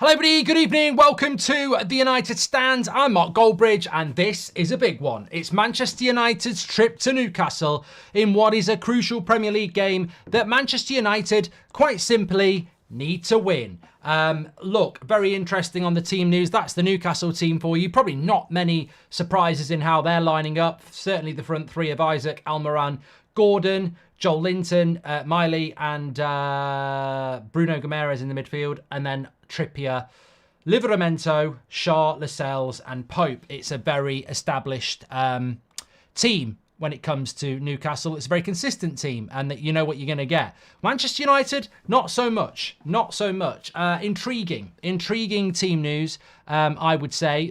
Hello everybody, good evening, welcome to the United Stand. I'm Mark Goldbridge and this is a big one. It's Manchester United's trip to Newcastle in what is a crucial Premier League game that Manchester United, quite simply, need to win. Look, very interesting on the team news. That's the Newcastle team for you. Probably not many surprises in how they're lining up. Certainly the front three of Isaac, Almiron, Gordon, Joel Linton, Miley and Bruno Guimaraes in the midfield. And then Trippier, Livramento, Shaw, Lascelles and Pope. It's a very established team when it comes to Newcastle. It's a very consistent team and that you know what you're going to get. Manchester United, not so much. Not so much. Intriguing team news, I would say.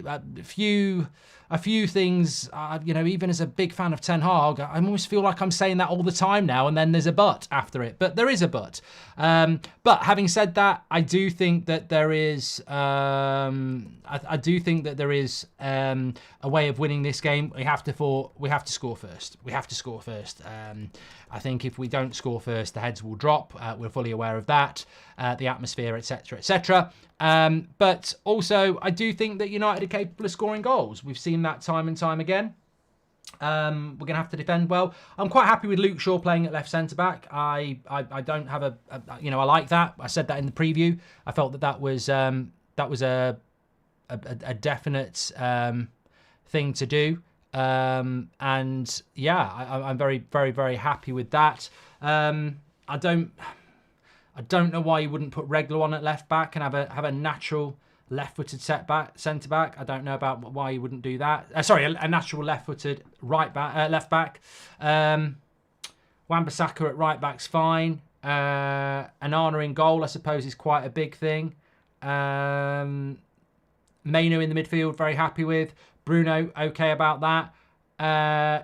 A few things, even as a big fan of Ten Hag, I almost feel like I'm saying that all the time now, and then there's a but after it. But there is a but. But having said that, I do think that there is, a way of winning this game. We have to score first. We have to score first. I think if we don't score first, the heads will drop. We're fully aware of that. The atmosphere, etc., etc. But also, I do think that United are capable of scoring goals. We've seen that time and time again. We're going to have to defend well. I'm quite happy with Luke Shaw playing at left centre-back. I don't have I like that. I said that in the preview. I felt that was a definite thing to do. And yeah, I'm very, very, very happy with that. I don't know why you wouldn't put Regler on at left back and have a natural left-footed centre back. I don't know about why you wouldn't do that. A natural left-footed left back. Wan-Bissaka at right back's fine. Onana in goal, I suppose, is quite a big thing. Mainu in the midfield, very happy with. Bruno, okay about that.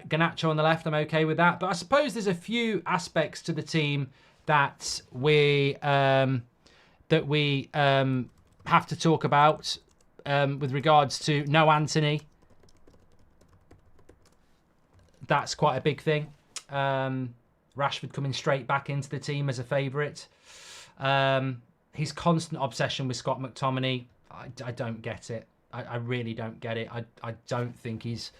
Garnacho on the left, I'm okay with that. But I suppose there's a few aspects to the team that we have to talk about with regards to no Anthony. That's quite a big thing. Rashford coming straight back into the team as a favourite. His constant obsession with Scott McTominay, I don't get it. I really don't get it. I don't think he's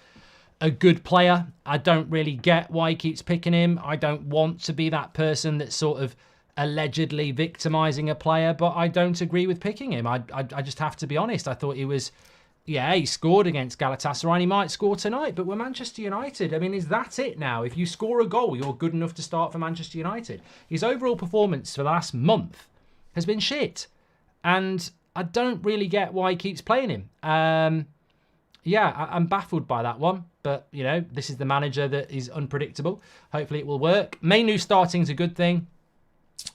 a good player. I don't really get why he keeps picking him. I don't want to be that person that's sort of allegedly victimising a player, but I don't agree with picking him. I just have to be honest. I thought he scored against Galatasaray and he might score tonight, but we're Manchester United. I mean, is that it now? If you score a goal, you're good enough to start for Manchester United. His overall performance for the last month has been shit. And I don't really get why he keeps playing him. I'm baffled by that one. But, this is the manager that is unpredictable. Hopefully it will work. Mainu starting is a good thing.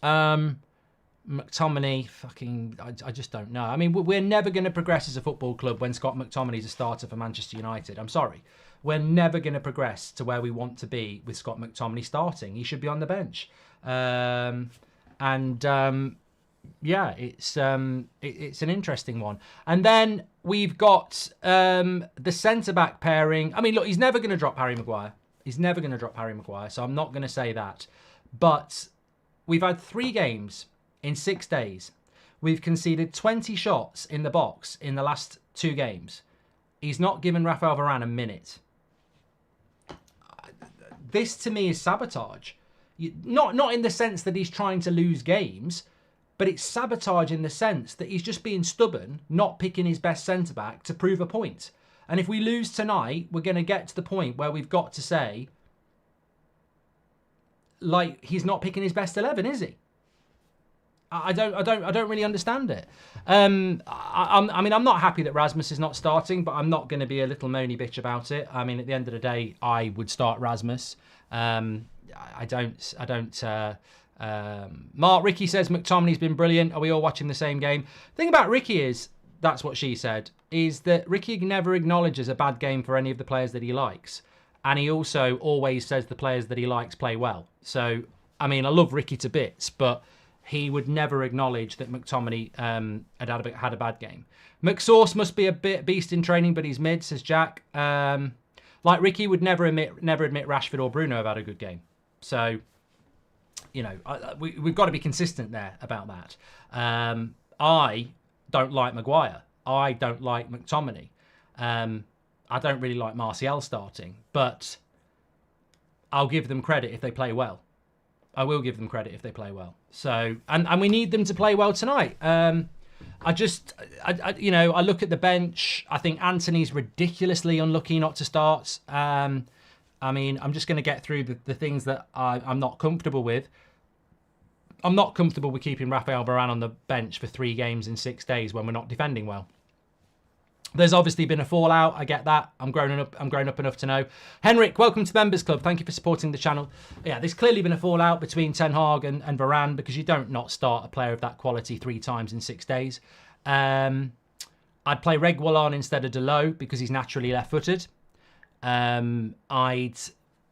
McTominay, I just don't know. I mean, we're never going to progress as a football club when Scott McTominay is a starter for Manchester United. I'm sorry. We're never going to progress to where we want to be with Scott McTominay starting. He should be on the bench. It's an interesting one. And then we've got the centre-back pairing. I mean, look, he's never going to drop Harry Maguire. So I'm not going to say that. But we've had 3 games in 6 days. We've conceded 20 shots in the box in the last 2 games. He's not given Rafael Varane a minute. This, to me, is sabotage. Not in the sense that he's trying to lose games, but it's sabotage in the sense that he's just being stubborn, not picking his best centre-back to prove a point. And if we lose tonight, we're going to get to the point where we've got to say, like, he's not picking his best 11, is he? I don't really understand it. I'm not happy that Rasmus is not starting, but I'm not going to be a little moany bitch about it. I mean, at the end of the day, I would start Rasmus. Mark Ricky says McTominay's been brilliant. Are we all watching the same game? The thing about Ricky is, that's what she said, is that Ricky never acknowledges a bad game for any of the players that he likes. And he also always says the players that he likes play well. So, I mean, I love Ricky to bits, but he would never acknowledge that McTominay had a bad game. McSauce must be a beast in training, but he's mid, says Jack. Like Ricky would never admit Rashford or Bruno have had a good game. So, we've got to be consistent there about that. I don't like Maguire. I don't like McTominay. I don't really like Martial starting, but I'll give them credit if they play well. I will give them credit if they play well. So, and we need them to play well tonight. I look at the bench. I think Anthony's ridiculously unlucky not to start. I'm just going to get through the things that I'm not comfortable with. I'm not comfortable with keeping Rafael Varane on the bench for 3 games in 6 days when we're not defending well. There's obviously been a fallout. I get that. I'm grown up enough to know. Henrik, welcome to the Members Club. Thank you for supporting the channel. Yeah, there's clearly been a fallout between Ten Hag and Varane, because you don't not start a player of that quality 3 times in 6 days. I'd play Reguilon instead of Delot because he's naturally left-footed. I'd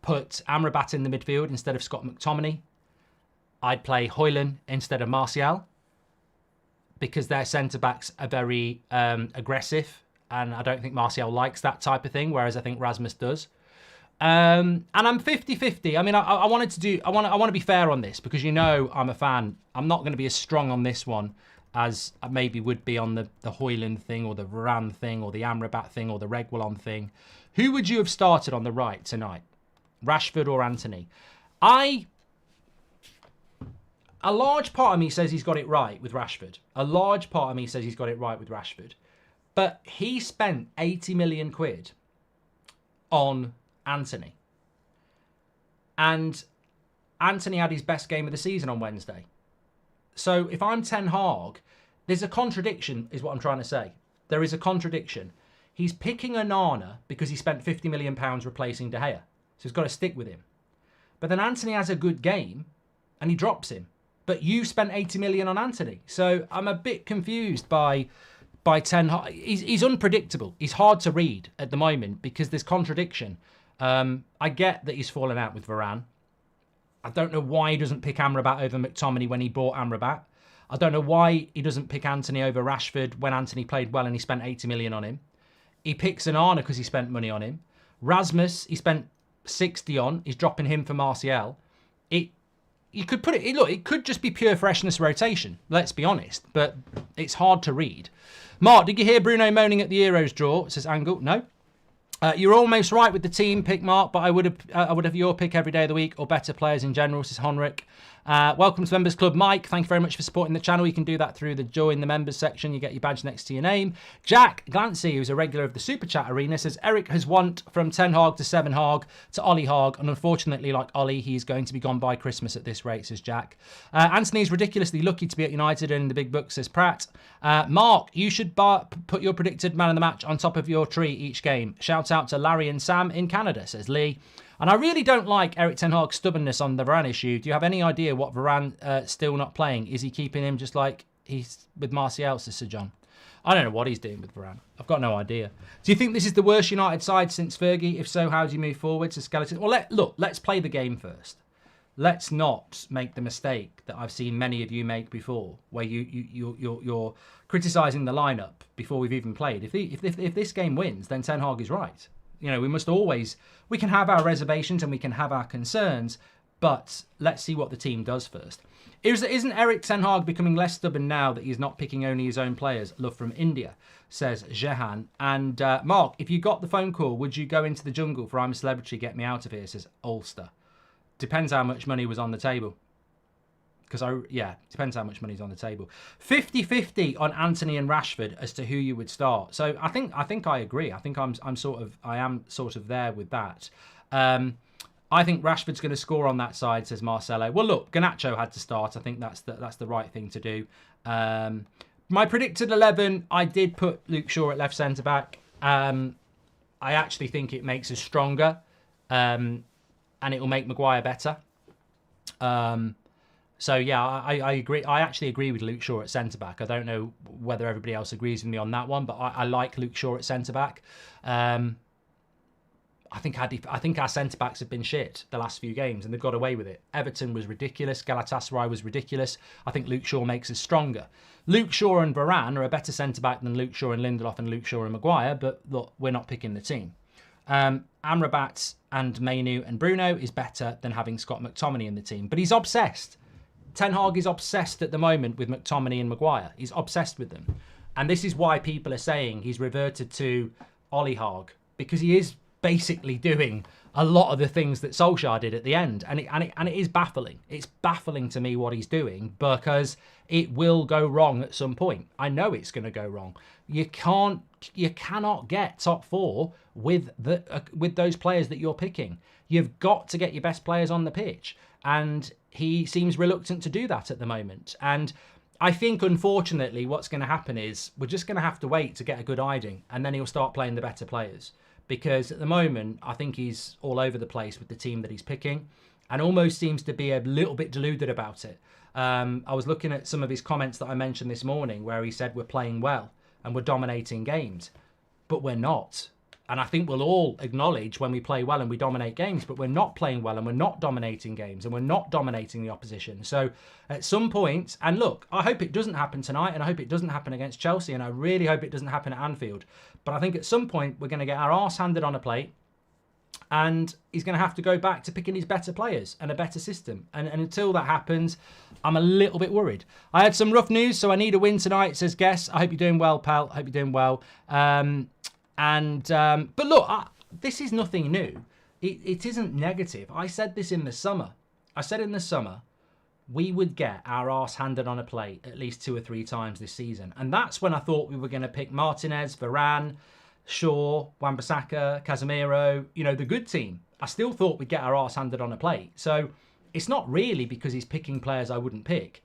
put Amrabat in the midfield instead of Scott McTominay. I'd play Højlund instead of Martial because their centre-backs are very aggressive. And I don't think Martial likes that type of thing, whereas I think Rasmus does. And I'm 50-50. I mean, I want to be fair on this because I'm a fan. I'm not going to be as strong on this one as I maybe would be on the Højlund thing or the Varane thing or the Amrabat thing or the Reguilon thing. Who would you have started on the right tonight? Rashford or Antony? A large part of me says he's got it right with Rashford. A large part of me says he's got it right with Rashford. But he spent 80 million quid on Antony. And Antony had his best game of the season on Wednesday. So if I'm Ten Hag, there's a contradiction, is what I'm trying to say. There is a contradiction. He's picking Onana because he spent £50 million replacing De Gea. So he's got to stick with him. But then Antony has a good game and he drops him. But you spent 80 million on Antony. So I'm a bit confused by Ten Hag. He's unpredictable. He's hard to read at the moment because there's contradiction. I get that he's fallen out with Varane. I don't know why he doesn't pick Amrabat over McTominay when he bought Amrabat. I don't know why he doesn't pick Antony over Rashford when Antony played well and he spent 80 million on him. He picks Onana because he spent money on him. Rasmus, he spent 60 on. He's dropping him for Martial. You could put it, look, it could just be pure freshness rotation, let's be honest, but it's hard to read. Mark, did you hear Bruno moaning at the Euros draw? Says Angle. No. You're almost right with the team pick, Mark, but I would have your pick every day of the week or better players in general, says Honrick. Welcome to Members Club, Mike. Thank you very much for supporting the channel. You can do that through the Join the Members section. You get your badge next to your name. Jack Glancy, who's a regular of the Super Chat Arena, says Eric has went from Ten Hag to Seven Hag to Ollie Hag, and unfortunately, like Ollie, he's going to be gone by Christmas at this rate, says Jack. Anthony's ridiculously lucky to be at United and in the big book, says Pratt. Mark, you should put your predicted man of the match on top of your tree each game. Shout out to Larry and Sam in Canada, says Lee. And I really don't like Eric Ten Hag's stubbornness on the Varane issue. Do you have any idea what Varane still not playing? Is he keeping him just like he's with Martial, says Sir John? I don't know what he's doing with Varane. I've got no idea. Do you think this is the worst United side since Fergie? If so, how do you move forward, says Skeleton? Well, let's play the game first. Let's not make the mistake that I've seen many of you make before, where you're criticising the lineup before we've even played. If this game wins, then Ten Hag is right. You know, we can have our reservations and we can have our concerns, but let's see what the team does first. Isn't Eric Ten Hag becoming less stubborn now that he's not picking only his own players? Love from India, says Jehan. And Mark, if you got the phone call, would you go into the jungle for I'm a Celebrity, Get Me Out of Here, says Ulster. Depends how much money was on the table. Depends how much money's on the table. 50-50 on Antony and Rashford as to who you would start. So I think I agree. I think I am sort of there with that. I think Rashford's going to score on that side, says Marcelo. Well, look, Garnacho had to start. I think that's the right thing to do. My predicted 11, I did put Luke Shaw at left centre back. I actually think it makes us stronger, and it will make Maguire better. So, yeah, I agree. I actually agree with Luke Shaw at centre-back. I don't know whether everybody else agrees with me on that one, but I like Luke Shaw at centre-back. I think our centre-backs have been shit the last few games, and they've got away with it. Everton was ridiculous. Galatasaray was ridiculous. I think Luke Shaw makes us stronger. Luke Shaw and Varane are a better centre-back than Luke Shaw and Lindelof and Luke Shaw and Maguire, but look, we're not picking the team. Amrabat and Mainu and Bruno is better than having Scott McTominay in the team, but he's obsessed. Ten Hag is obsessed at the moment with McTominay and Maguire. He's obsessed with them. And this is why people are saying he's reverted to Ollie Hogg, because he is basically doing a lot of the things that Solskjaer did at the end. And it is baffling. It's baffling to me what he's doing, because it will go wrong at some point. I know it's going to go wrong. You cannot get top four with those players that you're picking. You've got to get your best players on the pitch. And he seems reluctant to do that at the moment. And I think, unfortunately, what's going to happen is we're just going to have to wait to get a good hiding, and then he'll start playing the better players. Because at the moment, I think he's all over the place with the team that he's picking, and almost seems to be a little bit deluded about it. I was looking at some of his comments that I mentioned this morning, where he said we're playing well and we're dominating games, but we're not. And I think we'll all acknowledge when we play well and we dominate games, but we're not playing well and we're not dominating games and we're not dominating the opposition. So at some point, and look, I hope it doesn't happen tonight, and I hope it doesn't happen against Chelsea, and I really hope it doesn't happen at Anfield. But I think at some point we're going to get our arse handed on a plate, and he's going to have to go back to picking his better players and a better system. And until that happens, I'm a little bit worried. I had some rough news, so I need a win tonight, says Guess. I hope you're doing well, pal. I hope you're doing well. But look, this is nothing new. It isn't negative. I said this in the summer. I said in the summer, we would get our arse handed on a plate at least 2 or 3 times this season. And that's when I thought we were going to pick Martinez, Varane, Shaw, Wan-Bissaka, Casemiro, the good team. I still thought we'd get our arse handed on a plate. So it's not really because he's picking players I wouldn't pick.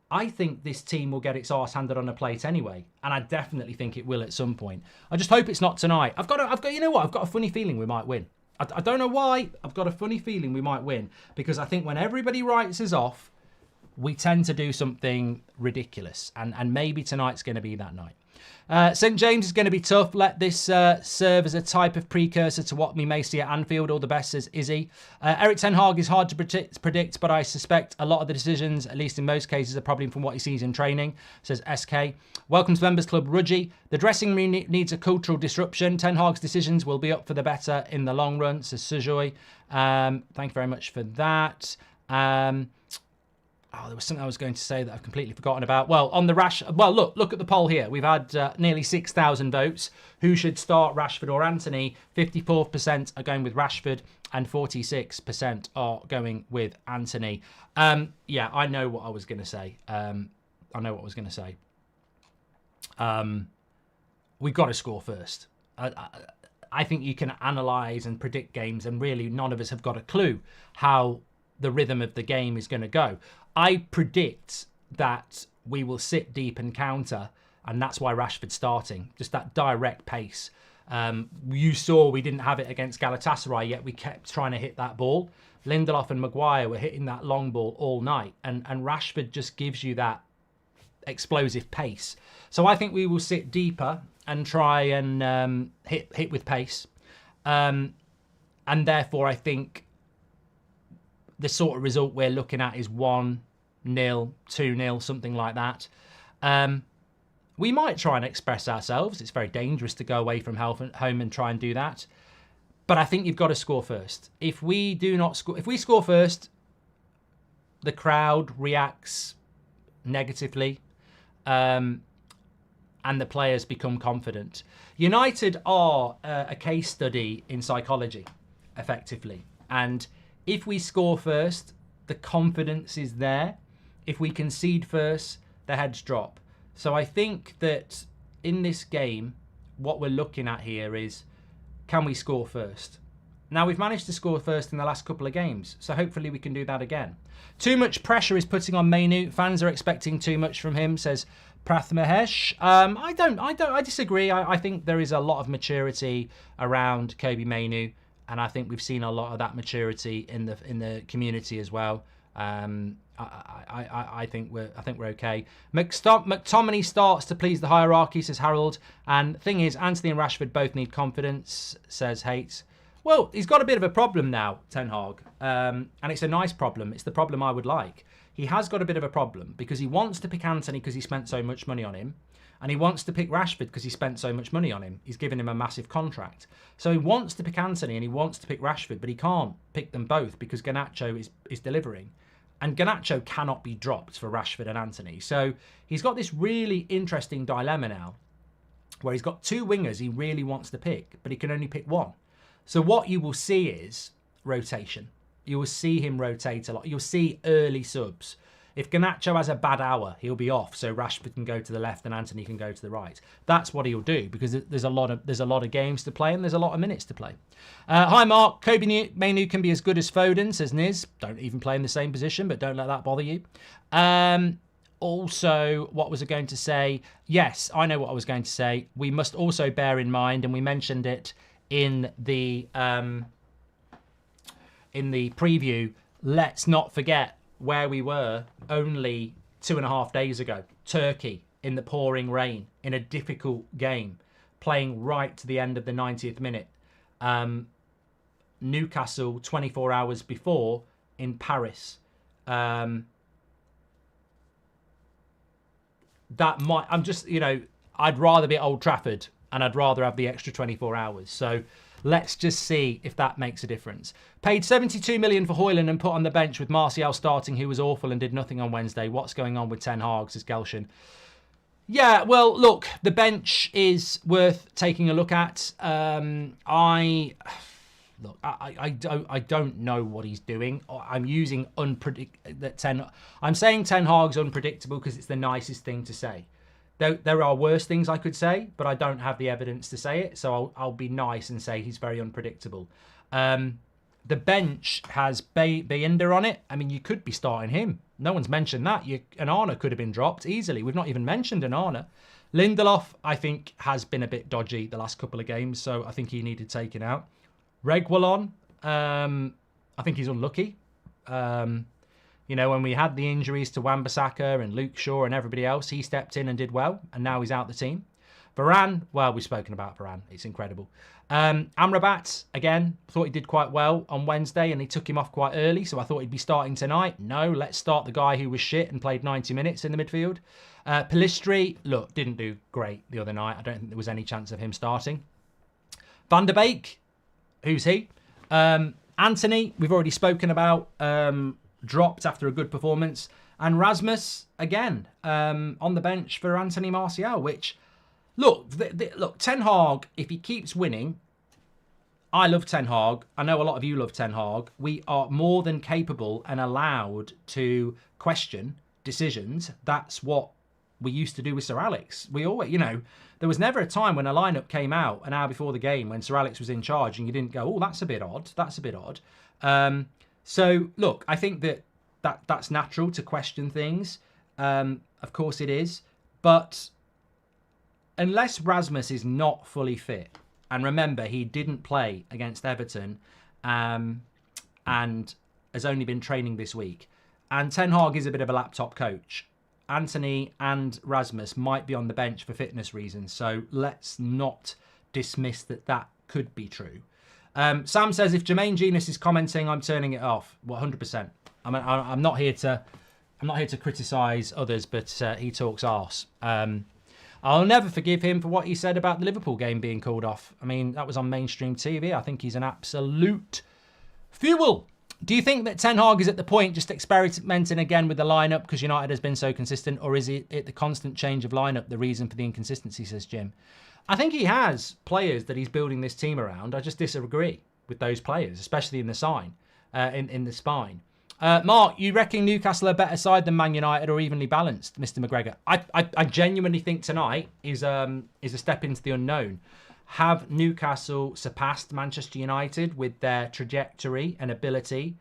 I think this team will get its arse handed on a plate anyway, and I definitely think it will at some point. I just hope it's not tonight. I've got a funny feeling we might win. I don't know why. I've got a funny feeling we might win, because I think when everybody writes us off, we tend to do something ridiculous, and maybe tonight's going to be that night. St James is going to be tough. Let this serve as a type of precursor to what we may see at Anfield. All the best, says Izzy. Eric Ten Hag is hard to predict, but I suspect a lot of the decisions, at least in most cases, are probably from what he sees in training, says SK. Welcome to Members Club Rudgy. The dressing room needs a cultural disruption. Ten Hag's decisions will be up for the better in the long run, says Sujoy. Thank you very much for that. There was something I was going to say that I've completely forgotten about. Well, on the look at the poll here. We've had nearly 6,000 votes. Who should start, Rashford or Anthony? 54% are going with Rashford and 46% are going with Anthony. Yeah, I know what I was going to say. We've got to score first. I think you can analyse and predict games, and really none of us have got a clue how the rhythm of the game is going to go. I predict that we will sit deep and counter, and that's why Rashford's starting. Just that direct pace. You saw we didn't have it against Galatasaray, yet we kept trying to hit that ball. Lindelof and Maguire were hitting that long ball all night, and Rashford just gives you that explosive pace. So I think we will sit deeper and try and hit with pace. And therefore, I think the sort of result we're looking at is 1-0, 2-0, something like that. We might try and express ourselves. It's very dangerous to go away from home and try and do that. But I think you've got to score first. If we do not score, if we score first, the crowd reacts negatively, and the players become confident. United are a case study in psychology, effectively. And if we score first, the confidence is there. If we concede first, the heads drop. So I think that in this game, what we're looking at here is, can we score first? Now, we've managed to score first in the last couple of games, so hopefully we can do that again. Too much pressure is putting on Mainu. Fans are expecting too much from him, says Prath Mahesh. I disagree. I think there is a lot of maturity around Kobe Mainu. And I think we've seen a lot of that maturity in the community as well. I think we're okay. McTominay starts to please the hierarchy, says Harold. And thing is, Anthony and Rashford both need confidence, says Hate. Well, he's got a bit of a problem now, Ten Hag, and it's a nice problem. It's the problem I would like. He has got a bit of a problem because he wants to pick Anthony because he spent so much money on him. And he wants to pick Rashford because he spent so much money on him. He's given him a massive contract. So he wants to pick Anthony and he wants to pick Rashford, but he can't pick them both because Garnacho is delivering. And Garnacho cannot be dropped for Rashford and Antony. So he's got this really interesting dilemma now where he's got two wingers he really wants to pick, but he can only pick one. So what you will see is rotation. You will see him rotate a lot. You'll see early subs. If Garnacho has a bad hour, he'll be off, so Rashford can go to the left and Antony can go to the right. That's what he'll do because there's a lot of games to play and there's a lot of minutes to play. Hi Mark, Kobe Mainoo can be as good as Foden, says Niz. Don't even play in the same position, but don't let that bother you. Also, what was I going to say? Yes, I know what I was going to say. We must also bear in mind, and we mentioned it in the preview, let's not forget where we were only 2.5 days ago. Turkey in the pouring rain in a difficult game, playing right to the end of the 90th minute. Newcastle 24 hours before in Paris. That might, I'm just, I'd rather be at Old Trafford and I'd rather have the extra 24 hours. So let's just see if that makes a difference. Paid 72 million for Højlund and put on the bench with Martial starting, who was awful and did nothing on Wednesday. What's going on with Ten Hag, says Gelshin. Yeah, well, look, the bench is worth taking a look at. I don't know what he's doing. I'm using I'm saying Ten Hag's unpredictable because it's the nicest thing to say. There are worse things I could say, but I don't have the evidence to say it, so I'll be nice and say he's very unpredictable. The bench has Bayindir on it. I mean, you could be starting him. No one's mentioned that. Onana could have been dropped easily. We've not even mentioned Onana. Lindelof, I think, has been a bit dodgy the last couple of games, so I think he needed taken out. Reguilon, I think he's unlucky. When we had the injuries to Wan-Bissaka and Luke Shaw and everybody else, he stepped in and did well, and now he's out the team. Varane, well, we've spoken about Varane. It's incredible. Amrabat, again, thought he did quite well on Wednesday, and they took him off quite early, so I thought he'd be starting tonight. No, let's start the guy who was shit and played 90 minutes in the midfield. Pellistri, look, didn't do great the other night. I don't think there was any chance of him starting. Van der Beek, who's he? Antony, we've already spoken about, dropped after a good performance. And Rasmus, again, on the bench for Anthony Martial, which, look, Ten Hag, if he keeps winning, I love Ten Hag. I know a lot of you love Ten Hag. We are more than capable and allowed to question decisions. That's what we used to do with Sir Alex. We always, there was never a time when a lineup came out an hour before the game when Sir Alex was in charge and you didn't go, oh, that's a bit odd. That's a bit odd. So, look, I think that's natural to question things. Of course it is. But unless Rasmus is not fully fit, and remember, he didn't play against Everton and has only been training this week. And Ten Hag is a bit of a laptop coach. Anthony and Rasmus might be on the bench for fitness reasons. So let's not dismiss that could be true. Sam says, if Jermaine Genius is commenting, I'm turning it off. 100%. I mean, I'm not here to criticise others, but he talks arse. I'll never forgive him for what he said about the Liverpool game being called off. I mean, that was on mainstream TV. I think he's an absolute fuel. Do you think that Ten Hag is at the point just experimenting again with the lineup because United has been so consistent, or is it the constant change of lineup the reason for the inconsistency, says Jim? I think he has players that he's building this team around. I just disagree with those players, especially in the spine. Mark, you reckon Newcastle are a better side than Man United or evenly balanced, Mr. McGregor? I genuinely think tonight is a step into the unknown. Have Newcastle surpassed Manchester United with their trajectory and ability?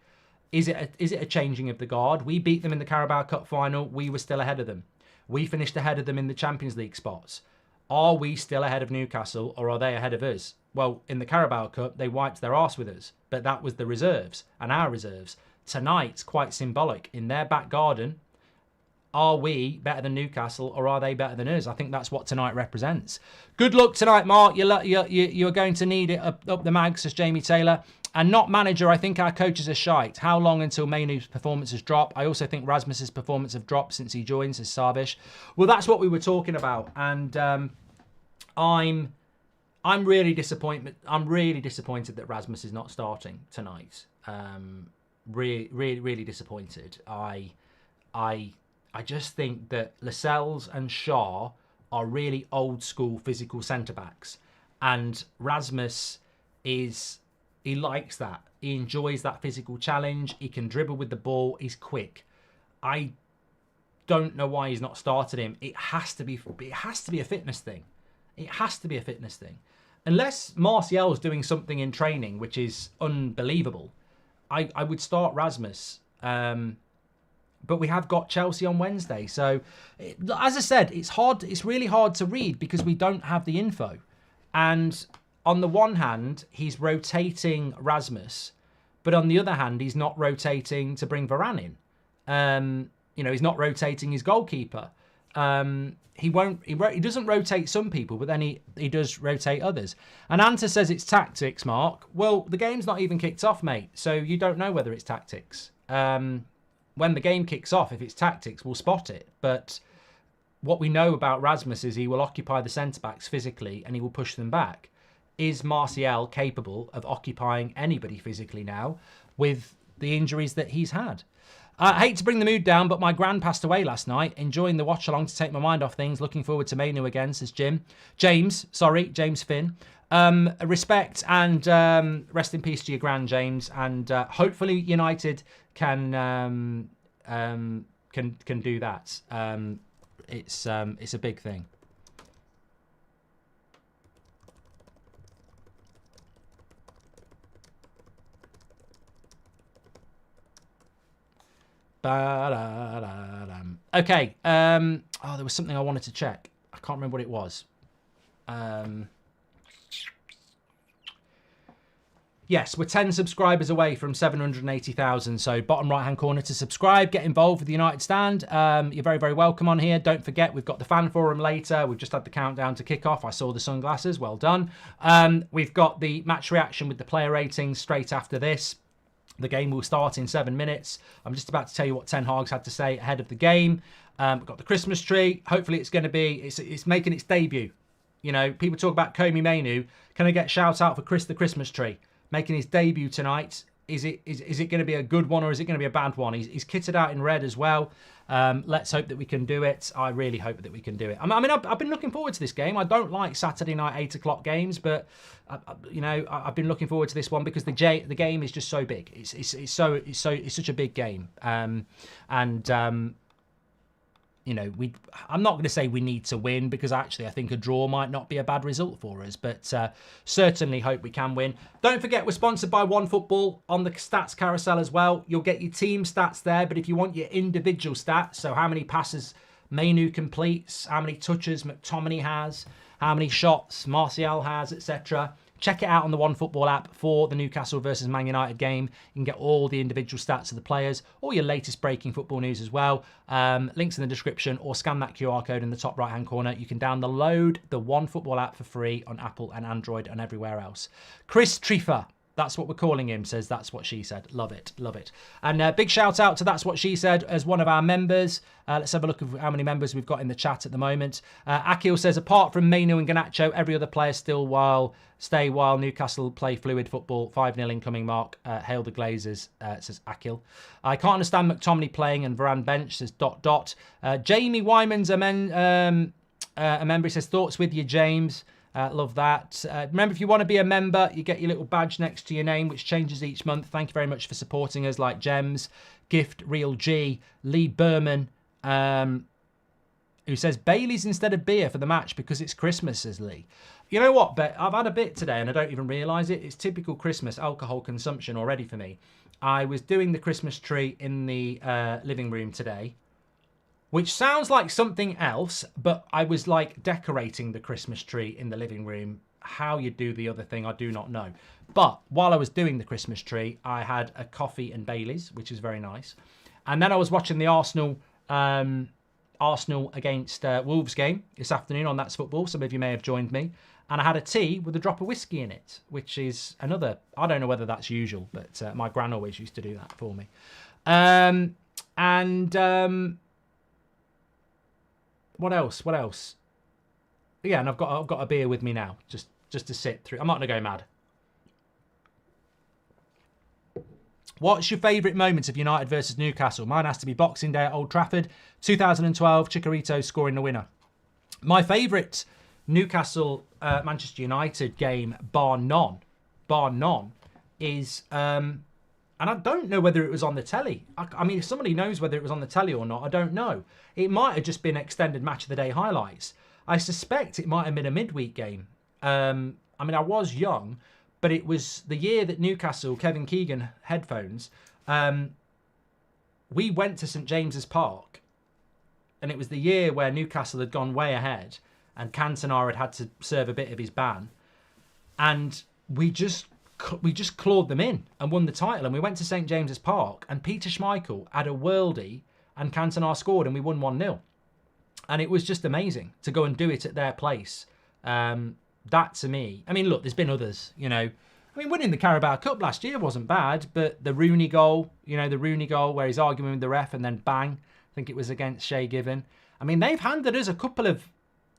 Is it a changing of the guard? We beat them in the Carabao Cup final. We were still ahead of them. We finished ahead of them in the Champions League spots. Are we still ahead of Newcastle or are they ahead of us? Well, in the Carabao Cup, they wiped their arse with us, but that was the reserves and our reserves. Tonight's quite symbolic. In their back garden, are we better than Newcastle or are they better than us? I think that's what tonight represents. Good luck tonight, Mark. You're going to need it up the mag, says Jamie Taylor. And not manager, I think our coaches are shite. How long until Mainoo's performances drop? I also think Rasmus's performance have dropped since he joined, says Sarvish. Well, that's what we were talking about. And I'm really disappointed. I'm really disappointed that Rasmus is not starting tonight. really disappointed. I just think that Lascelles and Shaw are really old school physical centre backs, and Rasmus he likes that. He enjoys that physical challenge. He can dribble with the ball. He's quick. I don't know why he's not started him. It has to be a fitness thing. It has to be a fitness thing. Unless Martial's doing something in training which is unbelievable, I would start Rasmus. But we have got Chelsea on Wednesday. So, as I said, it's hard. It's really hard to read because we don't have the info. And on the one hand, he's rotating Rasmus, but on the other hand, he's not rotating to bring Varane in. He's not rotating his goalkeeper. He doesn't rotate some people, but then he does rotate others. And Anta says it's tactics, Mark. Well, the game's not even kicked off, mate. So you don't know whether it's tactics. When the game kicks off, if it's tactics, we'll spot it. But what we know about Rasmus is he will occupy the centre-backs physically and he will push them back. Is Martial capable of occupying anybody physically now with the injuries that he's had? I hate to bring the mood down, but my gran passed away last night. Enjoying the watch-along to take my mind off things. Looking forward to Manu again, says James Finn. Respect and rest in peace to your gran, James. And hopefully United can do that. It's a big thing. Okay. There was something I wanted to check. I can't remember what it was. Yes, we're 10 subscribers away from 780,000. So bottom right-hand corner to subscribe. Get involved with the United Stand. You're very, very welcome on here. Don't forget, we've got the fan forum later. We've just had the countdown to kick off. I saw the sunglasses. Well done. We've got the match reaction with the player ratings straight after this. The game will start in 7 minutes. I'm just about to tell you what Ten Hag's had to say ahead of the game. We've got the Christmas tree. Hopefully it's going to be, it's making its debut. You know, people talk about Komi Mainu. Can I get a shout out for Chris the Christmas tree? Making his debut tonight. Is it going to be a good one or is it going to be a bad one? He's kitted out in red as well. Let's hope that we can do it. I really hope that we can do it. I mean, I've been looking forward to this game. I don't like Saturday night 8 o'clock games, but I've been looking forward to this one because the game is just so big. It's such a big game. I'm not going to say we need to win because actually I think a draw might not be a bad result for us, but certainly hope we can win. Don't forget we're sponsored by OneFootball on the stats carousel as well. You'll get your team stats there, but if you want your individual stats, so how many passes Mainu completes, how many touches McTominay has, how many shots Martial has, etc., check it out on the OneFootball app for the Newcastle versus Man United game. You can get all the individual stats of the players, all your latest breaking football news as well. Links in the description or scan that QR code in the top right-hand corner. You can download the OneFootball app for free on Apple and Android and everywhere else. Chris Trifa, that's what we're calling him, says That's What She Said. Love it, love it. And big shout out to That's What She Said as one of our members. Let's have a look at how many members we've got in the chat at the moment. Akil says, apart from Mainu and Garnacho, every other player stay while Newcastle play fluid football. 5-0 incoming, Mark. Hail the Glazers, says Akil. I can't understand McTominay playing and Varane bench, says ... Jamie Wyman's a member. He says, thoughts with you, James. Love that. Remember, if you want to be a member, you get your little badge next to your name, which changes each month. Thank you very much for supporting us, like Gems, Gift, Real G, Lee Berman, who says Baileys instead of beer for the match because it's Christmas, says Lee. You know what, Bet? I've had a bit today and I don't even realise it. It's typical Christmas alcohol consumption already for me. I was doing the Christmas tree in the living room today, which sounds like something else, but I was like decorating the Christmas tree in the living room. How you do the other thing, I do not know. But while I was doing the Christmas tree, I had a coffee and Baileys, which is very nice. And then I was watching the Arsenal against Wolves game this afternoon on That's Football. Some of you may have joined me. And I had a tea with a drop of whiskey in it, which is another, I don't know whether that's usual, but my gran always used to do that for me. What else? Yeah, and I've got a beer with me now, just to sit through. I'm not going to go mad. What's your favourite moment of United versus Newcastle? Mine has to be Boxing Day at Old Trafford, 2012, Chicharito scoring the winner. My favourite Newcastle Manchester United game, bar none, is, and I don't know whether it was on the telly. I mean, if somebody knows whether it was on the telly or not, I don't know. It might have just been extended match of the day highlights. I suspect it might have been a midweek game. I mean, I was young, but it was the year that Newcastle, Kevin Keegan headphones, we went to St James's Park, and it was the year where Newcastle had gone way ahead and Cantona had to serve a bit of his ban, and we just clawed them in and won the title. And we went to St James's Park, and Peter Schmeichel had a worldie, and Cantona scored, and we won 1-0. And it was just amazing to go and do it at their place. That to me, I mean, look, there's been others, you know. I mean, winning the Carabao Cup last year wasn't bad, but the Rooney goal, you know, the Rooney goal where he's arguing with the ref and then bang, I think it was against Shea Given. I mean, they've handed us a couple of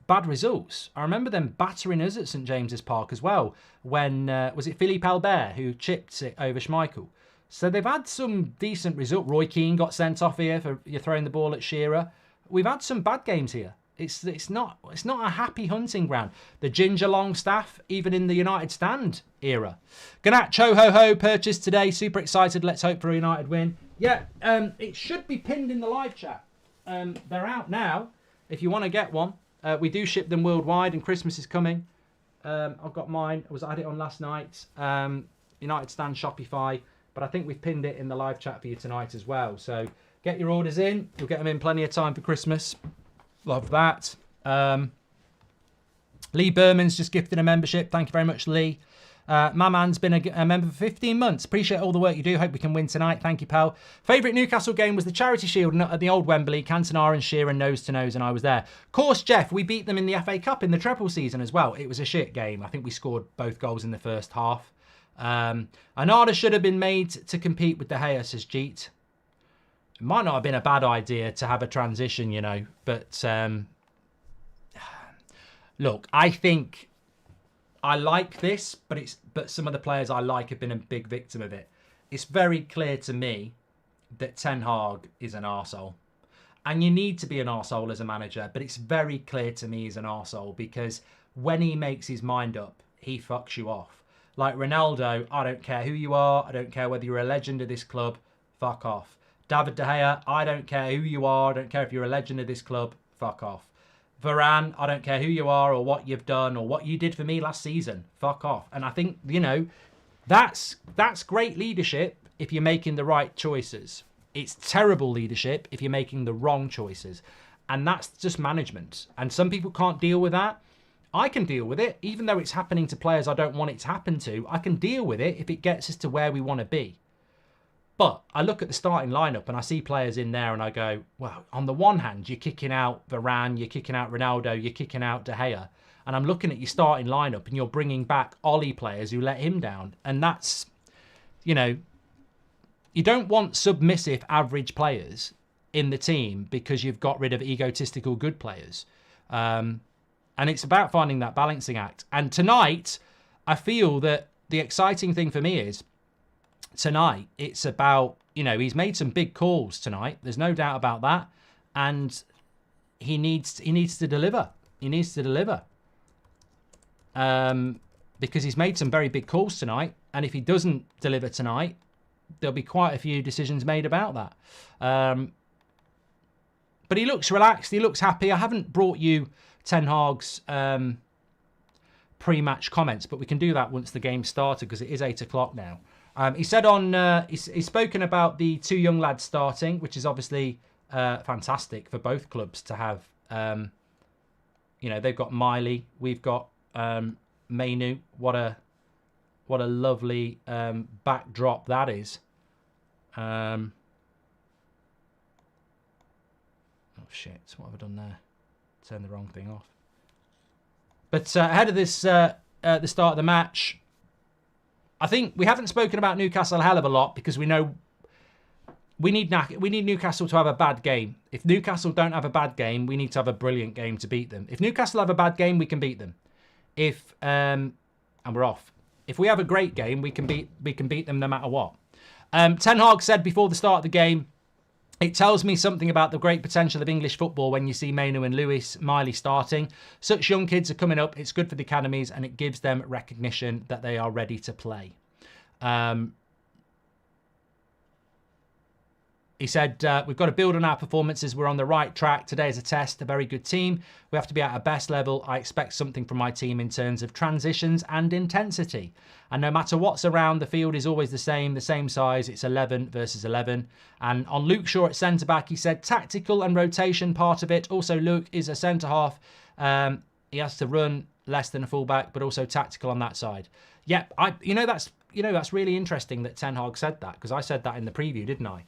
bad results. I remember them battering us at St James's Park as well when, was it Philippe Albert who chipped it over Schmeichel? So they've had some decent result. Roy Keane got sent off here for you throwing the ball at Shearer. We've had some bad games here. It's not a happy hunting ground. The Ginger Longstaff, even in the United Stand era. Ganat Cho Ho Ho purchased today. Super excited. Let's hope for a United win. Yeah, it should be pinned in the live chat. They're out now. If you want to get one, we do ship them worldwide, and Christmas is coming. I've got mine. I had it on last night. United Stand Shopify, but I think we've pinned it in the live chat for you tonight as well. So get your orders in. You'll get them in plenty of time for Christmas. Love that. Lee Berman's just gifted a membership. Thank you very much, Lee. My man's been a member for 15 months. Appreciate all the work you do. Hope we can win tonight. Thank you, pal. Favourite Newcastle game was the Charity Shield at the old Wembley. Cantona and Shearer nose to nose, and I was there. Of course, Jeff, we beat them in the FA Cup in the treble season as well. It was a shit game. I think we scored both goals in the first half. Anada should have been made to compete with De Gea, says Jeet. It might not have been a bad idea to have a transition, you know, but look, I think I like this, but some of the players I like have been a big victim of it. It's very clear to me that Ten Hag is an arsehole. And you need to be an arsehole as a manager, but it's very clear to me he's an arsehole because when he makes his mind up, he fucks you off. Like Ronaldo, I don't care who you are, I don't care whether you're a legend of this club, fuck off. David De Gea, I don't care who you are. I don't care if you're a legend of this club. Fuck off. Varane, I don't care who you are or what you've done or what you did for me last season. Fuck off. And I think, you know, that's great leadership if you're making the right choices. It's terrible leadership if you're making the wrong choices. And that's just management. And some people can't deal with that. I can deal with it. Even though it's happening to players I don't want it to happen to, I can deal with it if it gets us to where we want to be. But I look at the starting lineup and I see players in there and I go, well, on the one hand, you're kicking out Varane, you're kicking out Ronaldo, you're kicking out De Gea. And I'm looking at your starting lineup and you're bringing back Ollie players who let him down. And that's, you know, you don't want submissive average players in the team because you've got rid of egotistical good players. And it's about finding that balancing act. And tonight, I feel that the exciting thing for me is, tonight, it's about, you know, he's made some big calls tonight. There's no doubt about that. And he needs to deliver. He needs to deliver. Because he's made some very big calls tonight. And if he doesn't deliver tonight, there'll be quite a few decisions made about that. But he looks relaxed. He looks happy. I haven't brought you Ten Hag's pre-match comments, but we can do that once the game started because it is 8 o'clock now. He said he's spoken about the two young lads starting, which is obviously fantastic for both clubs to have. You know, they've got Miley, we've got Mainu. What a lovely backdrop that is. Oh shit! What have I done there? Turned the wrong thing off. But ahead of this, the start of the match, I think we haven't spoken about Newcastle a hell of a lot because we know we need Newcastle to have a bad game. If Newcastle don't have a bad game, we need to have a brilliant game to beat them. If Newcastle have a bad game, we can beat them. And we're off. If we have a great game, we can beat them no matter what. Ten Hag said before the start of the game, "It tells me something about the great potential of English football when you see Mainu and Lewis Miley starting. Such young kids are coming up. It's good for the academies and it gives them recognition that they are ready to play." He said, "We've got to build on our performances. We're on the right track. Today is a test, a very good team. We have to be at our best level. I expect something from my team in terms of transitions and intensity. And no matter what's around, the field is always the same size. It's 11 versus 11. And on Luke Shaw at centre-back, he said, tactical and rotation part of it. Also, Luke is a centre-half. He has to run less than a full-back, but also tactical on that side." Yep, that's really interesting that Ten Hag said that, because I said that in the preview, didn't I?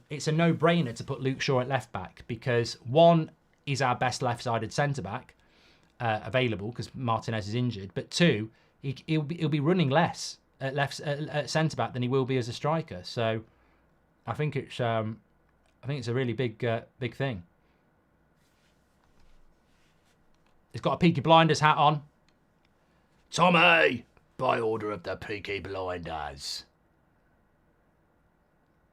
It's a no-brainer to put Luke Shaw at left-back because, one, he's our best left-sided centre-back available because Martinez is injured, but two, he'll be running less at centre-back than he will be as a striker. So I think it's a really big thing. He's got a Peaky Blinders hat on. "Tommy, by order of the Peaky Blinders."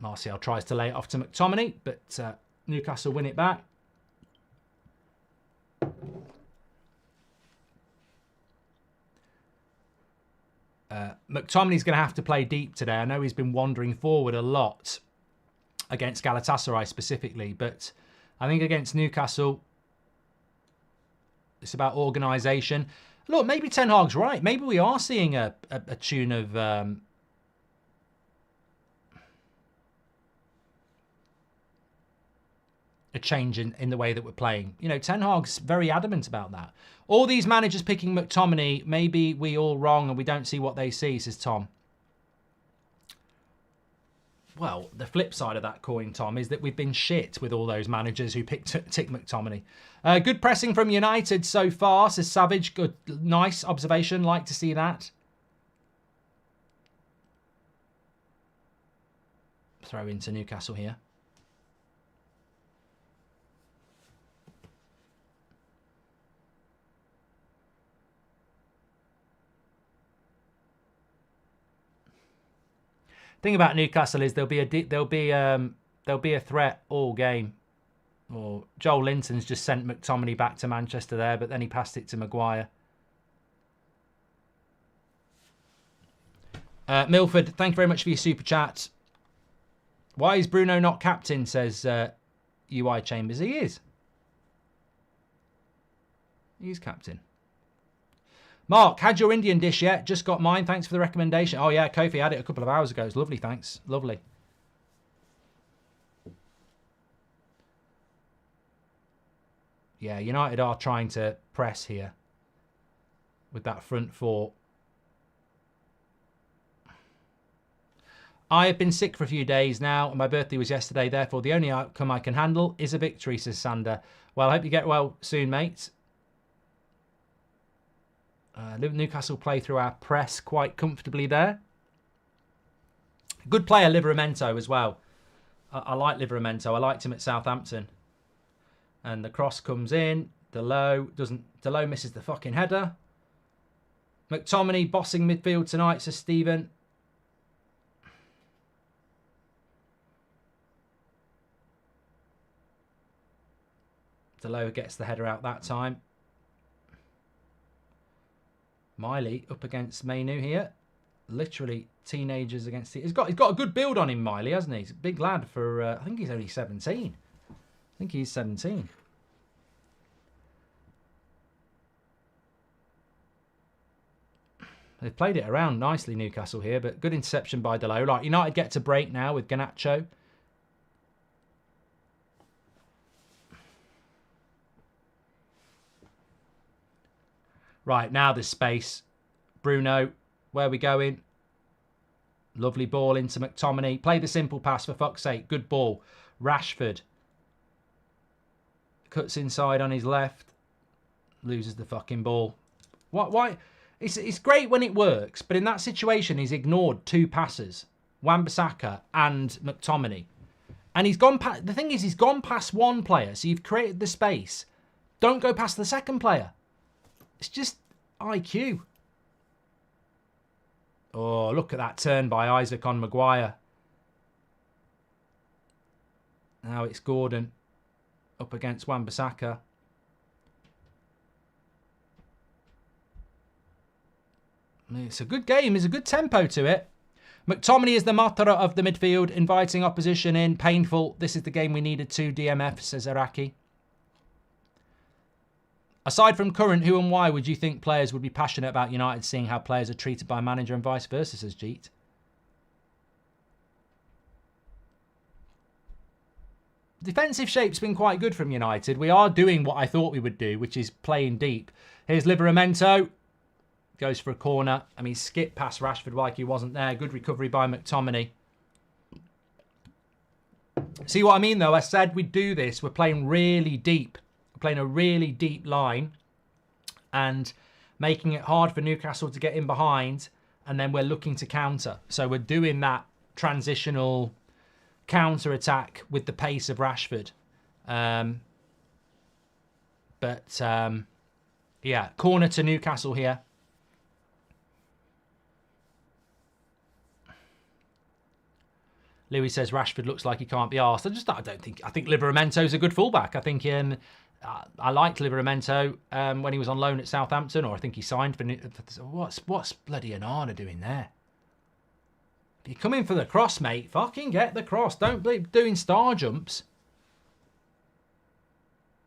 Martial tries to lay it off to McTominay, but Newcastle win it back. McTominay's going to have to play deep today. I know he's been wandering forward a lot against Galatasaray specifically, but I think against Newcastle, it's about organisation. Look, maybe Ten Hag's right. Maybe we are seeing a tune of... a change in the way that we're playing. Ten Hag's very adamant about that. All these managers picking McTominay, maybe we all wrong and we don't see what they see, says Tom. Well, the flip side of that coin, Tom, is that we've been shit with all those managers who tick McTominay. Good pressing from United so far, says Savage. Good, nice observation. Like to see that. Throw into Newcastle here. Thing about Newcastle is there'll be a threat all game. Or Joel Linton's just sent McTominay back to Manchester there, but then he passed it to Maguire. Milford, thank you very much for your super chat. "Why is Bruno not captain?" says UI Chambers. He is. He's captain. Mark, had your Indian dish yet? Just got mine. Thanks for the recommendation. Oh, yeah, Kofi had it a couple of hours ago. It's lovely, thanks. Lovely. Yeah, United are trying to press here with that front four. "I have been sick for a few days now, and my birthday was yesterday. Therefore, the only outcome I can handle is a victory," says Sander. Well, I hope you get well soon, mate. Newcastle play through our press quite comfortably there. Good player, Livramento, as well. I like Livramento. I liked him at Southampton. And the cross comes in. Delot misses the fucking header. McTominay bossing midfield tonight, says Stephen. Delot gets the header out that time. Miley up against Mainu here. Literally teenagers against... He's got a good build on him, Miley, hasn't he? He's a big lad for... I think he's only 17. I think he's 17. They've played it around nicely, Newcastle here, but good interception by Delot. Like, United get to break now with Garnacho. Right, now there's space. Bruno, where are we going? Lovely ball into McTominay. Play the simple pass, for fuck's sake. Good ball. Rashford. Cuts inside on his left. Loses the fucking ball. Why? It's great when it works, but in that situation, he's ignored two passes. Wan-Bissaka and McTominay. And he's gone past... The thing is, he's gone past one player, so you've created the space. Don't go past the second player. It's just IQ. Oh, look at that turn by Isaac on Maguire. Now it's Gordon up against Wan-Bissaka. It's a good game. There's a good tempo to it. McTominay is the Matara of the midfield, inviting opposition in. Painful. This is the game we needed to DMF, says Araki. Aside from current, who and why would you think players would be passionate about United seeing how players are treated by manager and vice versa, says Jeet. Defensive shape's been quite good from United. We are doing what I thought we would do, which is playing deep. Here's Livramento. Goes for a corner. I mean, skip past Rashford like he wasn't there. Good recovery by McTominay. See what I mean, though? I said we'd do this. We're playing really deep. We're playing a really deep line and making it hard for Newcastle to get in behind, and then we're looking to counter. So we're doing that transitional counter-attack with the pace of Rashford. Yeah, corner to Newcastle here. Louis says Rashford looks like he can't be arsed. I think Liveramento's a good fullback. I think I liked Livermento when he was on loan at Southampton, or I think he signed for... What's bloody Onana doing there? If you come in for the cross, mate, fucking get the cross. Don't be doing star jumps.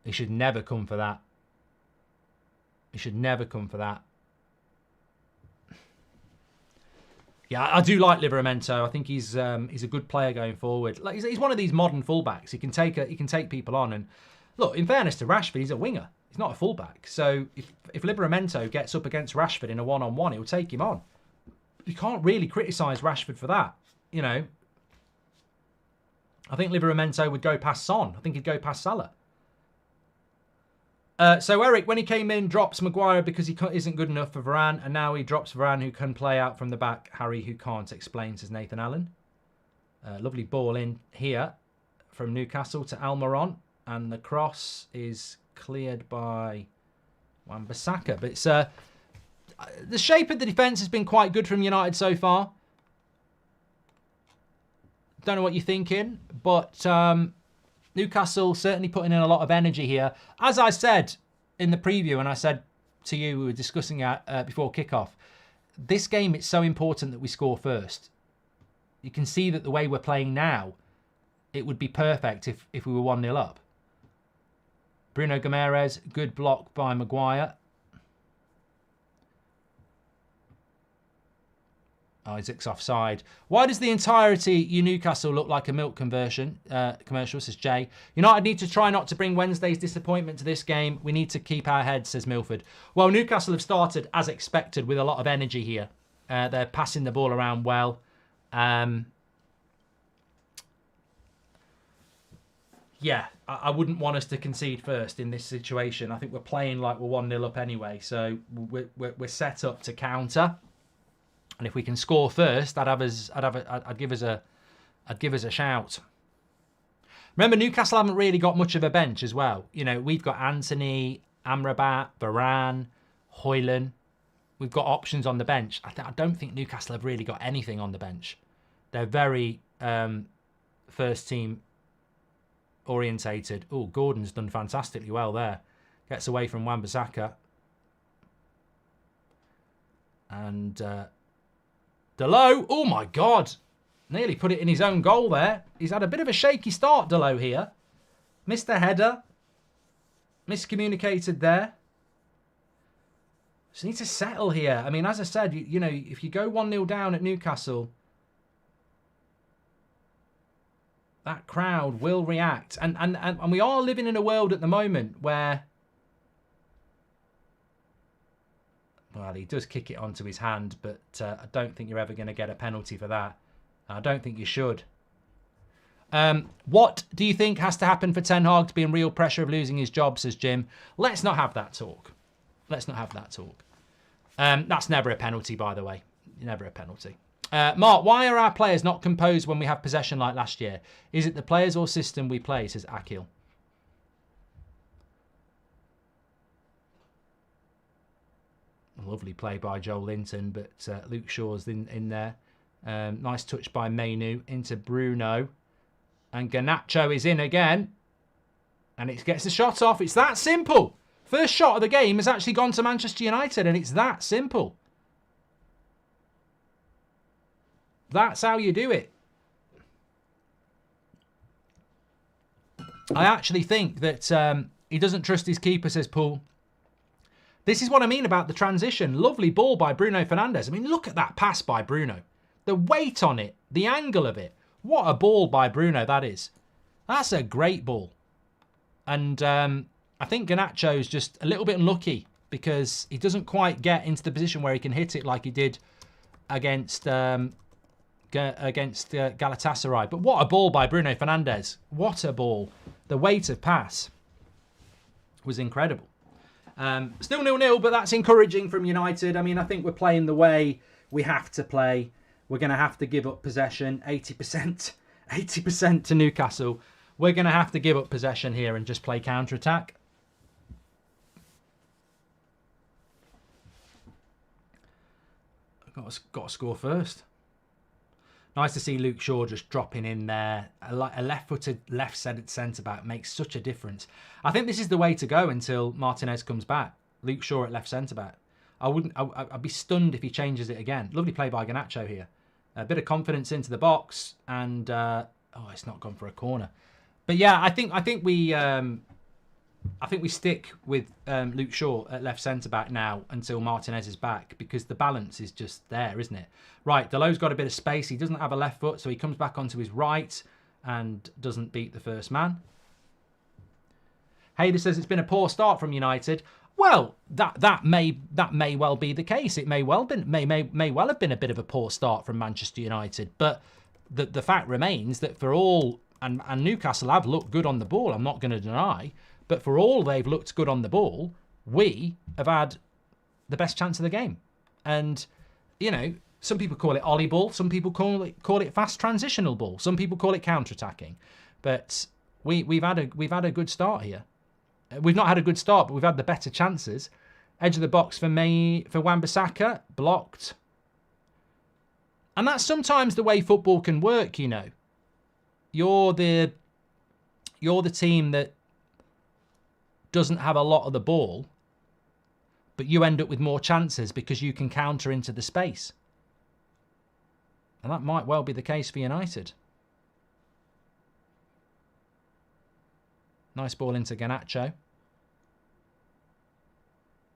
He should never come for that. He should never come for that. Yeah, I do like Livramento. I think he's a good player going forward. Like he's one of these modern fullbacks. He can take people on. And look, in fairness to Rashford, he's a winger. He's not a fullback. So if Livramento gets up against Rashford in a one-on-one, he'll take him on. You can't really criticise Rashford for that. You know, I think Livramento would go past Son. I think he'd go past Salah. So Eric, when he came in, drops Maguire because he isn't good enough for Varane, and now he drops Varane, who can play out from the back. Harry, who can't explain, says Nathan Allen. Lovely ball in here from Newcastle to Almiron, and the cross is cleared by Wan-Bissaka. But it's the shape of the defence has been quite good from United so far. Don't know what you're thinking, but Newcastle certainly putting in a lot of energy here. As I said in the preview, and I said to you, we were discussing it before kickoff, this game, it's so important that we score first. You can see that the way we're playing now, it would be perfect if we were 1-0 up. Bruno Guimaraes, good block by Maguire. Isaac's offside. Why does the entirety of Newcastle look like a milk commercial, says Jay. United need to try not to bring Wednesday's disappointment to this game. We need to keep our heads, says Milford. Well, Newcastle have started, as expected, with a lot of energy here. They're passing the ball around well. Yeah, I wouldn't want us to concede first in this situation. I think we're playing like we're 1-0 up anyway. So we're set up to counter. And if we can score first, I'd give us a shout. Remember, Newcastle haven't really got much of a bench as well. You know, we've got Anthony, Amrabat, Varane, Højlund. We've got options on the bench. I don't think Newcastle have really got anything on the bench. They're very first team orientated. Oh, Gordon's done fantastically well there. Gets away from Wan-Bissaka. And Dalot, oh my God, nearly put it in his own goal there. He's had a bit of a shaky start, Dalot here. Missed the header. Miscommunicated there. Just need to settle here. I mean, as I said, you know, if you go 1-0 down at Newcastle, that crowd will react. And we are living in a world at the moment where... Well, he does kick it onto his hand, but I don't think you're ever going to get a penalty for that. I don't think you should. What do you think has to happen for Ten Hag to be in real pressure of losing his job, says Jim. Let's not have that talk. Let's not have that talk. That's never a penalty, by the way. Never a penalty. Mark, why are our players not composed when we have possession like last year? Is it the players or system we play, says Akil. Lovely play by Joel Linton, but Luke Shaw's in there. Nice touch by Mainu into Bruno. And Garnacho is in again. And it gets the shot off. It's that simple. First shot of the game has actually gone to Manchester United, and it's that simple. That's how you do it. I actually think that he doesn't trust his keeper, says Paul. This is what I mean about the transition. Lovely ball by Bruno Fernandes. I mean, look at that pass by Bruno. The weight on it, the angle of it. What a ball by Bruno that is. That's a great ball. And I think Garnacho's just a little bit unlucky because he doesn't quite get into the position where he can hit it like he did against Galatasaray. But what a ball by Bruno Fernandes. What a ball. The weight of pass was incredible. Still 0-0, but that's encouraging from United. I mean, I think we're playing the way we have to play. We're going to have to give up possession, 80% to Newcastle. We're going to have to give up possession here and just play counter-attack. Got to score first. Nice to see Luke Shaw just dropping in there. A left-footed, left-sided centre-back makes such a difference. I think this is the way to go until Martinez comes back. Luke Shaw at left centre-back. I'd be stunned if he changes it again. Lovely play by Garnacho here. A bit of confidence into the box, and it's not gone for a corner. But yeah, I think we stick with Luke Shaw at left centre-back now until Martinez is back, because the balance is just there, isn't it? Right, Delow's got a bit of space. He doesn't have a left foot, so he comes back onto his right and doesn't beat the first man. Hayder says it's been a poor start from United. Well, that may well be the case. It may well have been a bit of a poor start from Manchester United, but the fact remains that for all and Newcastle have looked good on the ball, I'm not going to deny, but for all they've looked good on the ball, we have had the best chance of the game. And you know, some people call it ollie ball, some people call it fast transitional ball, some people call it counter-attacking, but we've had a good start here. We've not had a good start, but we've had the better chances. Edge of the box for Wan-Bissaka, blocked. And that's sometimes the way football can work, you know. You're the team that doesn't have a lot of the ball, but you end up with more chances because you can counter into the space. And that might well be the case for United. Nice ball into Garnacho.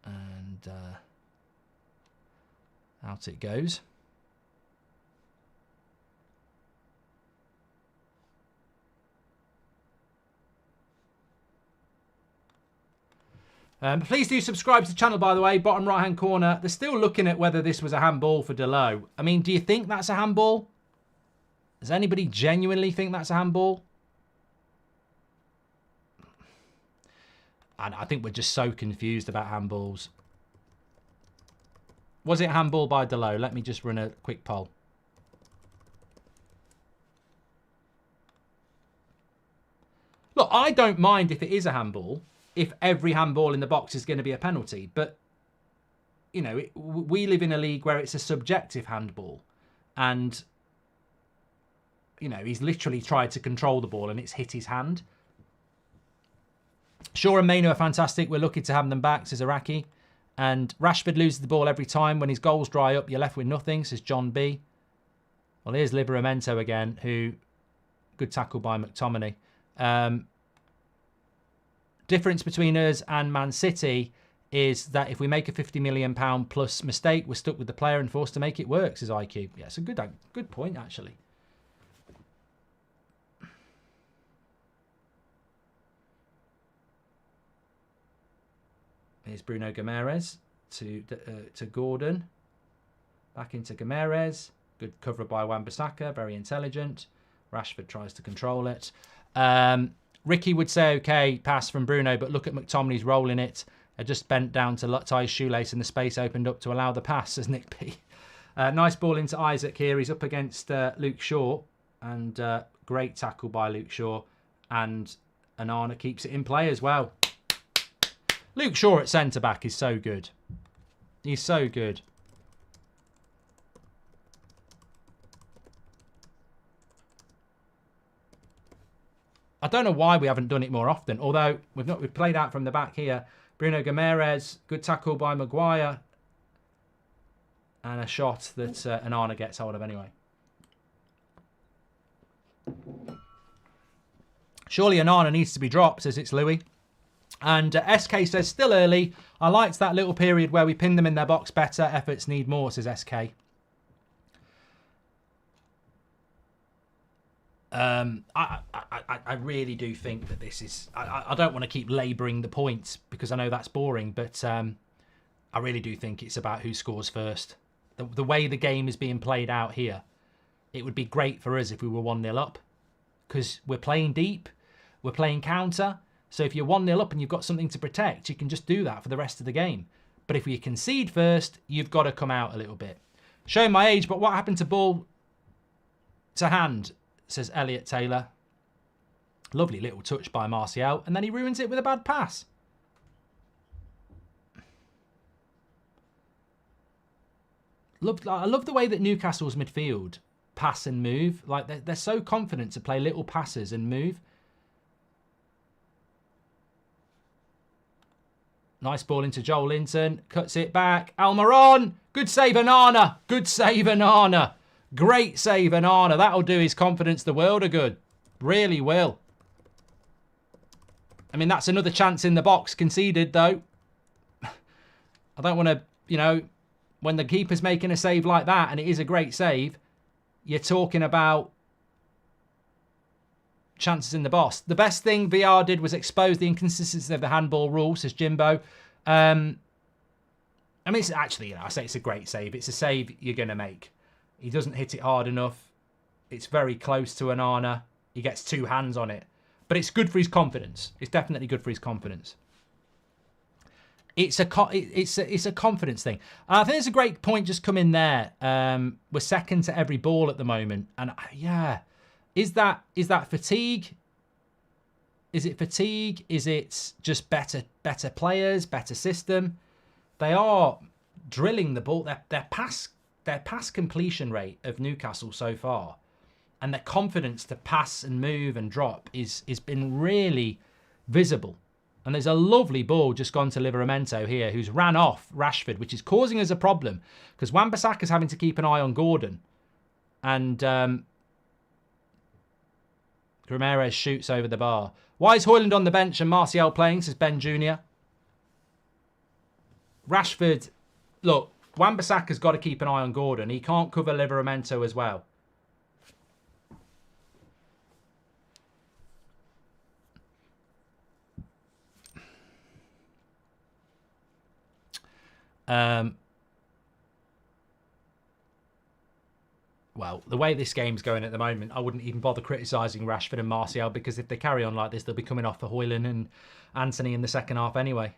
And out it goes. Please do subscribe to the channel, by the way. Bottom right-hand corner. They're still looking at whether this was a handball for Delow. I mean, do you think that's a handball? Does anybody genuinely think that's a handball? And I think we're just so confused about handballs. Was it handball by Delow? Let me just run a quick poll. Look, I don't mind if it is a handball, if every handball in the box is going to be a penalty. But, you know, we live in a league where it's a subjective handball. And, you know, he's literally tried to control the ball and it's hit his hand. Shaw and Maino are fantastic. We're lucky to have them back, says Araki. And Rashford loses the ball every time. When his goals dry up, you're left with nothing, says John B. Well, here's Livramento again, who... Good tackle by McTominay. Difference between us and Man City is that if we make a £50 million plus mistake, we're stuck with the player and forced to make it work, says IQ. Yeah, it's a good point, actually. Here's Bruno Guimaraes to Gordon. Back into Guimaraes. Good cover by Wan-Bissaka. Very intelligent. Rashford tries to control it. Ricky would say, okay, pass from Bruno, but look at McTominay's rolling it. I just bent down to tie his shoelace and the space opened up to allow the pass, says Nick P. Nice ball into Isaac here. He's up against Luke Shaw. And great tackle by Luke Shaw. And Onana keeps it in play as well. Luke Shaw at centre-back is so good. He's so good. don't know why we haven't done it more often. Although we've played out from the back here. Bruno Guimaraes, good tackle by Maguire. And a shot that Onana gets hold of anyway. Surely Onana needs to be dropped, says it's Louis. And SK says, still early. I liked that little period where we pinned them in their box better. Efforts need more, says SK. I really do think that this is... I don't want to keep labouring the points because I know that's boring, but I really do think it's about who scores first. The way the game is being played out here, it would be great for us if we were 1-0 up because we're playing deep, we're playing counter. So if you're 1-0 up and you've got something to protect, you can just do that for the rest of the game. But if we concede first, you've got to come out a little bit. Showing my age, but what happened to ball to hand, says Elliot Taylor. Lovely little touch by Martial, and then he ruins it with a bad pass. I love the way that Newcastle's midfield pass and move. Like they're so confident to play little passes and move. Nice ball into Joel Linton. Cuts it back. Almiron. Good save, Onana. Good save, Onana. Great save, Onana. That'll do his confidence the world of good. Really will. I mean, that's another chance in the box conceded, though. I don't want to, you know, when the keeper's making a save like that, and it is a great save, you're talking about chances in the box. The best thing VR did was expose the inconsistency of the handball rule, says Jimbo. I mean, it's actually, you know, I say it's a great save. It's a save you're going to make. He doesn't hit it hard enough. It's very close to Onana. He gets two hands on it. But it's good for his confidence. It's definitely good for his confidence. It's a confidence thing. I think there's a great point just come in there. We're second to every ball at the moment. And yeah, is that fatigue? Is it fatigue? Is it just better players, better system? They are drilling the ball. Their pass completion rate of Newcastle so far, and their confidence to pass and move and drop is been really visible. And there's a lovely ball just gone to Livramento here, who's ran off Rashford, which is causing us a problem because Wan-Bissaka's having to keep an eye on Gordon, and Guimaraes shoots over the bar. Why is Højlund on the bench and Martial playing, says Ben Jr. Rashford, look, Wan-Bissaka's got to keep an eye on Gordon. He can't cover Livramento as well. Well, the way this game's going at the moment, I wouldn't even bother criticising Rashford and Martial because if they carry on like this, they'll be coming off for Højlund and Anthony in the second half anyway.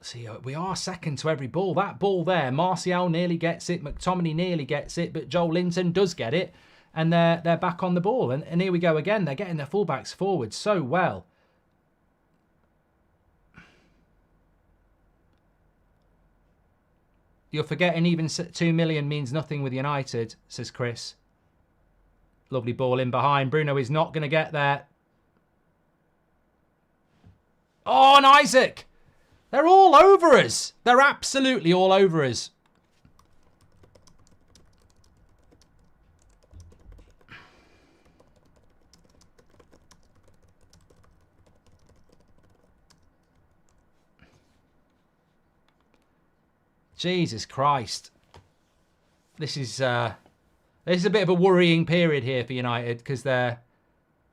See, we are second to every ball. That ball there, Martial nearly gets it, McTominay nearly gets it, but Joel Linton does get it. And they're back on the ball. And here we go again. They're getting their fullbacks forward so well. You're forgetting even 2 million means nothing with United, says Chris. Lovely ball in behind. Bruno is not going to get there. Oh, and Isaac! They're all over us. They're absolutely all over us. Jesus Christ. This is a bit of a worrying period here for United because they're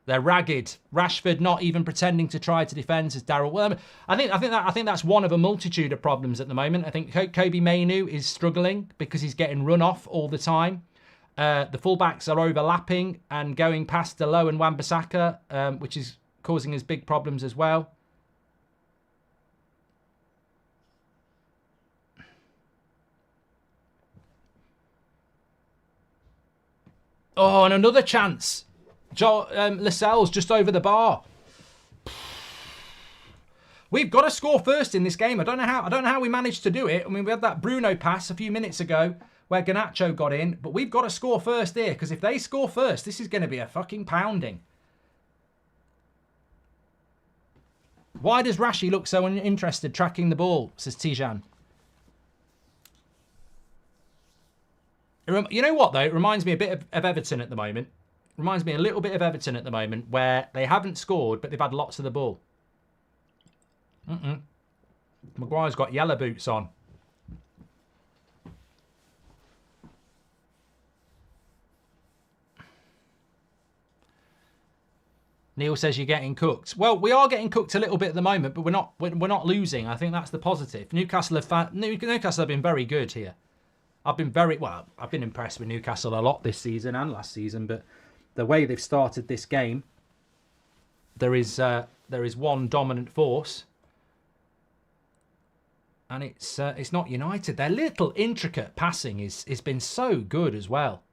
ragged. Rashford not even pretending to try to defend, says Daryl. Well, I think that's one of a multitude of problems at the moment. I think Kobe Mainoo is struggling because he's getting run off all the time. The fullbacks are overlapping and going past Delo and Wan-Bissaka, which is causing us big problems as well. Oh, and another chance. Lascelles just over the bar. We've got to score first in this game. I don't know how we managed to do it. I mean, we had that Bruno pass a few minutes ago where Garnacho got in, but we've got to score first here, because if they score first, this is going to be a fucking pounding. Why does Rashi look so uninterested tracking the ball, says Tijan. You know what, though? It reminds me a bit of Everton at the moment. Reminds me a little bit of Everton at the moment, where they haven't scored, but they've had lots of the ball. Maguire's got yellow boots on. Neil says you're getting cooked. Well, we are getting cooked a little bit at the moment, but we're not losing. I think that's the positive. Newcastle have been very good here. I've been impressed with Newcastle a lot this season and last season, but the way they've started this game, there is one dominant force, and it's not United. Their little intricate passing has been so good as well.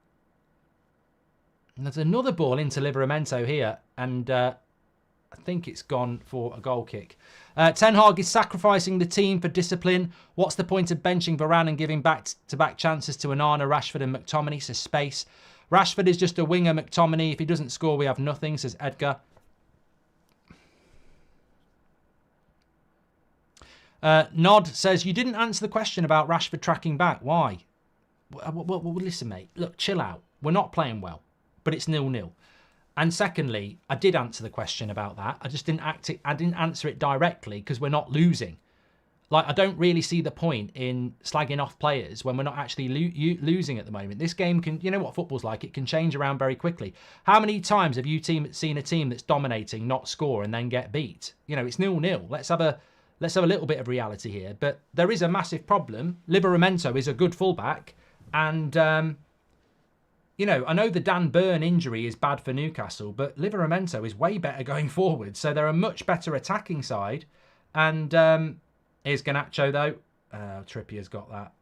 And there's another ball into Livramento here, and I think it's gone for a goal kick. Ten Hag is sacrificing the team for discipline. What's the point of benching Varane and giving back-to-back chances to Onana, Rashford and McTominay, says Space. Rashford is just a winger, McTominay. If he doesn't score, we have nothing, says Edgar. Nod says, you didn't answer the question about Rashford tracking back. Why? Well, listen, mate. Look, chill out. We're not playing well, but it's 0-0. And secondly, I did answer the question about that. I just didn't answer it directly because we're not losing. Like, I don't really see the point in slagging off players when we're not actually losing at the moment. This game can, you know what football's like, it can change around very quickly. How many times have you seen a team that's dominating not score and then get beat? You know, it's 0-0. Let's have a little bit of reality here. But there is a massive problem. Livramento is a good fullback, and you know, I know the Dan Burn injury is bad for Newcastle, but Livramento is way better going forward. So they're a much better attacking side. And here's Garnacho, though. Trippier's got that.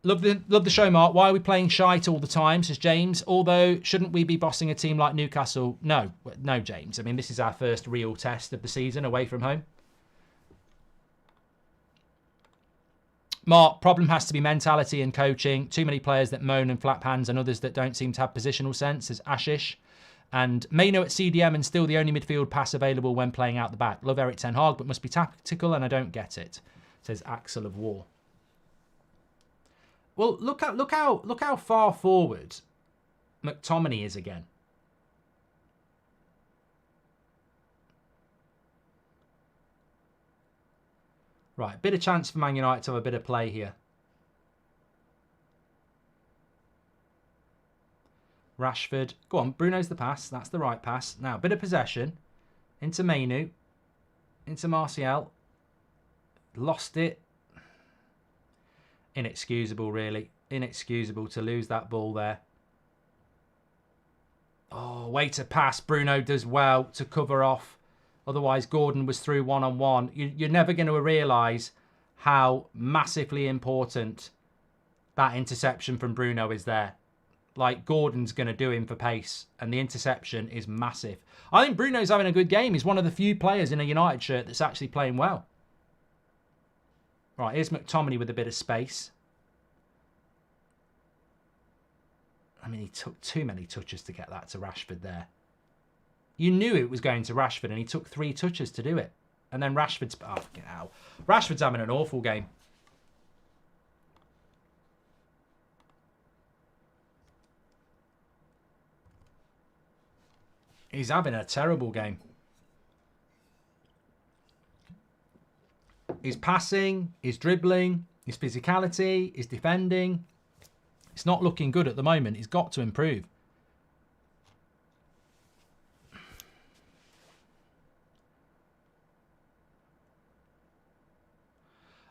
Love the show, Mark. Why are we playing shite all the time, says James. Although, shouldn't we be bossing a team like Newcastle? No, James. I mean, this is our first real test of the season away from home. Mark, problem has to be mentality and coaching. Too many players that moan and flap hands and others that don't seem to have positional sense, says Ashish. And Maino at CDM and still the only midfield pass available when playing out the back. Love Eric Ten Hag, but must be tactical and I don't get it, says Axel of War. Well, look how far forward McTominay is again. Right, bit of chance for Man United to have a bit of play here. Rashford. Go on, Bruno's the pass. That's the right pass. Now, bit of possession. Into Mainu. Into Martial. Lost it. Inexcusable, really. Inexcusable to lose that ball there. Oh, way to pass. Bruno does well to cover off. Otherwise, Gordon was through one-on-one. You're never going to realise how massively important that interception from Bruno is there. Like, Gordon's going to do him for pace, and the interception is massive. I think Bruno's having a good game. He's one of the few players in a United shirt that's actually playing well. Right, here's McTominay with a bit of space. I mean, he took too many touches to get that to Rashford there. You knew it was going to Rashford, and he took 3 touches to do it. And then Rashford's... Oh, fucking hell. Rashford's having an awful game. He's having a terrible game. His passing, his dribbling, his physicality, his defending. It's not looking good at the moment. He's got to improve.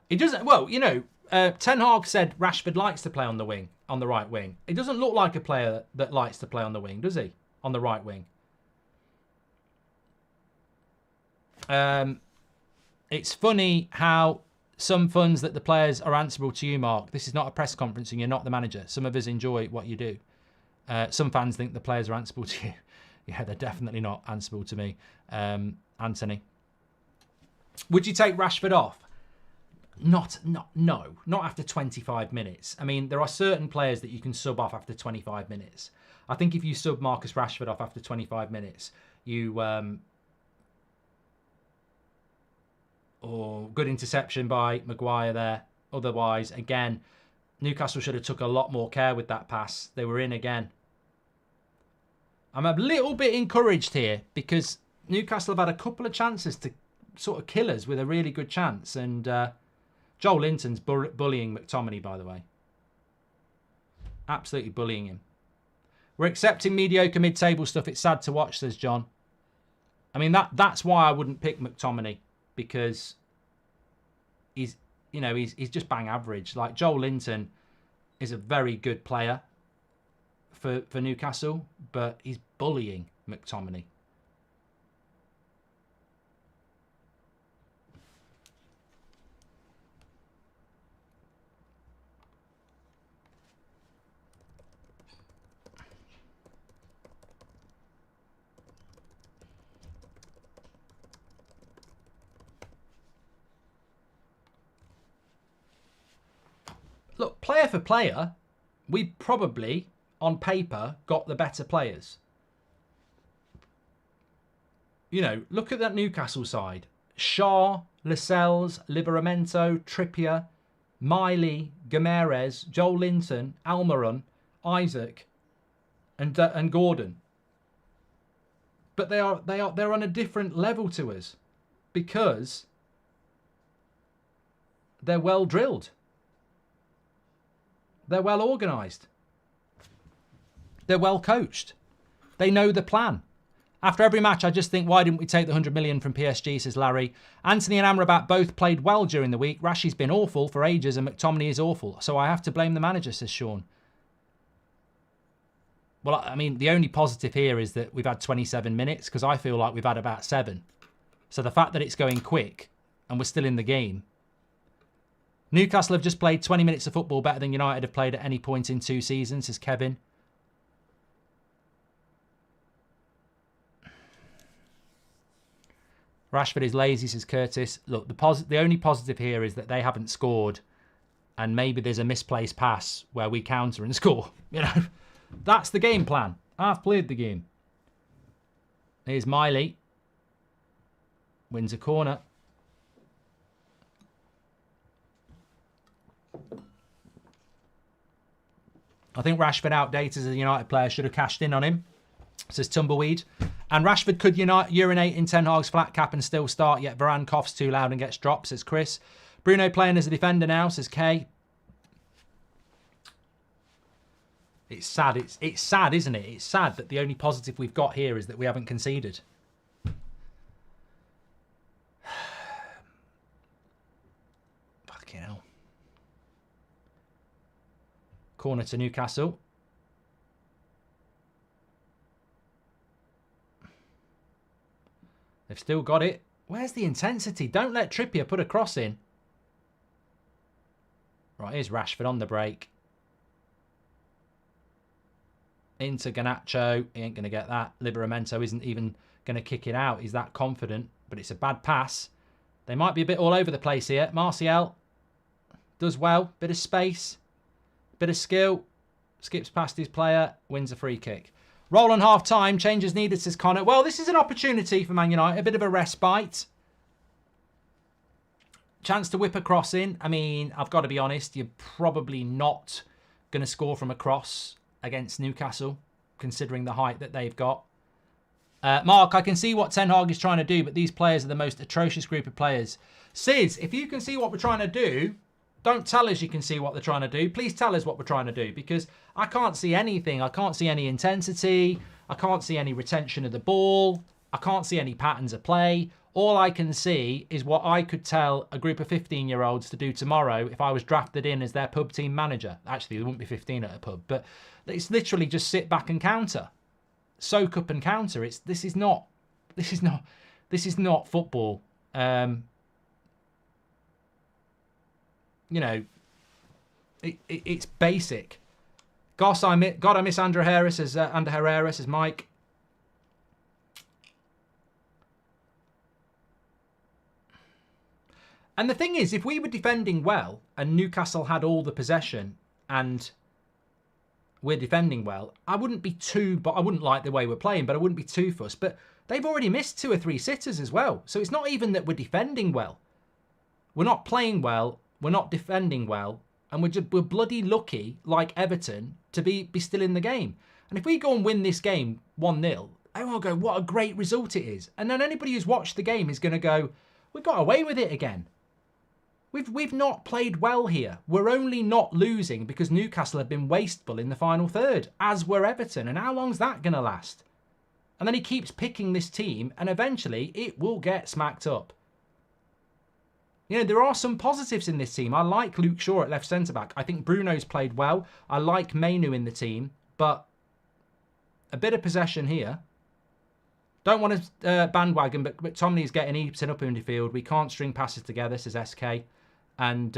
He doesn't... Well, you know, Ten Hag said Rashford likes to play on the wing, on the right wing. He doesn't look like a player that likes to play on the wing, does he? On the right wing. It's funny how some funds that the players are answerable to you, Mark. This is not a press conference and you're not the manager. Some of us enjoy what you do. Some fans think the players are answerable to you. Yeah, they're definitely not answerable to me. Anthony. Would you take Rashford off? No, not after 25 minutes. I mean, there are certain players that you can sub off after 25 minutes. I think if you sub Marcus Rashford off after 25 minutes, you... good interception by Maguire there. Otherwise, again, Newcastle should have took a lot more care with that pass. They were in again. I'm a little bit encouraged here because Newcastle have had a couple of chances to sort of kill us with a really good chance. And Joel Linton's bullying McTominay, by the way. Absolutely bullying him. We're accepting mediocre mid-table stuff. It's sad to watch, says John. I mean, that's why I wouldn't pick McTominay, because he's just bang average. Like, Joel Linton is a very good player for Newcastle, but he's bullying McTominay. Look, player for player, we probably, on paper, got the better players. You know, look at that Newcastle side. Shaw, Lascelles, Liberamento, Trippier, Miley, Gameres, Joel Linton, Almiron, Isaac, and Gordon. But they're on a different level to us because they're well drilled. They're well organised. They're well coached. They know the plan. After every match, I just think, why didn't we take the 100 million from PSG, says Larry. Anthony and Amrabat both played well during the week. Rashi's been awful for ages and McTominay is awful. So I have to blame the manager, says Sean. Well, I mean, the only positive here is that we've had 27 minutes because I feel like we've had about 7. So the fact that it's going quick and we're still in the game. Newcastle have just played 20 minutes of football better than United have played at any point in 2 seasons, says Kevin. Rashford is lazy, says Curtis. Look, the only positive here is that they haven't scored and maybe there's a misplaced pass where we counter and score. You know, that's the game plan. I've played the game. Here's Miley. Wins a corner. I think Rashford outdated as a United player, should have cashed in on him, says Tumbleweed. And Rashford could urinate in Ten Hag's flat cap and still start, yet Varane coughs too loud and gets dropped, says Chris. Bruno playing as a defender now, says Kay. It's sad. It's sad, isn't it? It's sad that the only positive we've got here is that we haven't conceded. Fucking hell. Corner to Newcastle. They've still got it. Where's the intensity? Don't let Trippier put a cross in. Right, here's Rashford on the break. Into Garnacho. He ain't going to get that. Liberamento isn't even going to kick it out. He's that confident. But it's a bad pass. They might be a bit all over the place here. Martial does well. Bit of space. Bit of skill. Skips past his player. Wins a free kick. Roll on half-time. Changes needed, says Connor. Well, this is an opportunity for Man United. A bit of a respite. Chance to whip a cross in. I mean, I've got to be honest. You're probably not going to score from a cross against Newcastle, considering the height that they've got. Mark, I can see what Ten Hag is trying to do, but these players are the most atrocious group of players. Sis, if you can see what we're trying to do, don't tell us you can see what they're trying to do. Please tell us what we're trying to do, because I can't see anything. I can't see any intensity. I can't see any retention of the ball. I can't see any patterns of play. All I can see is what I could tell a group of 15-year-olds to do tomorrow if I was drafted in as their pub team manager. Actually, there wouldn't be 15 at a pub, but it's literally just sit back and counter. Soak up and counter. This is not football. You know, it's basic. God, I miss Andrew Herrera, says Mike. And the thing is, if we were defending well and Newcastle had all the possession and we're defending well, I wouldn't be too, but I wouldn't like the way we're playing, but I wouldn't be too fussed. But they've already missed 2 or 3 sitters as well. So it's not even that we're defending well. We're not playing well. We're not defending well. And we're bloody lucky, like Everton, to be still in the game. And if we go and win this game 1-0, everyone will go, what a great result it is. And then anybody who's watched the game is going to go, we got away with it again. We've not played well here. We're only not losing because Newcastle have been wasteful in the final third, as were Everton. And how long's that going to last? And then he keeps picking this team, and eventually it will get smacked up. You know, there are some positives in this team. I like Luke Shaw at left centre-back. I think Bruno's played well. I like Mainu in the team, but a bit of possession here. Don't want to bandwagon, but McTominay's getting Eaton up in the field. We can't string passes together, says SK. And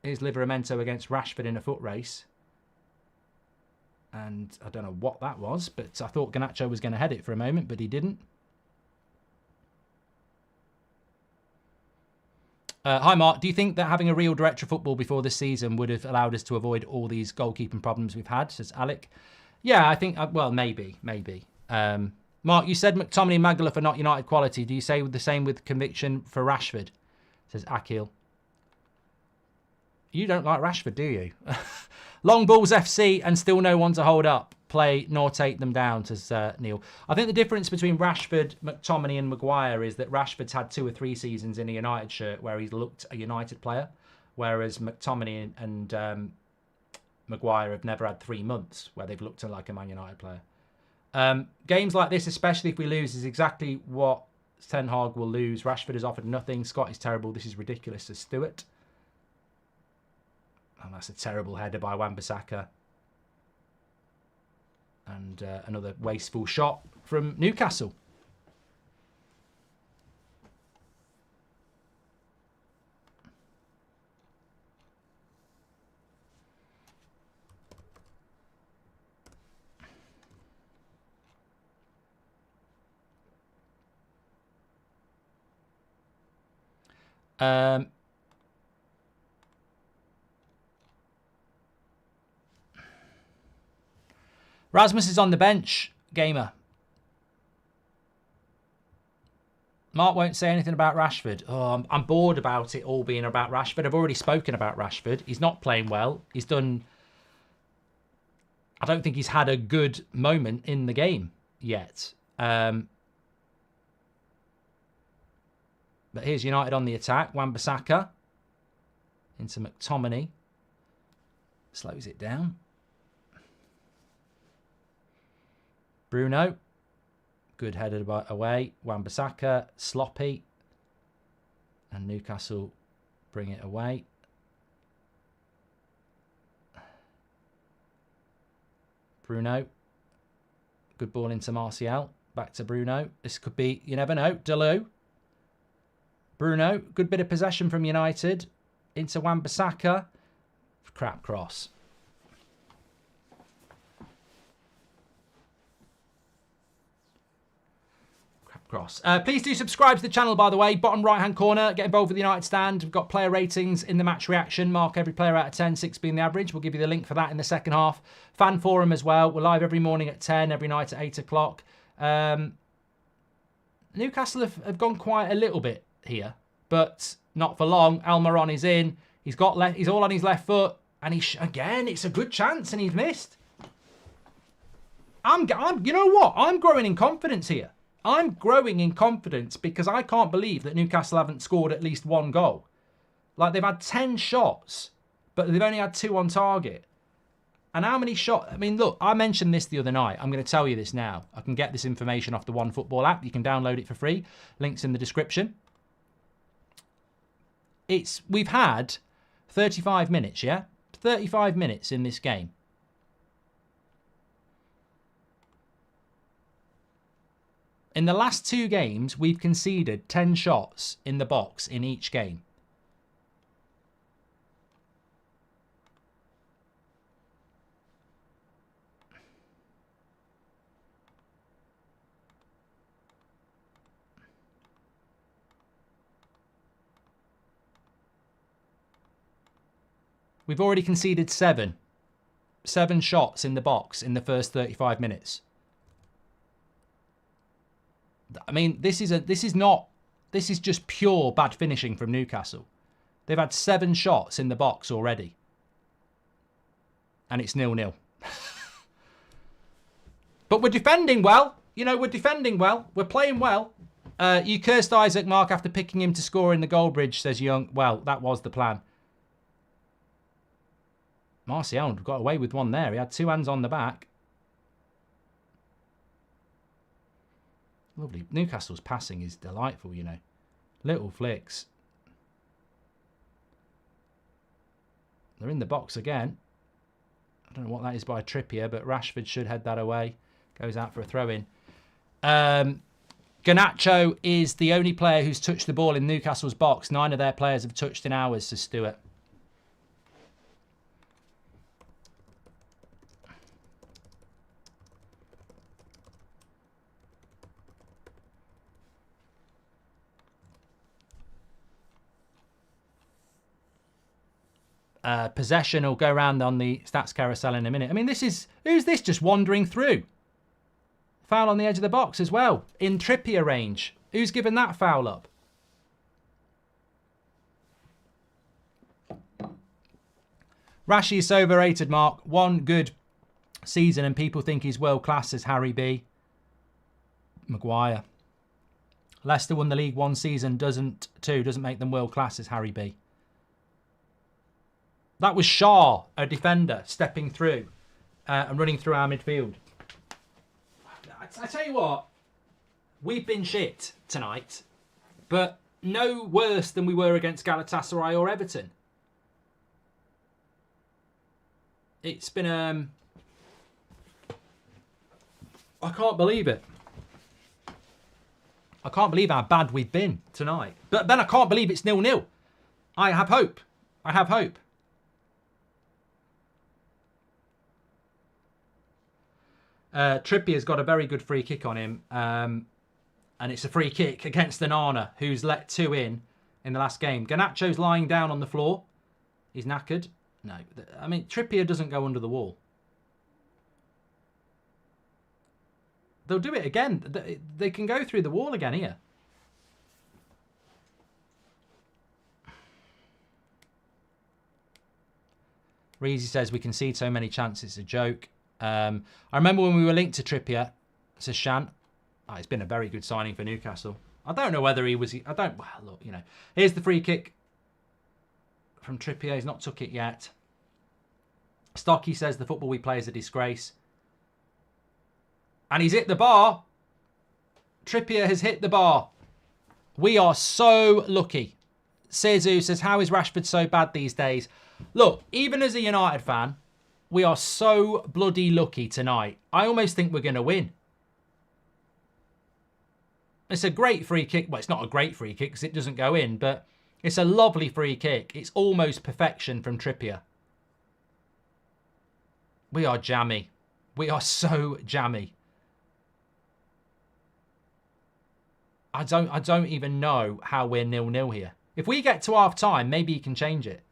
here's Livramento against Rashford in a foot race. And I don't know what that was, but I thought Garnacho was going to head it for a moment, but he didn't. Hi, Mark. Do you think that having a real director of football before this season would have allowed us to avoid all these goalkeeping problems we've had, says Alec? Yeah, I think, well, maybe. Mark, you said McTominay and Magaluf are not United quality. Do you say the same with conviction for Rashford? Says Akil. You don't like Rashford, do you? Long balls FC and still no one to hold up. Play nor take them down, says Neil. I think the difference between Rashford, McTominay and Maguire is that Rashford's had 2 or 3 seasons in a United shirt where he's looked a United player, whereas McTominay and Maguire have never had 3 months where they've looked like a Man United player. Games like this, especially if we lose, is exactly what Ten Hag will lose. Rashford has offered nothing. Scott is terrible. This is ridiculous, says Stewart. And that's a terrible header by Wan-Bissaka. And another wasteful shot from Newcastle. Rasmus is on the bench, gamer. Mark won't say anything about Rashford. Oh, I'm bored about it all being about Rashford. I've already spoken about Rashford. He's not playing well. He's done... I don't think he's had a good moment in the game yet. But here's United on the attack. Wan-Bissaka into McTominay. Slows it down. Bruno. Good headed away. Wan-Bissaka. Sloppy. And Newcastle bring it away. Bruno. Good ball into Martial. Back to Bruno. This could be, you never know, Dalot. Bruno. Good bit of possession from United. Into Wan-Bissaka. Crap cross. Cross. Please do subscribe to the channel, by the way. Bottom right-hand corner, get involved with the United Stand. We've got player ratings in the match reaction. Mark every player out of 10, 6 being the average. We'll give you the link for that in the second half. Fan forum as well. We're live every morning at 10, every night at 8 o'clock. Newcastle have gone quite a little bit here, but not for long. Almiron is in. He's all on his left foot, and again, it's a good chance, and he's missed. You know what? I'm growing in confidence here. I'm growing in confidence because I can't believe that Newcastle haven't scored at least 1 goal. Like, they've had 10 shots, but they've only had 2 on target. And how many shots? I mean, look, I mentioned this the other night. I'm going to tell you this now. I can get this information off the OneFootball app. You can download it for free. Links in the description. We've had 35 minutes, yeah? 35 minutes in this game. In the last 2 games, we've conceded 10 shots in the box in each game. We've already conceded 7. 7 shots in the box in the first 35 minutes. I mean, this is just pure bad finishing from Newcastle. They've had 7 shots in the box already. And it's 0-0. But we're defending well. You know, we're defending well. We're playing well. You cursed Isaac, Mark, after picking him to score in the Goldbridge, says Young. Well, that was the plan. Martial got away with one there. He had 2 hands on the back. Lovely. Newcastle's passing is delightful, you know. Little flicks. They're in the box again. I don't know what that is by Trippier, but Rashford should head that away. Goes out for a throw-in. Garnacho is the only player who's touched the ball in Newcastle's box. 9 of their players have touched in ours, says Stuart. Possession will go around on the stats carousel in a minute. I mean, who's this just wandering through? Foul on the edge of the box as well. In Trippier range. Who's given that foul up? Rashi is so overrated, Mark. 1 good season and people think he's world class, as Harry B. Maguire. Leicester won the league 1 season, doesn't make them world class, as Harry B. That was Shaw, a defender, stepping through and running through our midfield. I tell you what, we've been shit tonight, but no worse than we were against Galatasaray or Everton. It's been, I can't believe it. I can't believe how bad we've been tonight. But then I can't believe it's 0-0. I have hope. I have hope. Trippier's got a very good free kick on him. And it's a free kick against Onana, who's let 2 in the last game. Garnacho's lying down on the floor. He's knackered. No, I mean, Trippier doesn't go under the wall. They'll do it again. They can go through the wall again here. Reezy says we concede so many chances. It's a joke. I remember when we were linked to Trippier, says Shan. Oh, it's been a very good signing for Newcastle. I don't know whether he was... well, look, you know. Here's the free kick from Trippier. He's not took it yet. Stocky says the football we play is a disgrace. And he's hit the bar. Trippier has hit the bar. We are so lucky. Sezu says, how is Rashford so bad these days? Look, even as a United fan, we are so bloody lucky tonight. I almost think we're going to win. It's a great free kick. Well, it's not a great free kick because it doesn't go in, but it's a lovely free kick. It's almost perfection from Trippier. We are jammy. We are so jammy. I don't even know how we're 0-0 here. If we get to half time, maybe he can change it.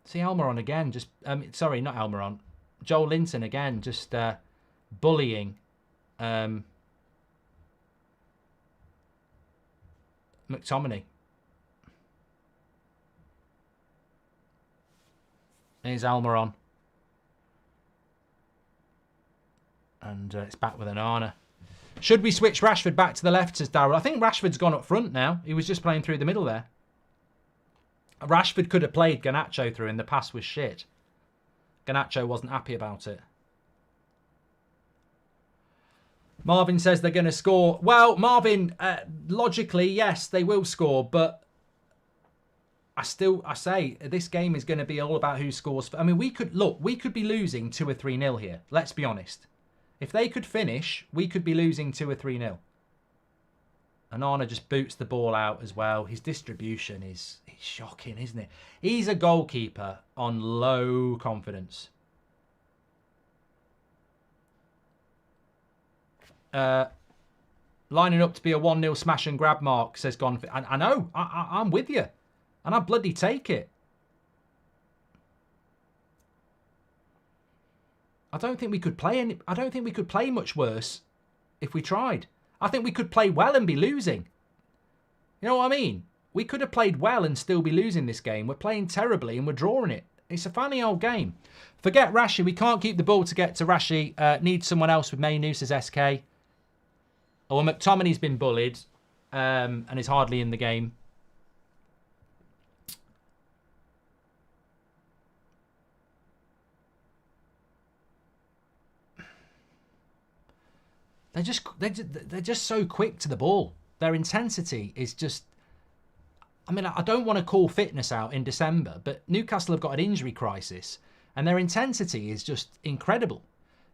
See Almiron again, just sorry, not Almiron. Joel Linton again, just bullying McTominay. Here's Almiron. And it's back with Onana. Should we switch Rashford back to the left, says Darryl? I think Rashford's gone up front now. He was just playing through the middle there. Rashford could have played Garnacho through and the pass was shit. Garnacho wasn't happy about it. Marvin says they're going to score. Well, Marvin, logically, yes, they will score, but I say this game is going to be all about who scores. I mean, we could be losing 2 or 3-0 here. Let's be honest. If they could finish, we could be losing 2 or 3-0. Onana just boots the ball out as well. His distribution is shocking, isn't it? He's a goalkeeper on low confidence. Lining up to be a 1-0 smash and grab, Mark, says Gone. I know. I'm with you. And I bloody take it. I don't think we could play much worse if we tried. I think we could play well and be losing. You know what I mean? We could have played well and still be losing this game. We're playing terribly and we're drawing it. It's a funny old game. Forget Rashi. We can't keep the ball to get to Rashi. Need someone else with Mainu, says SK. Oh, McTominay's been bullied and is hardly in the game. They're just so quick to the ball. Their intensity is just... I mean, I don't want to call fitness out in December, but Newcastle have got an injury crisis and their intensity is just incredible.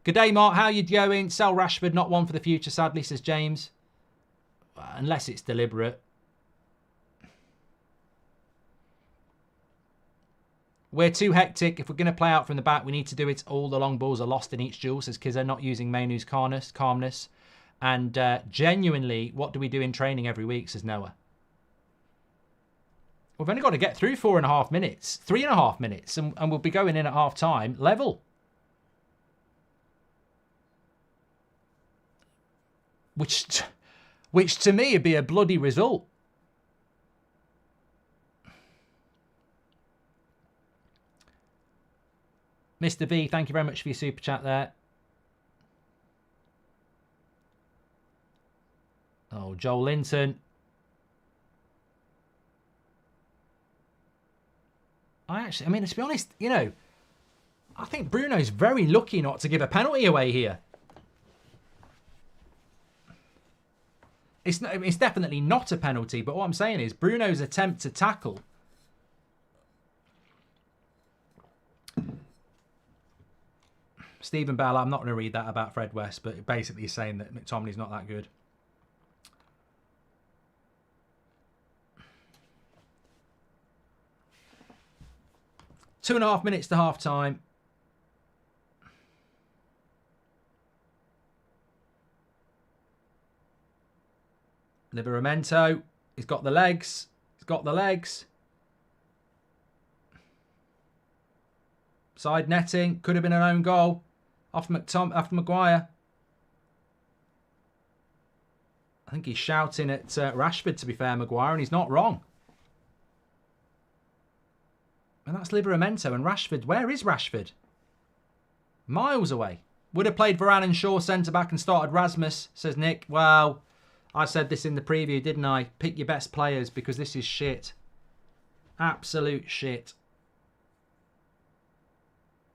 Good day, Mark. How you going? Sell Rashford, not one for the future, sadly, says James. Unless it's deliberate. We're too hectic. If we're going to play out from the back, we need to do it. All the long balls are lost in each duel, says Kizza, not using Mainu's calmness. And genuinely, what do we do in training every week, says Noah. We've only got to get through 4.5 minutes, 3.5 minutes, and we'll be going in at half time level. Which to me would be a bloody result. Mr. V, thank you very much for your super chat there. Oh, Joel Linton. I mean, to be honest, you know, I think Bruno's very lucky not to give a penalty away here. It's definitely not a penalty, but what I'm saying is Bruno's attempt to tackle. Stephen Bell, I'm not going to read that about Fred West, but basically he's saying that McTominay's not that good. Two and a half minutes to half time. Livramento, he's got the legs. He's got the legs. Side netting, could have been an own goal. After Maguire. I think he's shouting at Rashford, to be fair, Maguire, and he's not wrong. And that's Livramento and Rashford. Where is Rashford? Miles away. Would have played Varane and Shaw centre-back and started Rasmus, says Nick. Well, I said this in the preview, didn't I? Pick your best players because this is shit. Absolute shit.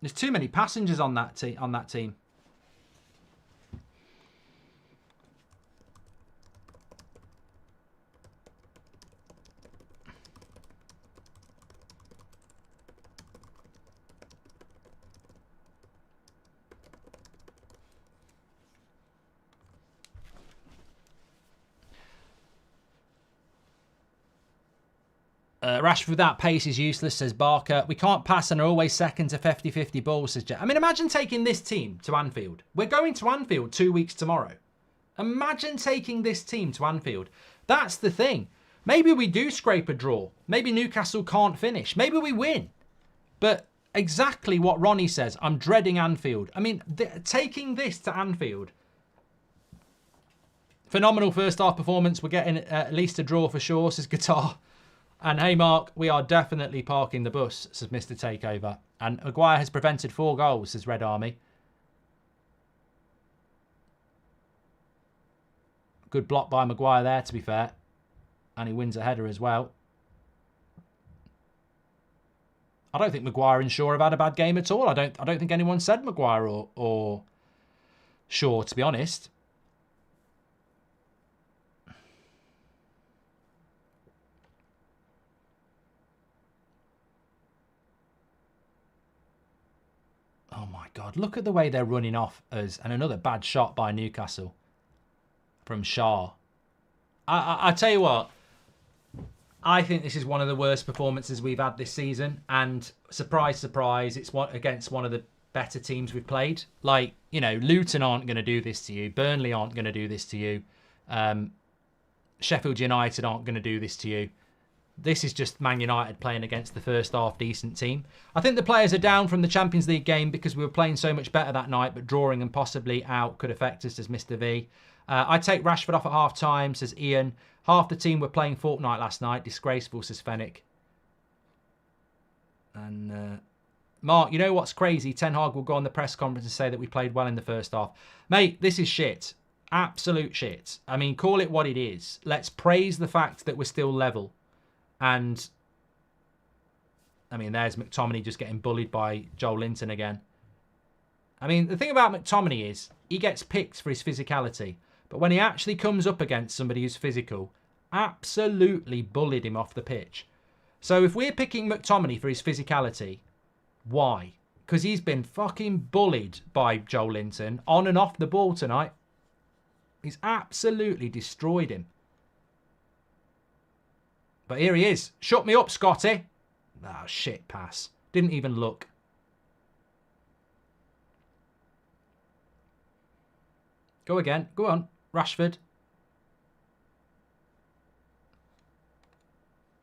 There's too many passengers on that team. Rashford with that pace is useless, says Barker. We can't pass and are always second to 50-50 balls, says Jet. I mean, imagine taking this team to Anfield. We're going to Anfield 2 weeks tomorrow. Imagine taking this team to Anfield. That's the thing. Maybe we do scrape a draw. Maybe Newcastle can't finish. Maybe we win. But exactly what Ronnie says. I'm dreading Anfield. I mean, taking this to Anfield. Phenomenal first half performance. We're getting at least a draw for sure, says Guitar. And hey, Mark, we are definitely parking the bus, says Mr. Takeover. And Maguire has prevented 4 goals, says Red Army. Good block by Maguire there, to be fair. And he wins a header as well. I don't think Maguire and Shaw have had a bad game at all. I don't think anyone said Maguire or Shaw, to be honest. Oh my God, look at the way they're running off us. And another bad shot by Newcastle from Shaw. I tell you what, I think this is one of the worst performances we've had this season. And surprise, surprise, it's against one of the better teams we've played. Like, you know, Luton aren't going to do this to you. Burnley aren't going to do this to you. Sheffield United aren't going to do this to you. This is just Man United playing against the first half decent team. I think the players are down from the Champions League game because we were playing so much better that night, but drawing and possibly out could affect us, says Mr. V. I'd take Rashford off at half-time, says Ian. Half the team were playing Fortnite last night. Disgraceful, says Fennec. And Mark, you know what's crazy? Ten Hag will go on the press conference and say that we played well in the first half. Mate, this is shit. Absolute shit. I mean, call it what it is. Let's praise the fact that we're still level. And, I mean, there's McTominay just getting bullied by Joel Linton again. I mean, the thing about McTominay is he gets picked for his physicality. But when he actually comes up against somebody who's physical, absolutely bullied him off the pitch. So if we're picking McTominay for his physicality, why? Because he's been fucking bullied by Joel Linton on and off the ball tonight. He's absolutely destroyed him. But here he is. Shut me up, Scotty. Oh, shit, pass. Didn't even look. Go again. Go on. Rashford.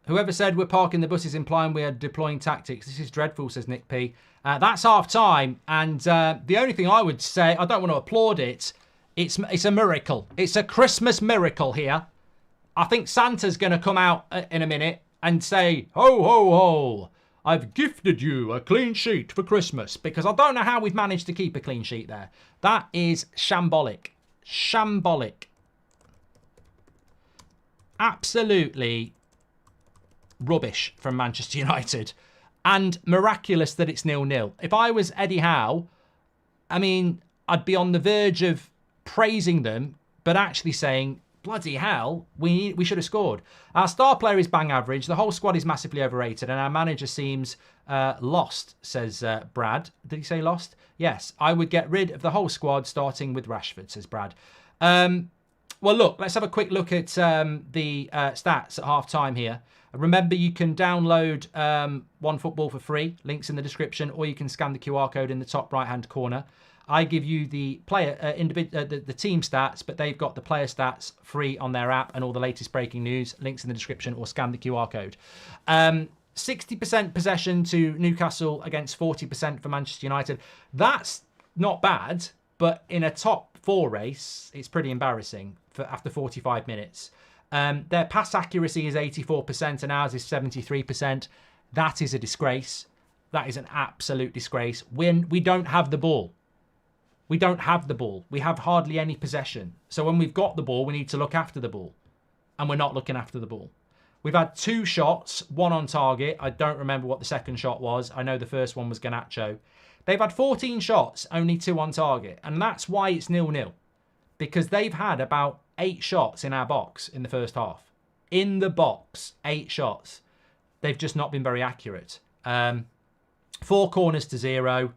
Whoever said we're parking the buses implying we are deploying tactics. This is dreadful, says Nick P. That's half time. And the only thing I would say, I don't want to applaud it. It's a miracle. It's a Christmas miracle here. I think Santa's going to come out in a minute and say, ho, ho, ho, I've gifted you a clean sheet for Christmas. Because I don't know how we've managed to keep a clean sheet there. That is shambolic. Shambolic. Absolutely rubbish from Manchester United. And miraculous that it's 0-0. If I was Eddie Howe, I mean, I'd be on the verge of praising them, but actually saying, bloody hell, we should have scored. Our star player is bang average. The whole squad is massively overrated, and our manager seems lost, says Brad. Did he say lost? Yes. I would get rid of the whole squad, starting with Rashford, says Brad. Well, look, let's have a quick look at the stats at half-time here. Remember, you can download OneFootball for free. Links in the description, or you can scan the QR code in the top right-hand corner. I give you the player, the team stats, but they've got the player stats free on their app and all the latest breaking news. Links in the description, or scan the QR code. 60% possession to Newcastle against 40% for Manchester United. That's not bad, but in a top 4 race, it's pretty embarrassing after 45 minutes. Their pass accuracy is 84% and ours is 73%. That is a disgrace. That is an absolute disgrace. When we don't have the ball. We don't have the ball. We have hardly any possession. So when we've got the ball, we need to look after the ball. And we're not looking after the ball. We've had 2 shots, 1 on target. I don't remember what the second shot was. I know the first one was Garnacho. They've had 14 shots, only 2 on target. And that's why it's 0-0. Because they've had about 8 shots in our box in the first half. In the box, 8 shots. They've just not been very accurate. 4 corners to 0.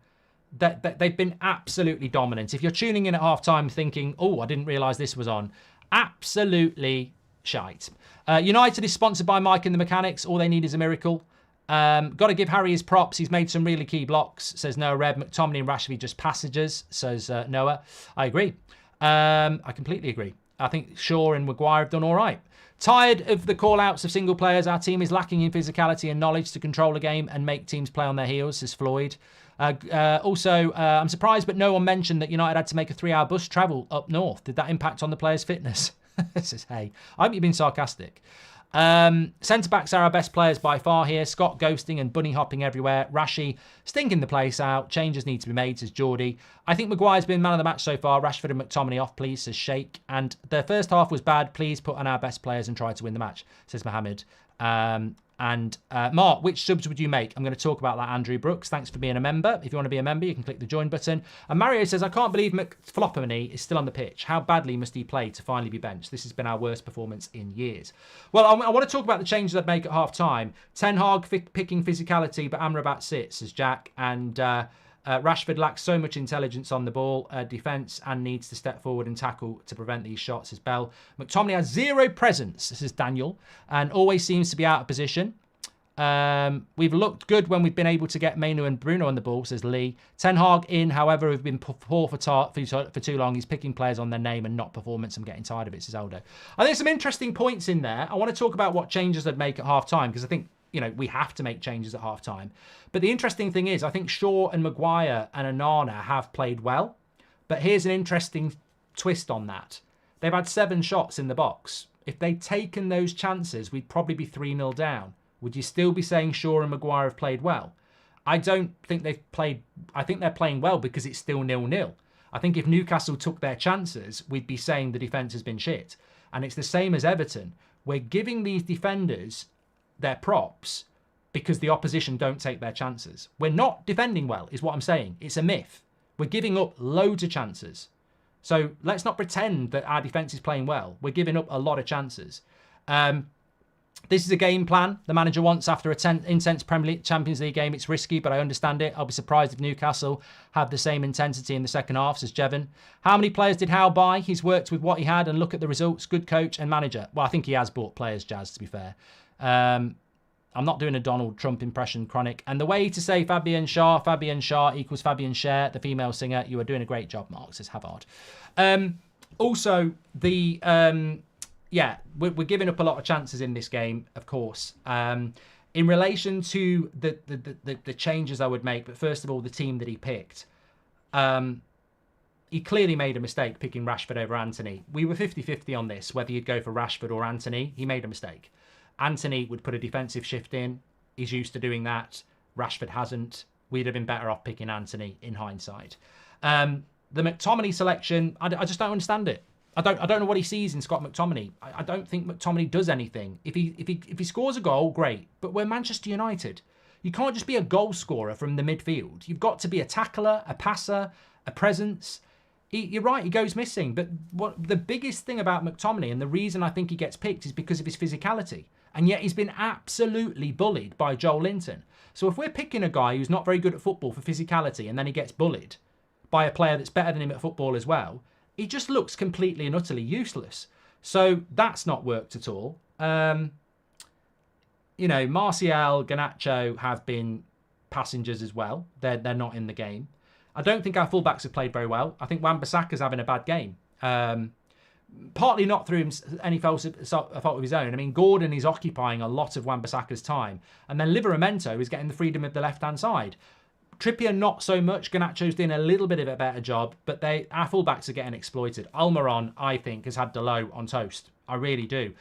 They've been absolutely dominant. If you're tuning in at half-time thinking, oh, I didn't realise this was on, absolutely shite. United is sponsored by Mike and the Mechanics. All they need is a miracle. Got to give Harry his props. He's made some really key blocks, says Noah Reb. McTominay and Rashford just passages, says Noah. I agree. I completely agree. I think Shaw and Maguire have done all right. Tired of the call-outs of single players. Our team is lacking in physicality and knowledge to control a game and make teams play on their heels, says Floyd. Also, I'm surprised, but no one mentioned that United had to make a 3-hour bus travel up north. Did that impact on the players' fitness? Says, hey, I hope you've been sarcastic. Centre-backs are our best players by far here. Scott ghosting and bunny hopping everywhere. Rashi stinking the place out. Changes need to be made, says Geordie. I think Maguire's been man of the match so far. Rashford and McTominay off, please, says Sheikh. And the first half was bad. Please put on our best players and try to win the match, says Mohammed. Mark, which subs would you make? I'm going to talk about that, Andrew Brooks. Thanks for being a member. If you want to be a member, you can click the join button. And Mario says, I can't believe McFloppermany is still on the pitch. How badly must he play to finally be benched? This has been our worst performance in years. Well, I want to talk about the changes I'd make at half-time. Ten Hag picking physicality, but Amrabat sits, says Jack. And Rashford lacks so much intelligence on the ball, defence, and needs to step forward and tackle to prevent these shots, says Bell. McTominay has 0 presence, says Daniel, and always seems to be out of position. We've looked good when we've been able to get Mainu and Bruno on the ball, says Lee. Ten Hag in, however, have been poor for too long. He's picking players on their name and not performance. I'm getting tired of it, says Aldo. I think some interesting points in there. I want to talk about what changes they'd make at half-time, because I think, you know, we have to make changes at half-time. But the interesting thing is, I think Shaw and Maguire and Onana have played well. But here's an interesting twist on that. They've had 7 shots in the box. If they'd taken those chances, we'd probably be 3-0 down. Would you still be saying Shaw and Maguire have played well? I don't think they've played... I think they're playing well because it's still 0-0. I think if Newcastle took their chances, we'd be saying the defence has been shit. And it's the same as Everton. We're giving these defenders their props because the opposition don't take their chances. We're not defending well, is what I'm saying. It's a myth. We're giving up loads of chances. So let's not pretend that our defence is playing well. We're giving up a lot of chances. This is a game plan the manager wants after an intense Premier League Champions League game. It's risky, but I understand it. I'll be surprised if Newcastle have the same intensity in the second half, says Jevon. How many players did Howe buy? He's worked with what he had and look at the results. Good coach and manager. Well, I think he has bought players, Jazz, to be fair. I'm not doing a Donald Trump impression, Chronic. And the way to say Fabian Shah equals Fabian Cher, the female singer. You are doing a great job, Mark, says Havard. Also, we're giving up a lot of chances in this game, of course. In relation to the changes I would make, but first of all, the team that he picked. He clearly made a mistake picking Rashford over Anthony. We were 50-50 on this, whether you'd go for Rashford or Anthony. He made a mistake. Anthony would put a defensive shift in. He's used to doing that. Rashford hasn't. We'd have been better off picking Anthony in hindsight. The McTominay selection, I just don't understand it. I don't know what he sees in Scott McTominay. I don't think McTominay does anything. If he scores a goal, great. But we're Manchester United. You can't just be a goal scorer from the midfield. You've got to be a tackler, a passer, a presence. You're right, he goes missing. But what the biggest thing about McTominay, and the reason I think he gets picked, is because of his physicality. And yet he's been absolutely bullied by Joel Linton. So if we're picking a guy who's not very good at football for physicality and then he gets bullied by a player that's better than him at football as well, he just looks completely and utterly useless. So that's not worked at all. Martial, Garnacho have been passengers as well. They're not in the game. I don't think our fullbacks have played very well. I think Wan-Bissaka's having a bad game. Partly not through any fault of his own. I mean, Gordon is occupying a lot of Wan-Bissaka's time. And then Livramento is getting the freedom of the left-hand side. Trippier, not so much. Garnacho's doing a little bit of a better job, but our fullbacks are getting exploited. Almiron, I think, has had Delo on toast. I really do.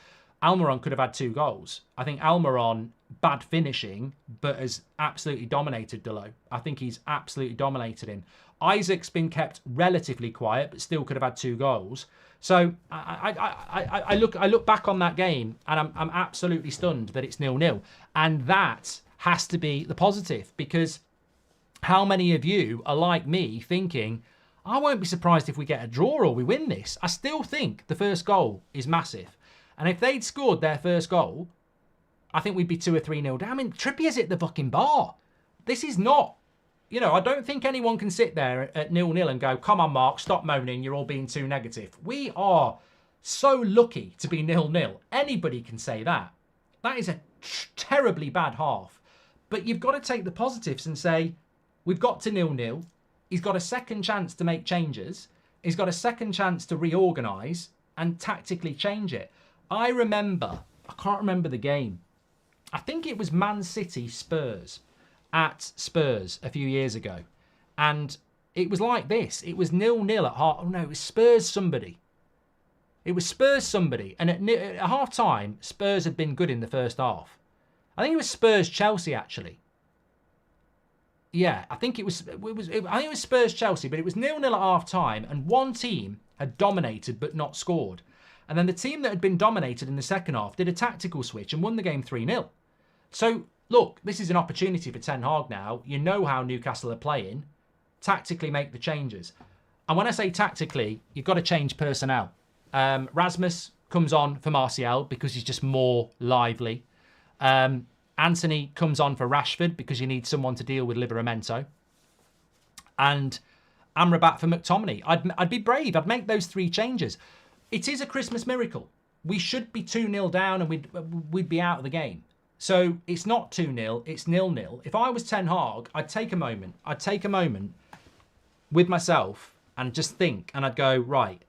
Almiron could have had 2 goals. I think Almiron, bad finishing, but has absolutely dominated Delo. I think he's absolutely dominated him. Isaac's been kept relatively quiet, but still could have had 2 goals. So I look back on that game and I'm absolutely stunned that it's 0-0. And that has to be the positive, because how many of you are like me thinking, I won't be surprised if we get a draw or we win this. I still think the first goal is massive. And if they'd scored their first goal, I think we'd be 2 or 3-0 down. I mean, Trippier's hit the fucking bar. This is not, I don't think anyone can sit there at 0-0 and go, come on, Mark, stop moaning, you're all being too negative. We are so lucky to be 0-0. Anybody can say that. That is a terribly bad half. But you've got to take the positives and say, we've got to 0-0. He's got a second chance to make changes. He's got a second chance to reorganise and tactically change it. I can't remember the game. I think it was Man City Spurs at Spurs a few years ago. And it was like this. It was 0-0 at half. Oh no, it was Spurs somebody. It was Spurs somebody. And at half time, Spurs had been good in the first half. I think it was Spurs Chelsea actually. Yeah, I think it was Spurs Chelsea, but it was 0-0 at half time, and one team had dominated but not scored. And then the team that had been dominated in the second half did a tactical switch and won the game 3-0. So, look, this is an opportunity for Ten Hag now. You know how Newcastle are playing. Tactically make the changes. And when I say tactically, you've got to change personnel. Rasmus comes on for Martial because he's just more lively. Anthony comes on for Rashford because you need someone to deal with Livramento. And Amrabat for McTominay. I'd be brave. I'd make those 3 changes. It is a Christmas miracle. We should be 2-0 down and we'd be out of the game. So it's not 2-0, it's 0-0. If I was Ten Hag, I'd take a moment. I'd take a moment with myself and just think, and I'd go, right,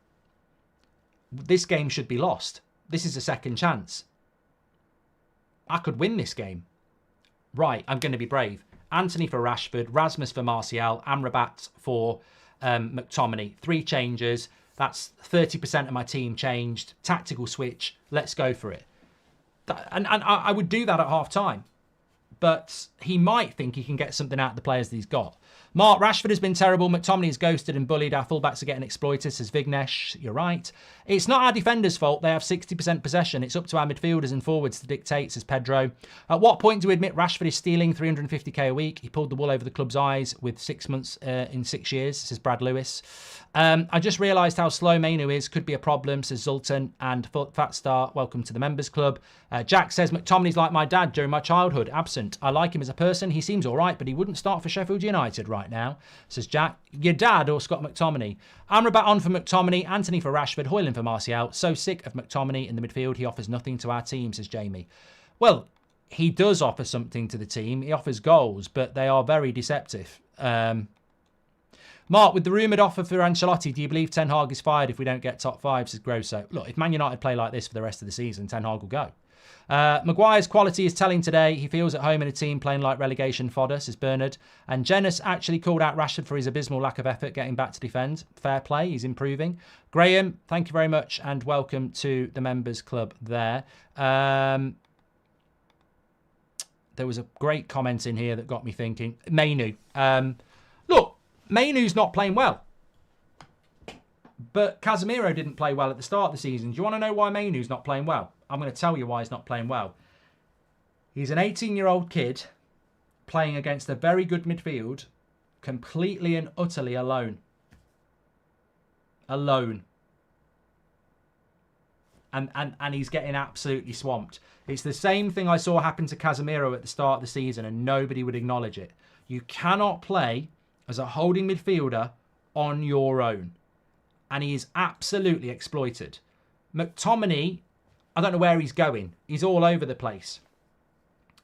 this game should be lost. This is a second chance. I could win this game. Right, I'm going to be brave. Anthony for Rashford, Rasmus for Martial, Amrabat for McTominay. 3 changes. That's 30% of my team changed. Tactical switch. Let's go for it. And I would do that at half time. But he might think he can get something out of the players that he's got. Mark, Rashford has been terrible. McTominay is ghosted and bullied. Our fullbacks are getting exploited, says Vignesh. You're right. It's not our defenders' fault. They have 60% possession. It's up to our midfielders and forwards to dictate, says Pedro. At what point do we admit Rashford is stealing 350k a week? He pulled the wool over the club's eyes with 6 months in 6 years, says Brad Lewis. I just realised how slow Mainu is. Could be a problem, says Zoltan. And Fat Star, welcome to the members club. Jack says, McTominay's like my dad during my childhood, absent. I like him as a person. He seems all right, but he wouldn't start for Sheffield United right now, says Jack. Your dad or Scott McTominay? Amrabat on for McTominay, Anthony for Rashford, Hoyland for Martial. So sick of McTominay in the midfield. He offers nothing to our team, says Jamie. Well, he does offer something to the team. He offers goals, but they are very deceptive. Mark, with the rumoured offer for Ancelotti, do you believe Ten Hag is fired if we don't get top 5, says Grosso? Look, if Man United play like this for the rest of the season, Ten Hag will go. Maguire's quality is telling today. He feels at home in a team playing like relegation fodder, says Bernard. And Jenas actually called out Rashford for his abysmal lack of effort getting back to defend. Fair play, he's improving. Graham, thank you very much and welcome to the members club there. There was a great comment in here that got me thinking. Mainu. Look, Mainu's not playing well. But Casemiro didn't play well at the start of the season. Do you want to know why Mainu's not playing well? I'm going to tell you why he's not playing well. He's an 18-year-old kid playing against a very good midfield, completely and utterly alone. Alone. And he's getting absolutely swamped. It's the same thing I saw happen to Casemiro at the start of the season, and nobody would acknowledge it. You cannot play as a holding midfielder on your own. And he is absolutely exploited. McTominay, I don't know where he's going. He's all over the place.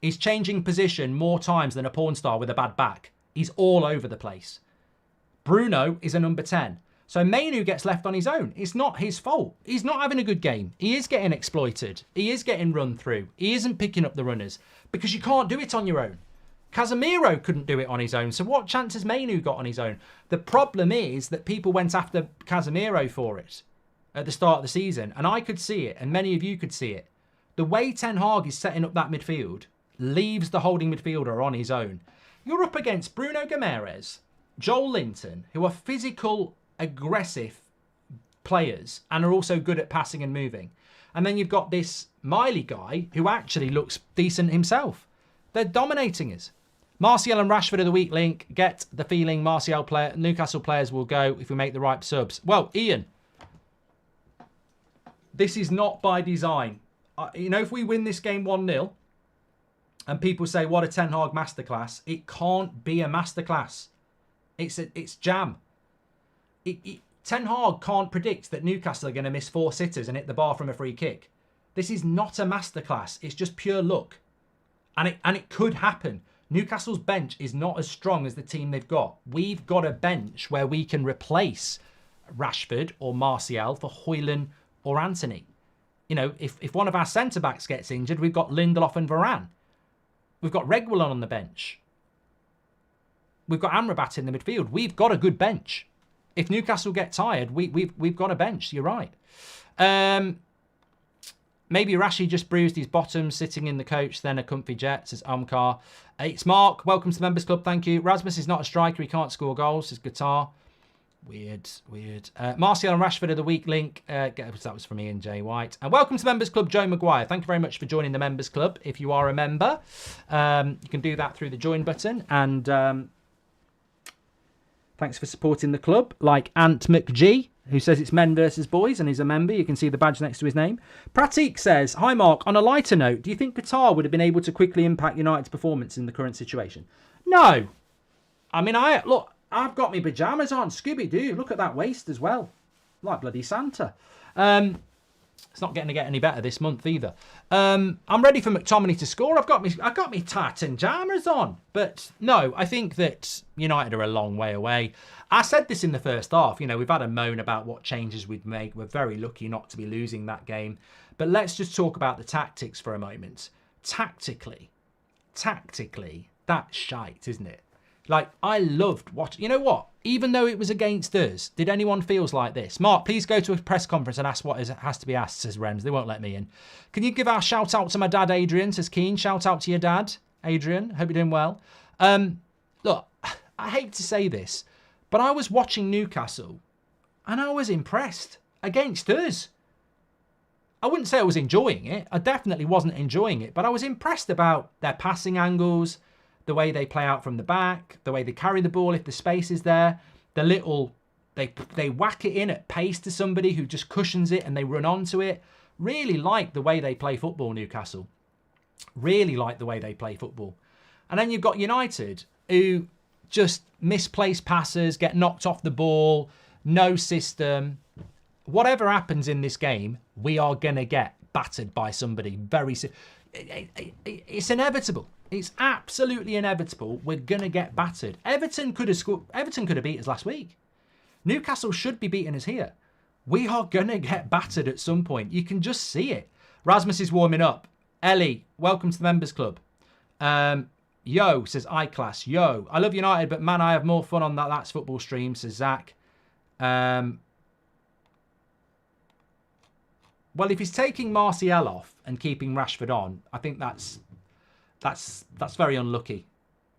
He's changing position more times than a porn star with a bad back. He's all over the place. Bruno is a number 10. So Mainu gets left on his own. It's not his fault. He's not having a good game. He is getting exploited. He is getting run through. He isn't picking up the runners because you can't do it on your own. Casemiro couldn't do it on his own. So what chance has Mainu got on his own? The problem is that people went after Casemiro for it at the start of the season. And I could see it. And many of you could see it. The way Ten Hag is setting up that midfield leaves the holding midfielder on his own. You're up against Bruno Guimaraes, Joel Linton, who are physical, aggressive players and are also good at passing and moving. And then you've got this Miley guy who actually looks decent himself. They're dominating us. Martial and Rashford are the weak link. Get the feeling Newcastle players will go if we make the right subs. Well, Ian, this is not by design. If we win this game 1-0 and people say, what a Ten Hag masterclass, it can't be a masterclass. It's jam. Ten Hag can't predict that Newcastle are going to miss 4 sitters and hit the bar from a free kick. This is not a masterclass. It's just pure luck. And it could happen. Newcastle's bench is not as strong as the team they've got. We've got a bench where we can replace Rashford or Martial for Hoyland or Anthony. If one of our centre-backs gets injured, we've got Lindelof and Varane. We've got Reguilon on the bench. We've got Amrabat in the midfield. We've got a good bench. If Newcastle get tired, we've got a bench. You're right. Maybe Rashi just bruised his bottom sitting in the coach, then a comfy jet, says Omkar. It's Mark. Welcome to the Members Club. Thank you. Rasmus is not a striker. He can't score goals, says Guitar. Weird. Martial and Rashford are the weak link. That was from Ian J. White. And welcome to Members Club, Joe Maguire. Thank you very much for joining the Members Club. If you are a member, you can do that through the join button. And thanks for supporting the club. Like Ant McG, who says it's men versus boys and is a member. You can see the badge next to his name. Pratik says, hi Mark, on a lighter note, do you think Qatar would have been able to quickly impact United's performance in the current situation? No. I mean, I've got my pyjamas on. Scooby-Doo. Look at that waist as well. Like bloody Santa. It's not going to get any better this month either. I'm ready for McTominay to score. I've got me tartan jammers on. But no, I think that United are a long way away. I said this in the first half. You know, we've had a moan about what changes we'd make. We're very lucky not to be losing that game. But let's just talk about the tactics for a moment. Tactically, that's shite, isn't it? Like, I loved watching. You know what? Even though it was against us, did anyone feels like this? Mark, please go to a press conference and ask what has to be asked, says Rems. They won't let me in. Can you give our shout out to my dad, Adrian, says Keen. Shout out to your dad, Adrian. Hope you're doing well. Look, I hate to say this, but I was watching Newcastle and I was impressed against us. I wouldn't say I was enjoying it. I definitely wasn't enjoying it, but I was impressed about their passing angles, the way they play out from the back, the way they carry the ball if the space is there, they whack it in at pace to somebody who just cushions it and they run onto it. Really like the way they play football, Newcastle. Really like the way they play football. And then you've got United, who just misplaced passes, get knocked off the ball, no system. Whatever happens in this game, we are going to get battered by somebody very soon. It's inevitable. It's absolutely inevitable. We're going to get battered. Everton could have beat us last week. Newcastle should be beating us here. We are going to get battered at some point. You can just see it. Rasmus is warming up. Ellie, welcome to the members club. Yo, says iClass. Yo, I love United, but man, I have more fun on That's Football stream, says Zach. Well, if he's taking Martial off and keeping Rashford on, I think that's very unlucky.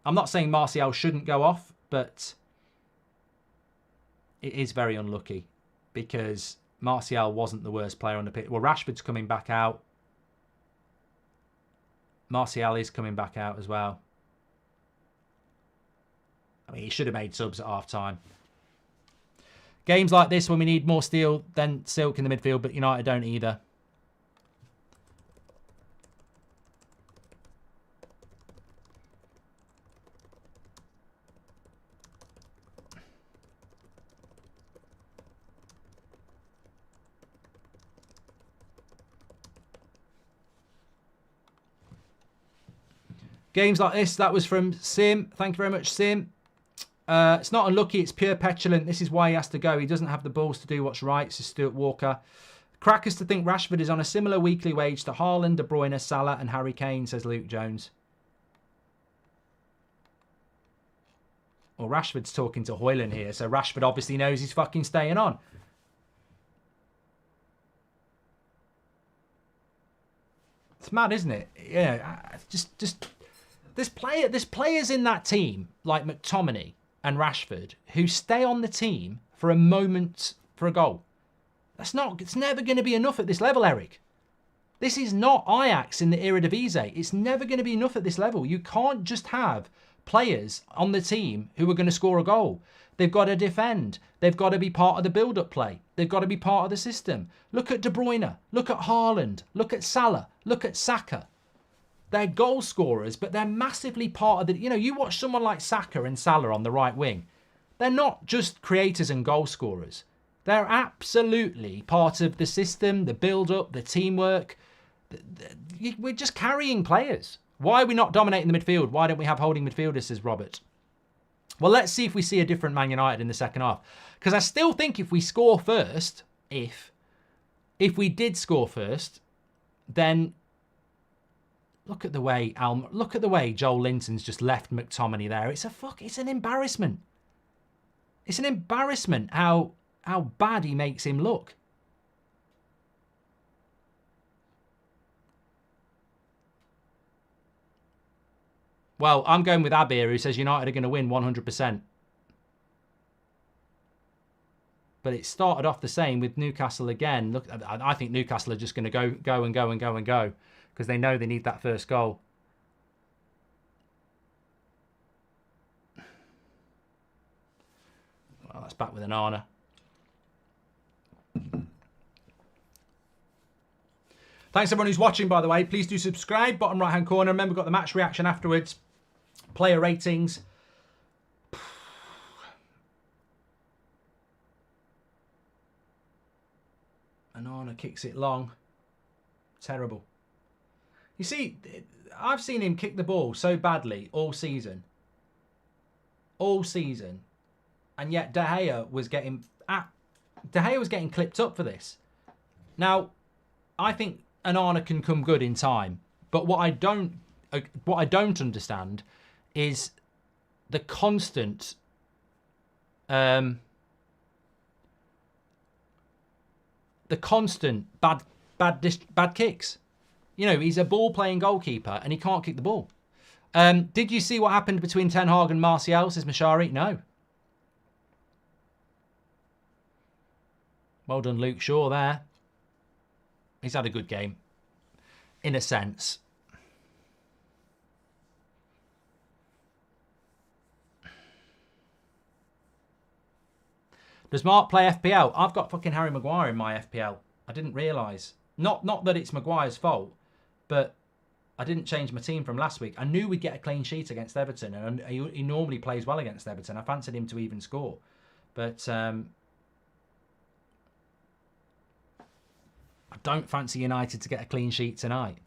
I'm not saying Martial shouldn't go off, but it is very unlucky because Martial wasn't the worst player on the pitch. Well, Rashford's coming back out. Martial is coming back out as well. I mean, he should have made subs at half-time. Games like this when we need more steel than silk in the midfield, but United don't either. Games like this, that was from Sim. Thank you very much, Sim. It's not unlucky, it's pure petulant. This is why he has to go. He doesn't have the balls to do what's right, says Stuart Walker. Crackers to think Rashford is on a similar weekly wage to Haaland, De Bruyne, Salah and Harry Kane, says Luke Jones. Well, Rashford's talking to Hoyland here, so Rashford obviously knows he's fucking staying on. It's mad, isn't it? Yeah, just there's players in that team like McTominay and Rashford who stay on the team for a moment for a goal. It's never going to be enough at this level, Eric. This is not Ajax in the Eredivisie. It's never going to be enough at this level. You can't just have players on the team who are going to score a goal. They've got to defend. They've got to be part of the build-up play. They've got to be part of the system. Look at De Bruyne. Look at Haaland. Look at Salah. Look at Saka. They're goal scorers, but they're massively part of the... You know, you watch someone like Saka and Salah on the right wing. They're not just creators and goal scorers. They're absolutely part of the system, the build-up, the teamwork. We're just carrying players. Why are we not dominating the midfield? Why don't we have holding midfielders, says Robert. Well, let's see if we see a different Man United in the second half. Because I still think if we score first, if we did score first, then look at the way Joel Linton's just left McTominay there. It's an embarrassment. It's an embarrassment how bad he makes him look. Well, I'm going with Abir, who says United are going to win 100%. But it started off the same with Newcastle again. Look, I think Newcastle are just going to go because they know they need that first goal. Well, that's back with an Arna. Thanks everyone who's watching, by the way. Please do subscribe, bottom right hand corner. Remember, we've got the match reaction afterwards. Player ratings. Arna kicks it long. Terrible. You see, I've seen him kick the ball so badly all season. All season. And yet De Gea was getting clipped up for this. Now, I think an Arna can come good in time. But what I don't understand is the constant bad kicks. You know, he's a ball-playing goalkeeper and he can't kick the ball. Did you see what happened between Ten Hag and Martial, says Mashari? No. Well done, Luke Shaw there. He's had a good game, in a sense. Does Mark play FPL? I've got fucking Harry Maguire in my FPL. I didn't realise. Not that it's Maguire's fault, but I didn't change my team from last week. I knew we'd get a clean sheet against Everton, and he normally plays well against Everton. I fancied him to even score. But I don't fancy United to get a clean sheet tonight.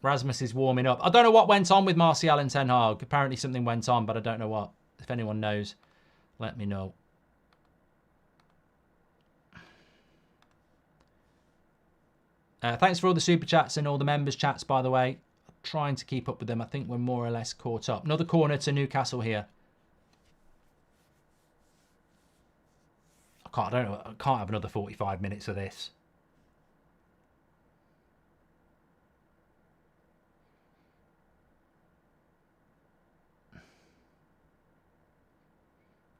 Rasmus is warming up. I don't know what went on with Martial and Ten Hag. Apparently something went on, but I don't know what. If anyone knows, let me know. Thanks for all the super chats and all the members chats, by the way. I'm trying to keep up with them. I think we're more or less caught up. Another corner to Newcastle here. I can't have another 45 minutes of this.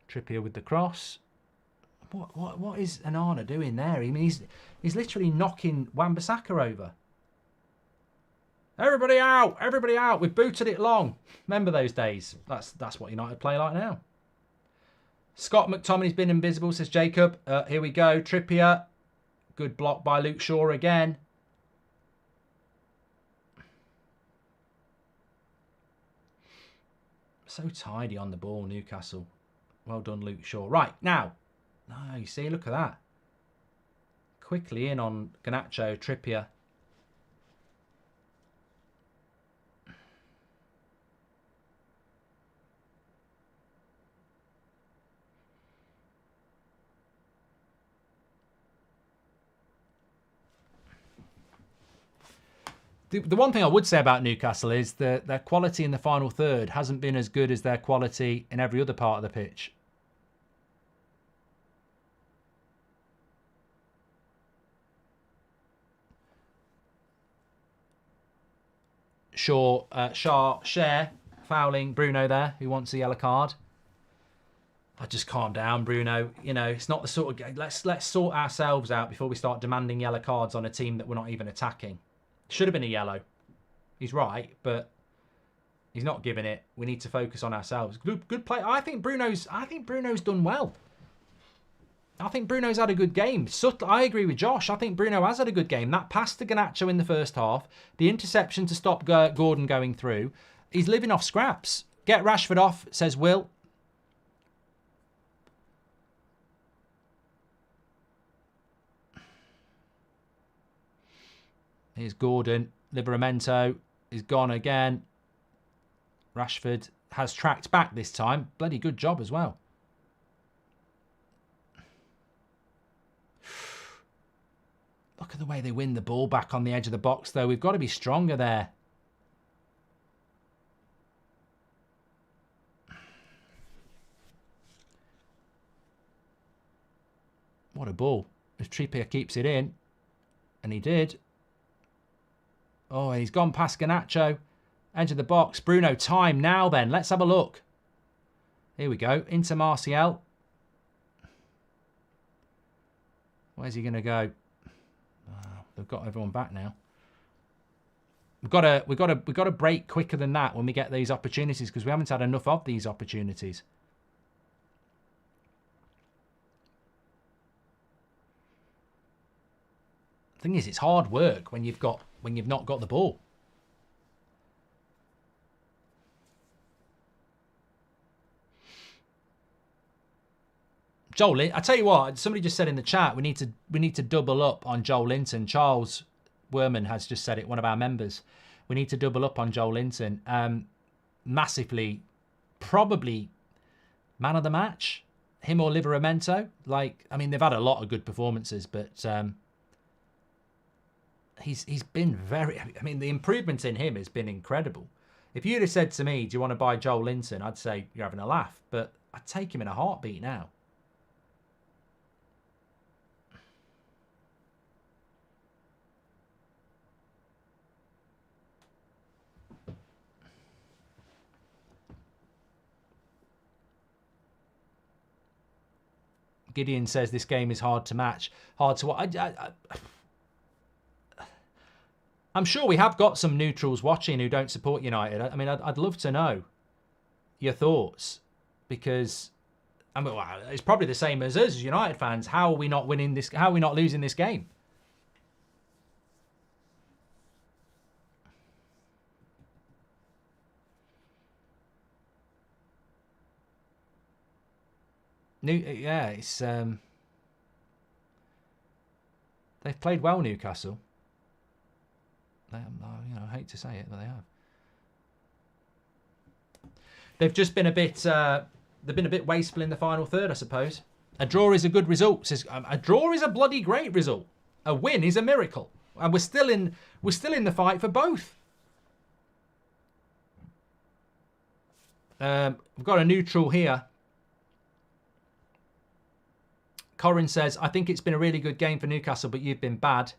Trippier with the cross. What is Onana doing there? I mean, he's literally knocking Wan-Bissaka over. Everybody out! Everybody out! We've booted it long. Remember those days? That's what United play like now. Scott McTominay's been invisible, says Jacob. Here we go. Trippier. Good block by Luke Shaw again. So tidy on the ball, Newcastle. Well done, Luke Shaw. Right, now. No, you see, look at that. Quickly in on Garnacho, Trippier. The one thing I would say about Newcastle is that their quality in the final third hasn't been as good as their quality in every other part of the pitch. Share fouling Bruno there, who wants a yellow card. I just calm down, Bruno. You know, it's not the sort of game. Let's sort ourselves out before we start demanding yellow cards on a team that we're not even attacking. Should have been a yellow. He's right, but he's not giving it. We need to focus on ourselves. Good play. I think Bruno's done well. I think Bruno's had a good game. I agree with Josh. I think Bruno has had a good game. That pass to Garnacho in the first half, the interception to stop Gordon going through. He's living off scraps. Get Rashford off, says Will. Here's Gordon. Livramento is gone again. Rashford has tracked back this time. Bloody good job as well. Look at the way they win the ball back on the edge of the box, though. We've got to be stronger there. What a ball. If Trippier keeps it in, and he did. Oh, he's gone past Garnacho. Edge of the box. Bruno, time now then. Let's have a look. Here we go. Into Martial. Where's he going to go? Oh, they've got everyone back now. We've got to break quicker than that when we get these opportunities, because we haven't had enough of these opportunities. The thing is, it's hard work when you've not got the ball. I tell you what, somebody just said in the chat, we need to double up on Joel Linton. Charles Werman has just said it, one of our members. We need to double up on Joel Linton. Massively, probably man of the match, him or Livramento. Like, I mean, they've had a lot of good performances, but he's been very. I mean, the improvement in him has been incredible. If you'd have said to me, "Do you want to buy Joel Linton?" I'd say you're having a laugh, but I'd take him in a heartbeat now. Gideon says this game is hard to match, hard to watch. I'm sure we have got some neutrals watching who don't support United. I mean, I'd love to know your thoughts, because I mean, well, it's probably the same as us as United fans. How are we not winning this? How are we not losing this game? Yeah, it's they've played well, Newcastle. I hate to say it, but they have. They've just been a bit. They've been a bit wasteful in the final third, I suppose. A draw is a good result. A draw is a bloody great result. A win is a miracle, and we're still in the fight for both. We've got a neutral here. Corin says, I think it's been a really good game for Newcastle, but you've been bad.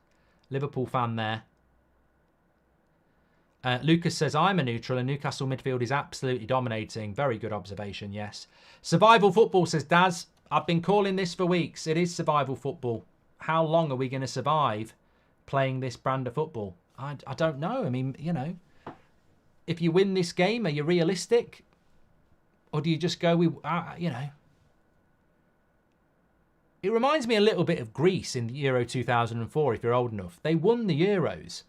Liverpool fan there. Lucas says, I'm a neutral and Newcastle midfield is absolutely dominating. Very good observation, yes. Survival football, says Daz. I've been calling this for weeks. It is survival football. How long are we going to survive playing this brand of football? I don't know. I mean, you know, if you win this game, are you realistic? Or do you just go, you know... It reminds me a little bit of Greece in the Euro 2004, if you're old enough. They won the Euros,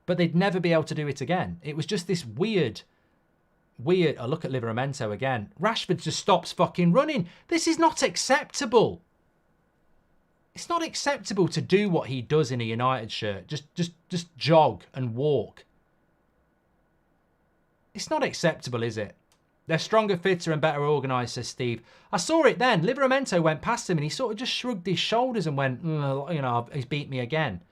but they'd never be able to do it again. It was just this weird... Oh, look at Livramento again. Rashford just stops fucking running. This is not acceptable. It's not acceptable to do what he does in a United shirt. Just jog and walk. It's not acceptable, is it? They're stronger, fitter and better organised, says Steve. I saw it then. Livramento went past him and he sort of just shrugged his shoulders and went, you know, he's beat me again.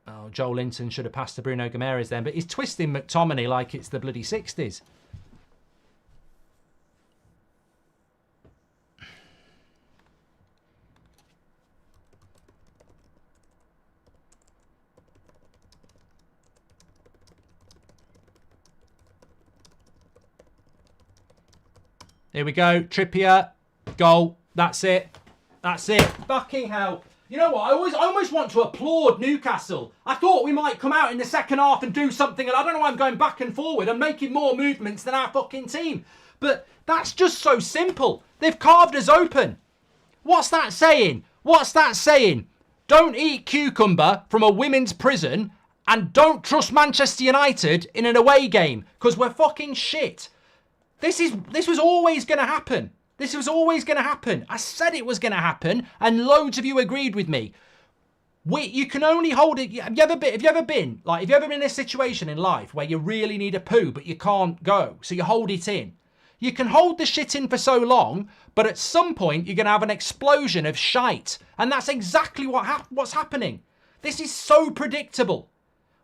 Oh, Joel Linton should have passed to Bruno Gomes then, but he's twisting McTominay like it's the bloody 60s. Here we go. Trippier. Goal. That's it. That's it. Fucking hell. You know what? I almost want to applaud Newcastle. I thought we might come out in the second half and do something, and I don't know why I'm going back and forward and making more movements than our fucking team. But that's just so simple. They've carved us open. What's that saying? What's that saying? Don't eat cucumber from a women's prison and don't trust Manchester United in an away game because we're fucking shit. This was always going to happen. This was always going to happen. I said it was going to happen, and loads of you agreed with me. You can only hold it. Have you ever been in a situation in life where you really need a poo, but you can't go, so you hold it in? You can hold the shit in for so long, but at some point you're going to have an explosion of shite, and that's exactly what's happening. This is so predictable.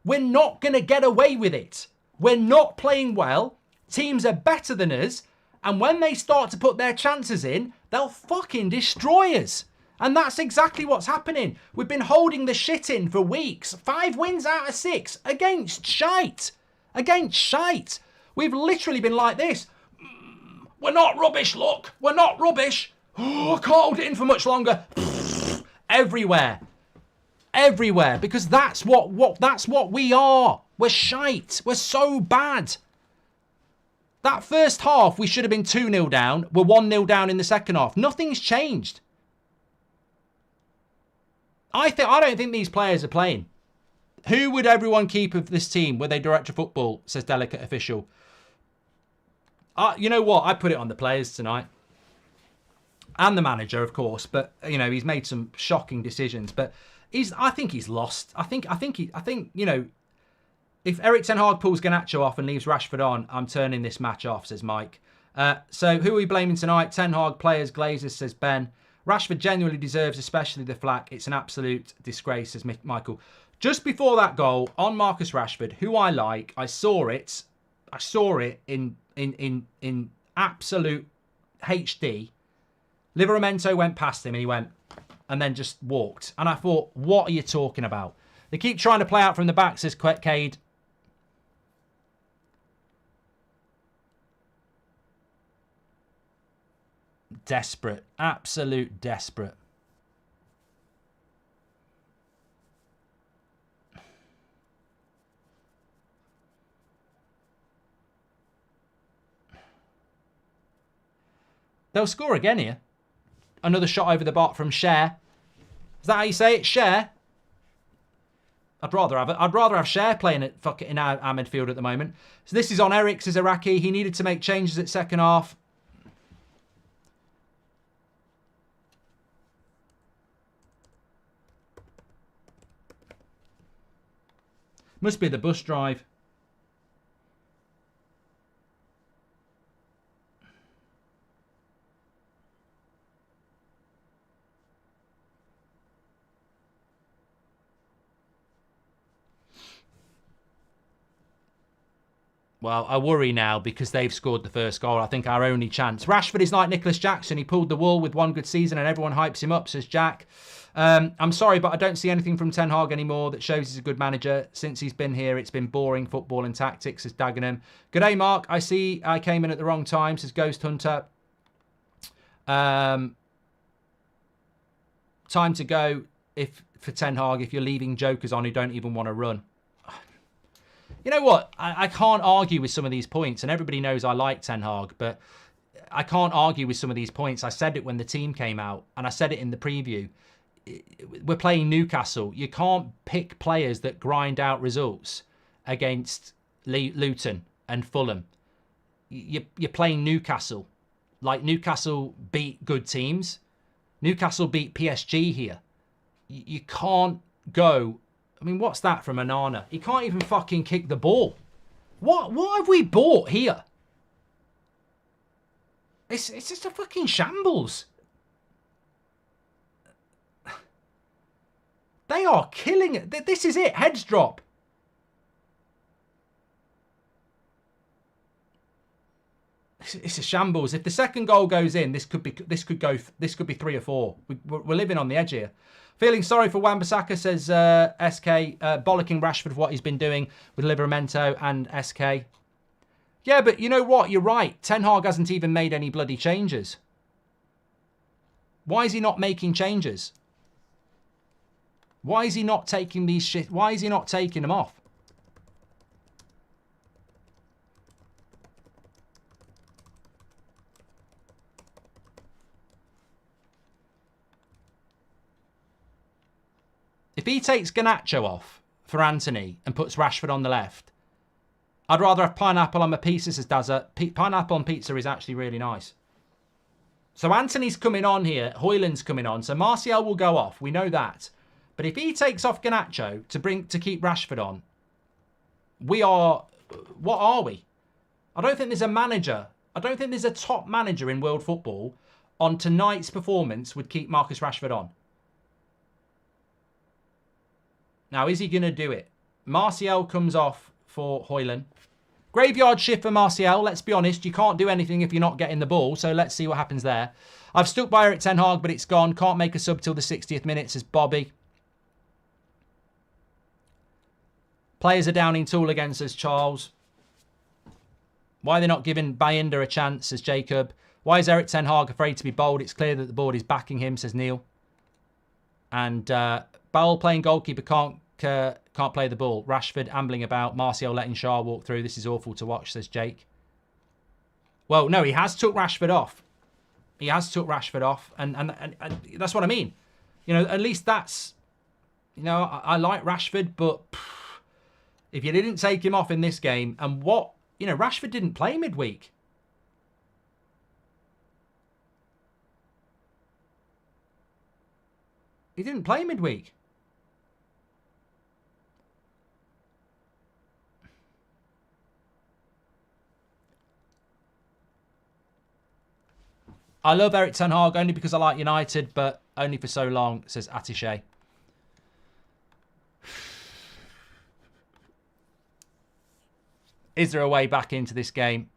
We're not going to get away with it. We're not playing well. Teams are better than us. And when they start to put their chances in, they'll fucking destroy us. And that's exactly what's happening. We've been holding the shit in for weeks. 5 wins out of 6 against shite. Against shite. We've literally been like this. We're not rubbish, look. We're not rubbish. Oh, I can't hold it in for much longer. Everywhere. Everywhere. Because that's what we are. We're shite. We're so bad. That first half, we should have been 2-0 down. We're 1-0 down in the second half. Nothing's changed. I don't think these players are playing. Who would everyone keep of this team? Were they director of football? Says delicate official. You know what? I put it on the players tonight. And the manager, of course. But, you know, he's made some shocking decisions. But I think he's lost. I think, you know, if Erik ten Hag pulls Garnacho off and leaves Rashford on, I'm turning this match off, says Mike. So who are we blaming tonight? Ten Hag, players, Glazers, says Ben. Rashford genuinely deserves especially the flack. It's an absolute disgrace, says Michael. Just before that goal on Marcus Rashford, who I like, I saw it in absolute HD. Livramento went past him and he went and then just walked. And I thought, what are you talking about? They keep trying to play out from the back, says Cade. Desperate. Absolute desperate. They'll score again here. Another shot over the bar from Cher. Is that how you say it? Cher? I'd rather have Cher playing in our midfield at the moment. So this is on Eric, says Iraqi. He needed to make changes at second half. Must be the bus drive. Well, I worry now because they've scored the first goal. I think our only chance. Rashford is like Nicholas Jackson. He pulled the wool with one good season and everyone hypes him up, says Jack. I'm sorry, but I don't see anything from Ten Hag anymore that shows he's a good manager. Since he's been here, it's been boring football and tactics, says Dagenham. G'day, Mark. I see I came in at the wrong time, says Ghost Hunter. Time to go for Ten Hag if you're leaving jokers on who don't even want to run. You know what? I can't argue with some of these points, and everybody knows I like Ten Hag, but I can't argue with some of these points. I said it when the team came out, and I said it in the preview. We're playing Newcastle. You can't pick players that grind out results against Luton and Fulham. You're playing Newcastle. Like, Newcastle beat good teams. Newcastle beat PSG here. You can't go... I mean, what's that from Onana? He can't even fucking kick the ball. What have we bought here? It's just a fucking shambles. They are killing it. This is it. Heads drop. It's a shambles. If the second goal goes in, this could be 3 or 4. We're living on the edge here. Feeling sorry for Wan-Bissaka, says SK, bollocking Rashford for what he's been doing with Livramento and SK. Yeah, but you know what? You're right. Ten Hag hasn't even made any bloody changes. Why is he not making changes? Why is he not taking these shit? Why is he not taking them off? If he takes Garnacho off for Anthony and puts Rashford on the left, I'd rather have pineapple on my pizza, says Dazza. Pineapple on pizza is actually really nice. So Anthony's coming on here. Højlund's coming on. So Martial will go off. We know that. But if he takes off Garnacho to keep Rashford on, we are... What are we? I don't think there's a manager. I don't think there's a top manager in world football on tonight's performance would keep Marcus Rashford on. Now, is he going to do it? Martial comes off for Højlund. Graveyard shift for Martial. Let's be honest, you can't do anything if you're not getting the ball. So let's see what happens there. I've stuck by Erik ten Hag, but it's gone. Can't make a sub till the 60th minute, says Bobby. Players are down in tool again, says Charles. Why are they not giving Bayinda a chance, says Jacob. Why is Erik ten Hag afraid to be bold? It's clear that the board is backing him, says Neil. And Bowell playing goalkeeper can't play the ball. Rashford ambling about. Martial letting Shah walk through. This is awful to watch, says Jake. Well, no, he has took Rashford off. He has took Rashford off. And that's what I mean. You know, at least that's You know, I like Rashford, but if you didn't take him off in this game, and what, you know, Rashford didn't play midweek. He didn't play midweek. I love Erik ten Hag only because I like United, but only for so long, says Atishay. Is there a way back into this game?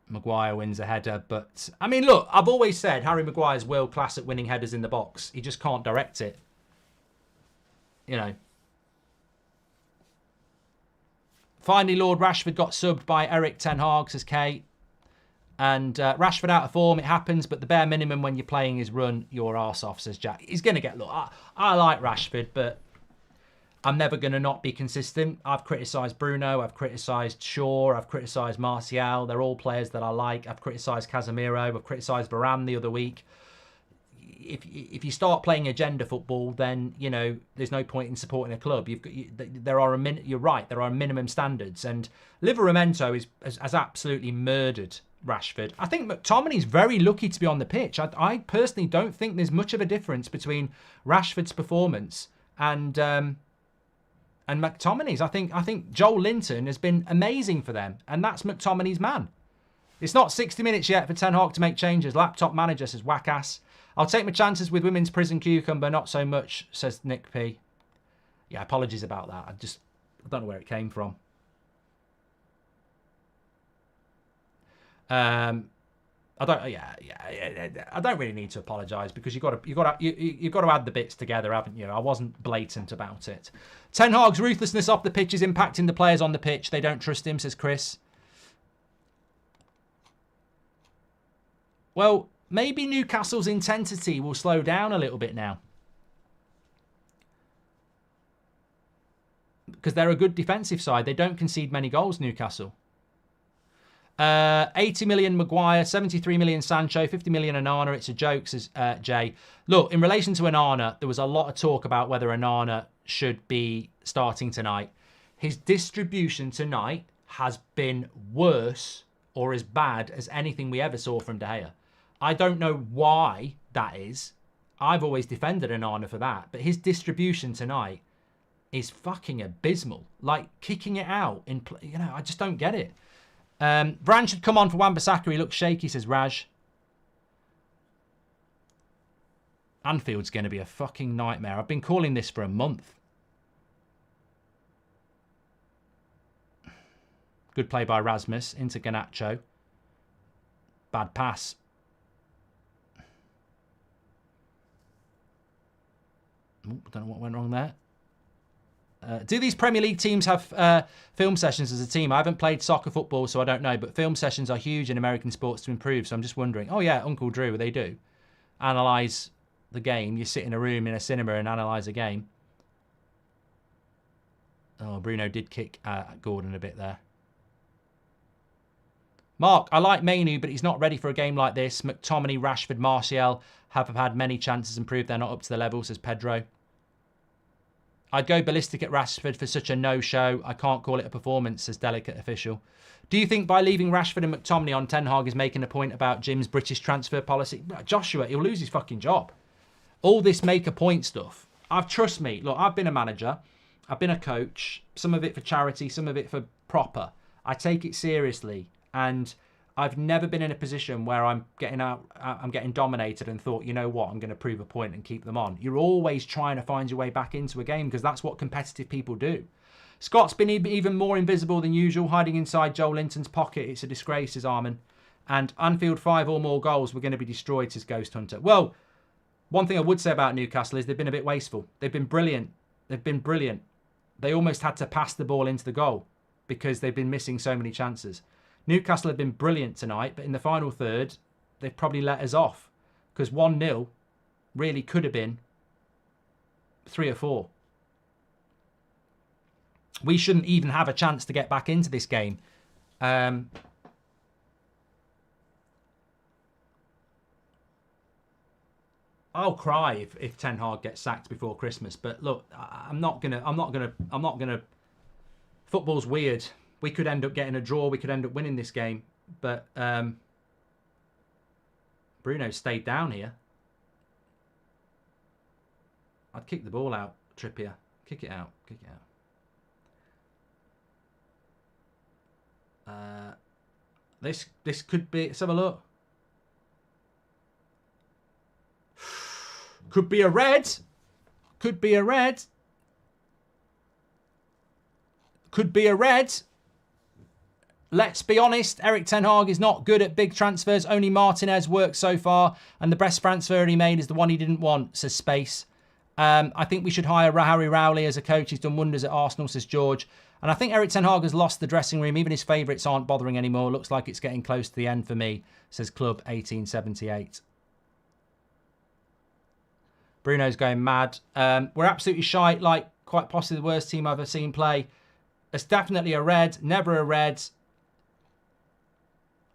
Maguire wins a header, but I mean, look, I've always said Harry Maguire's world class at winning headers in the box. He just can't direct it. You know. Finally, Lord Rashford got subbed by Erik ten Hag, says Kate. And Rashford out of form, it happens, but the bare minimum when you're playing is run your arse off, says Jack. He's going to get, look, I like Rashford, but I'm never going to not be consistent. I've criticised Bruno, I've criticised Shaw, I've criticised Martial. They're all players that I like. I've criticised Casemiro, I've criticised Varane the other week. If you start playing agenda football, then, you know, there's no point in supporting a club. You're right, there are minimum standards. And Livramento has absolutely murdered Rashford. I think McTominay's very lucky to be on the pitch. I personally don't think there's much of a difference between Rashford's performance and McTominay's. I think Joel Linton has been amazing for them, and that's McTominay's man. It's not 60 minutes yet for Ten Hag to make changes. Laptop manager, says Wackass. I'll take my chances with women's prison cucumber, not so much, says Nick P. Yeah, apologies about that. I don't know where it came from. I don't really need to apologise because you've got to add the bits together, haven't you? I wasn't blatant about it. Ten Hag's ruthlessness off the pitch is impacting the players on the pitch. They don't trust him, says Chris. Well, maybe Newcastle's intensity will slow down a little bit now. Because they're a good defensive side. They don't concede many goals, Newcastle. 80 million Maguire, 73 million Sancho, 50 million Onana. It's a joke, says Jay. Look, in relation to Onana, there was a lot of talk about whether Onana should be starting tonight. His distribution tonight has been worse or as bad as anything we ever saw from De Gea. I don't know why that is. I've always defended Onana for that. But his distribution tonight is fucking abysmal. Like, kicking it out. I just don't get it. Varane should come on for Wan-Bissaka. He looks shaky, says Raj. Anfield's going to be a fucking nightmare. I've been calling this for a month. Good play by Rasmus into Garnacho. Bad pass. Don't know what went wrong there. Do these Premier League teams have film sessions as a team? I haven't played soccer football, so I don't know. But film sessions are huge in American sports to improve. So I'm just wondering. Oh, yeah, Uncle Drew, they do. Analyse the game. You sit in a room in a cinema and analyse a game. Oh, Bruno did kick Gordon a bit there. Mark, I like Mainu, but he's not ready for a game like this. McTominay, Rashford, Martial have had many chances and proved they're not up to the level, says Pedro. I'd go ballistic at Rashford for such a no-show. I can't call it a performance, says Delicate Official. Do you think by leaving Rashford and McTominay on, Ten Hag is making a point about Jim's British transfer policy? Joshua, he'll lose his fucking job. All this make a point stuff. Trust me, look, I've been a manager. I've been a coach. Some of it for charity, some of it for proper. I take it seriously. And I've never been in a position where I'm getting dominated and thought, you know what, I'm going to prove a point and keep them on. You're always trying to find your way back into a game because that's what competitive people do. Scott's been even more invisible than usual, hiding inside Joel Linton's pocket. It's a disgrace, says Armin. And Anfield 5 or more goals, we're going to be destroyed, says Ghost Hunter. Well, one thing I would say about Newcastle is they've been a bit wasteful. They've been brilliant. They've been brilliant. They almost had to pass the ball into the goal because they've been missing so many chances. Newcastle have been brilliant tonight, but in the final third, they've probably let us off because 1-0 really could have been 3 or 4. We shouldn't even have a chance to get back into this game. I'll cry if Ten Hag gets sacked before Christmas. But look, I'm not gonna. Football's weird. We could end up getting a draw. We could end up winning this game. But Bruno stayed down here. I'd kick the ball out, Trippier. Kick it out. Kick it out. This could be. Let's have a look. Could be a red. Could be a red. Could be a red. Let's be honest, Erik Ten Hag is not good at big transfers. Only Martinez worked so far, and the best transfer he made is the one he didn't want, says Space. I think we should hire Harry Rowley as a coach. He's done wonders at Arsenal, says George. And I think Erik Ten Hag has lost the dressing room. Even his favourites aren't bothering anymore. Looks like it's getting close to the end for me, says Club 1878. Bruno's going mad. We're absolutely shite, like quite possibly the worst team I've ever seen play. It's definitely a red, never a red.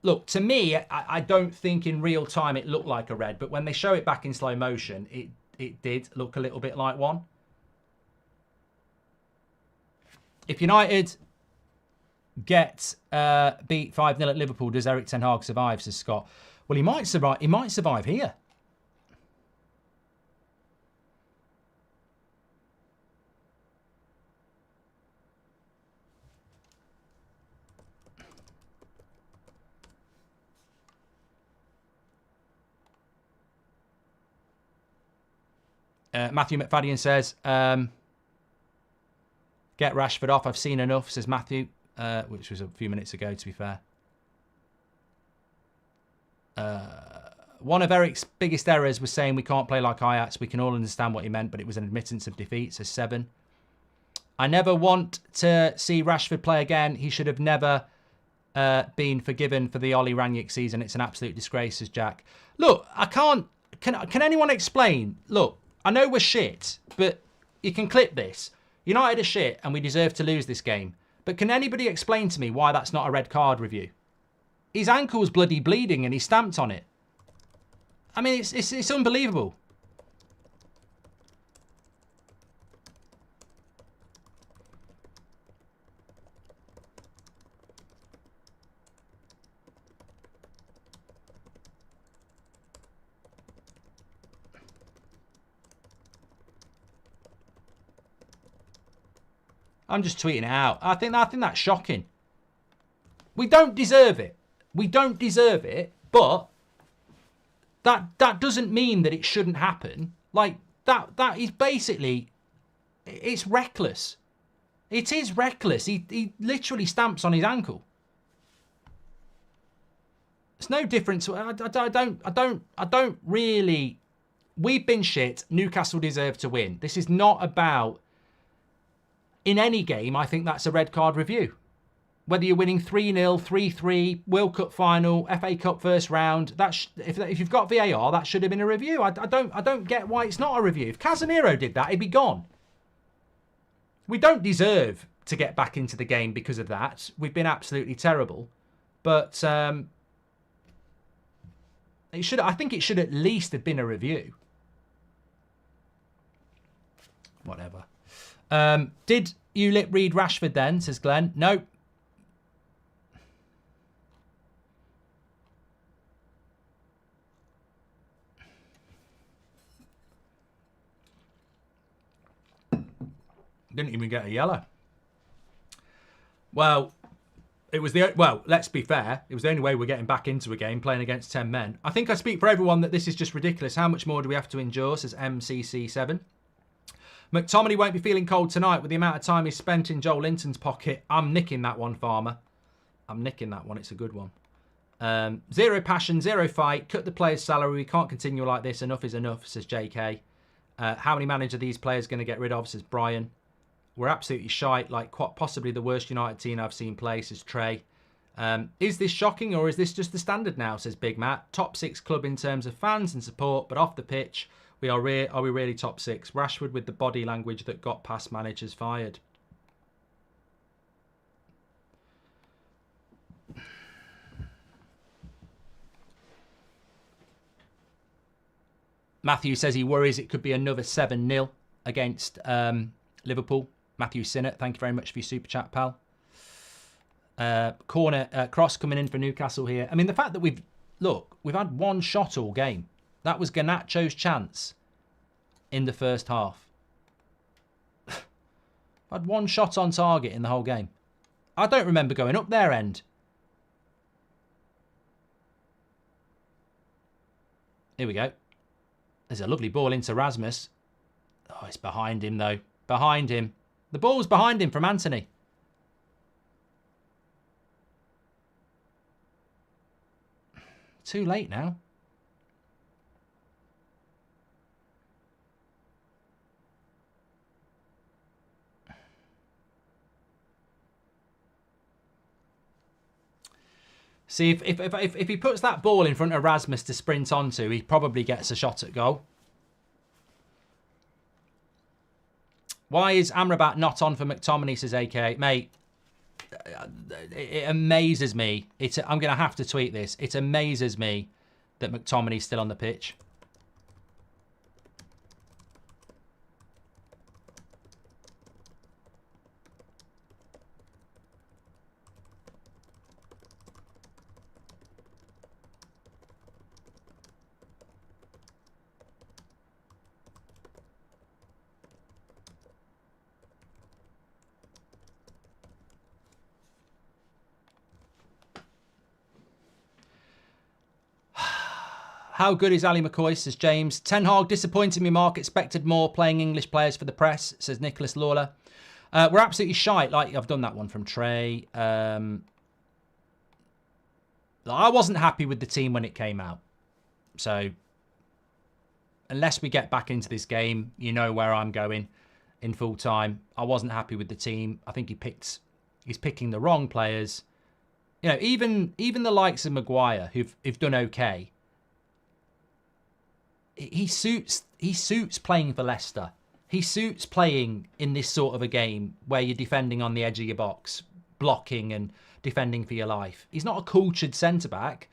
Look, to me, I don't think in real time it looked like a red, but when they show it back in slow motion, it did look a little bit like one. If United get beat 5-0 at Liverpool, does Erik Ten Hag survive, says Scott? Well, he might survive. He might survive here. Matthew McFadden says, get Rashford off. I've seen enough, says Matthew, which was a few minutes ago, to be fair. One of Eric's biggest errors was saying we can't play like Ajax. We can all understand what he meant, but it was an admittance of defeat, says Seven. I never want to see Rashford play again. He should have never been forgiven for the Oli Rangnick season. It's an absolute disgrace, says Jack. Look, I can't... Can anyone explain? Look, I know we're shit, but you can clip this. United are shit and we deserve to lose this game. But can anybody explain to me why that's not a red card review? His ankle's bloody bleeding and he stamped on it. I mean, it's unbelievable. I'm just tweeting it out. I think that's shocking. We don't deserve it. We don't deserve it, but that doesn't mean that it shouldn't happen. Like, that is basically... It's reckless. It is reckless. He literally stamps on his ankle. It's no difference. I don't really... We've been shit. Newcastle deserve to win. This is not about... In any game, I think that's a red card review. Whether you're winning 3-0, 3-3, World Cup final, FA Cup first round, if you've got VAR, that should have been a review. I don't get why it's not a review. If Casemiro did that, he'd be gone. We don't deserve to get back into the game because of that. We've been absolutely terrible. But I think it should at least have been a review. Whatever. Did you lip read Rashford then, says Glenn? Nope. Didn't even get a yellow. Well, let's be fair. It was the only way we're getting back into a game, playing against 10 men. I think I speak for everyone that this is just ridiculous. How much more do we have to endure, says MCC7. McTominay won't be feeling cold tonight with the amount of time he's spent in Joel Linton's pocket. I'm nicking that one, Farmer. I'm nicking that one. It's a good one. Zero passion, zero fight. Cut the player's salary. We can't continue like this. Enough is enough, says JK. How many managers are these players going to get rid of, says Brian. We're absolutely shite, like quite possibly the worst United team I've seen play, says Trey. Is this shocking or is this just the standard now, says Big Matt. Top 6 club in terms of fans and support, but off the pitch, are we really top 6? Rashford with the body language that got past managers fired. Matthew says he worries it could be another 7-0 against Liverpool. Matthew Sinnott, thank you very much for your super chat, pal. Corner cross coming in for Newcastle here. I mean, the fact that we've had one shot all game. That was Garnacho's chance in the first half. Had one shot on target in the whole game. I don't remember going up their end. Here we go. There's a lovely ball into Rasmus. Oh, it's behind him, though. Behind him. The ball's behind him from Anthony. Too late now. See, if he puts that ball in front of Rasmus to sprint onto, he probably gets a shot at goal. Why is Amrabat not on for McTominay, says AK? Mate, it amazes me. I'm going to have to tweet this. It amazes me that McTominay's still on the pitch. How good is Ali McCoy, says James. Ten Hag disappointed me, Mark. Expected more playing English players for the press, says Nicholas Lawler. We're absolutely shite. Like, I've done that one from Trey. I wasn't happy with the team when it came out. So, unless we get back into this game, you know where I'm going in full time. I wasn't happy with the team. I think he's picking the wrong players. You know, even the likes of Maguire, who've done okay. He suits playing for Leicester. He suits playing in this sort of a game where you're defending on the edge of your box, blocking and defending for your life. He's not a cultured centre-back.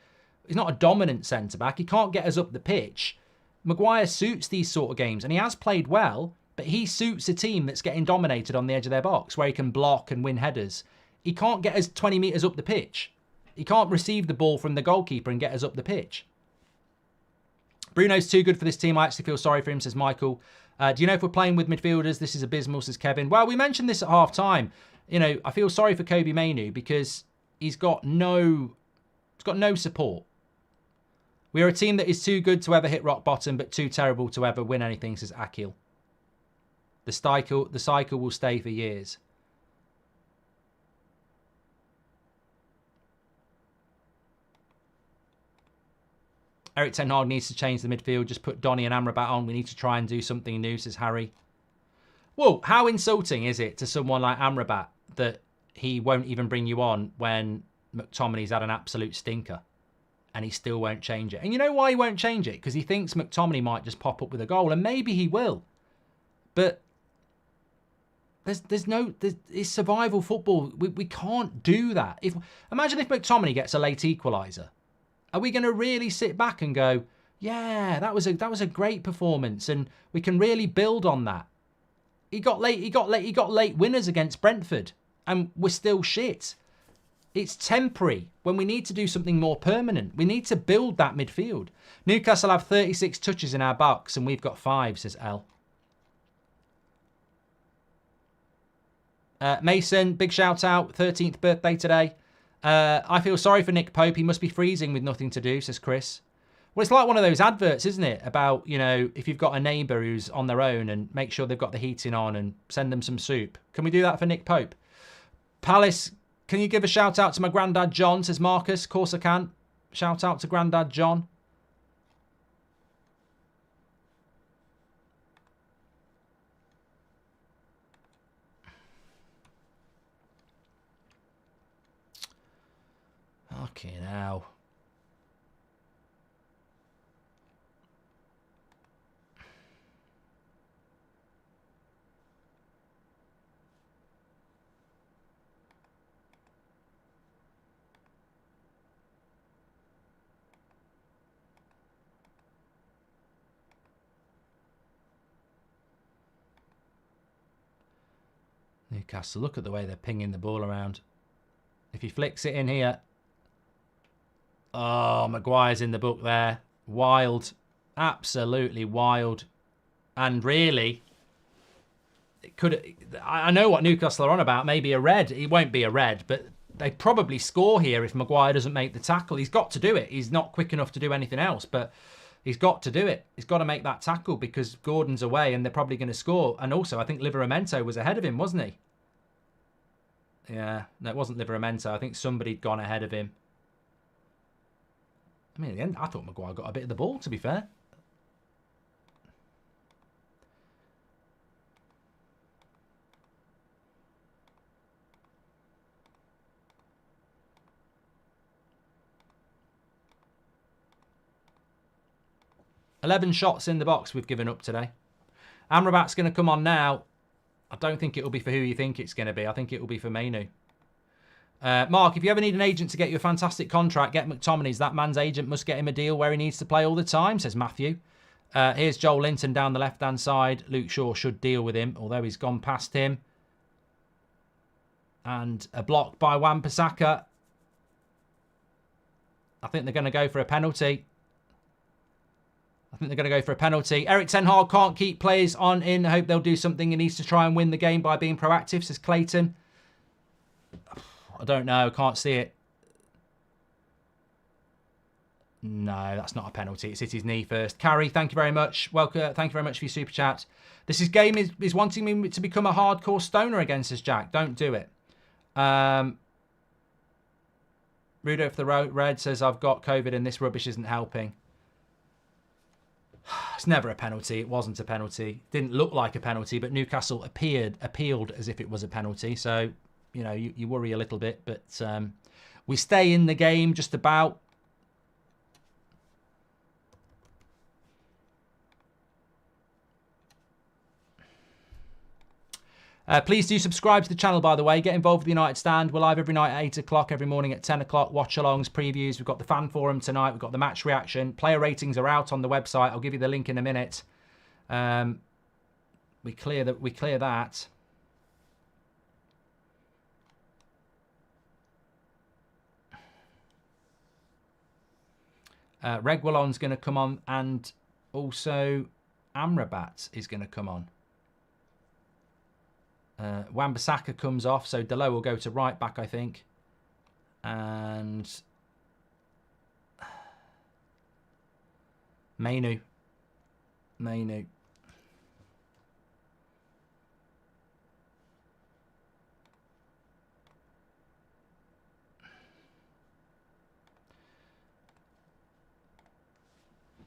He's not a dominant centre-back. He can't get us up the pitch. Maguire suits these sort of games, and he has played well, but he suits a team that's getting dominated on the edge of their box, where he can block and win headers. He can't get us 20 metres up the pitch. He can't receive the ball from the goalkeeper and get us up the pitch. Bruno's too good for this team. I actually feel sorry for him, says Michael. Do you know if we're playing with midfielders? This is abysmal, says Kevin. Well, we mentioned this at half-time. You know, I feel sorry for Kobe Mainoo because he's got no support. We are a team that is too good to ever hit rock bottom, but too terrible to ever win anything, says Akil. The cycle will stay for years. Eric Ten Hag needs to change the midfield. Just put Donny and Amrabat on. We need to try and do something new, says Harry. Well, how insulting is it to someone like Amrabat that he won't even bring you on when McTominay's had an absolute stinker and he still won't change it? And you know why he won't change it? Because he thinks McTominay might just pop up with a goal, and maybe he will. But it's survival football. We can't do that. Imagine if McTominay gets a late equaliser. Are we going to really sit back and go, yeah, that was a great performance, and we can really build on that? He got late winners against Brentford, and we're still shit. It's temporary when we need to do something more permanent. We need to build that midfield. Newcastle have 36 touches in our box, and we've got 5, says L. Mason, big shout out, 13th birthday today. I feel sorry for Nick Pope. He must be freezing with nothing to do, says Chris. Well, it's like one of those adverts, isn't it? About, you know, if you've got a neighbour who's on their own and make sure they've got the heating on and send them some soup. Can we do that for Nick Pope? Palace, can you give a shout out to my granddad John, says Marcus. Of course I can. Shout out to granddad John. Okay, now. Newcastle, look at the way they're pinging the ball around. If he flicks it in here. Oh, Maguire's in the book there. Wild. Absolutely wild. And really, it could. I know what Newcastle are on about. Maybe a red. It won't be a red, but they'd probably score here if Maguire doesn't make the tackle. He's got to do it. He's not quick enough to do anything else, but he's got to do it. He's got to make that tackle because Gordon's away and they're probably going to score. And also, I think Livramento was ahead of him, wasn't he? Yeah, no, it wasn't Livramento. I think somebody'd gone ahead of him. I mean, at the end, I thought Maguire got a bit of the ball, to be fair. "11 shots in the box we've given up today." Amrabat's going to come on now. I don't think it'll be for who you think it's going to be. I think it'll be for Mainu. Mark, if you ever need an agent to get you a fantastic contract, get McTominay's. That man's agent must get him a deal where he needs to play all the time, says Matthew. Here's Joel Linton down the left-hand side. Luke Shaw should deal with him, although he's gone past him. And a block by Wan-Bissaka. I think they're going to go for a penalty. Eric Ten Hag can't keep players on in. I hope they'll do something. He needs to try and win the game by being proactive, says Clayton. I don't know. Can't see it. No, that's not a penalty. It's hit his knee first. Carrie, thank you very much. Welcome. Thank you very much for your super chat. This game is wanting me to become a hardcore stoner again, says Jack. Don't do it. Rudolph the Red says, I've got COVID and this rubbish isn't helping. It's never a penalty. It wasn't a penalty. Didn't look like a penalty, but Newcastle appealed as if it was a penalty. So, you know, you worry a little bit, but we stay in the game just about. Please do subscribe to the channel, by the way. Get involved with the United Stand. We're live every night at 8 o'clock, every morning at 10 o'clock. Watch-alongs, previews. We've got the fan forum tonight. We've got the match reaction. Player ratings are out on the website. I'll give you the link in a minute. We clear that. Reguilon's going to come on, and also Amrabat is going to come on. Wan-Bissaka comes off, so Delo will go to right back, I think. And Mainu.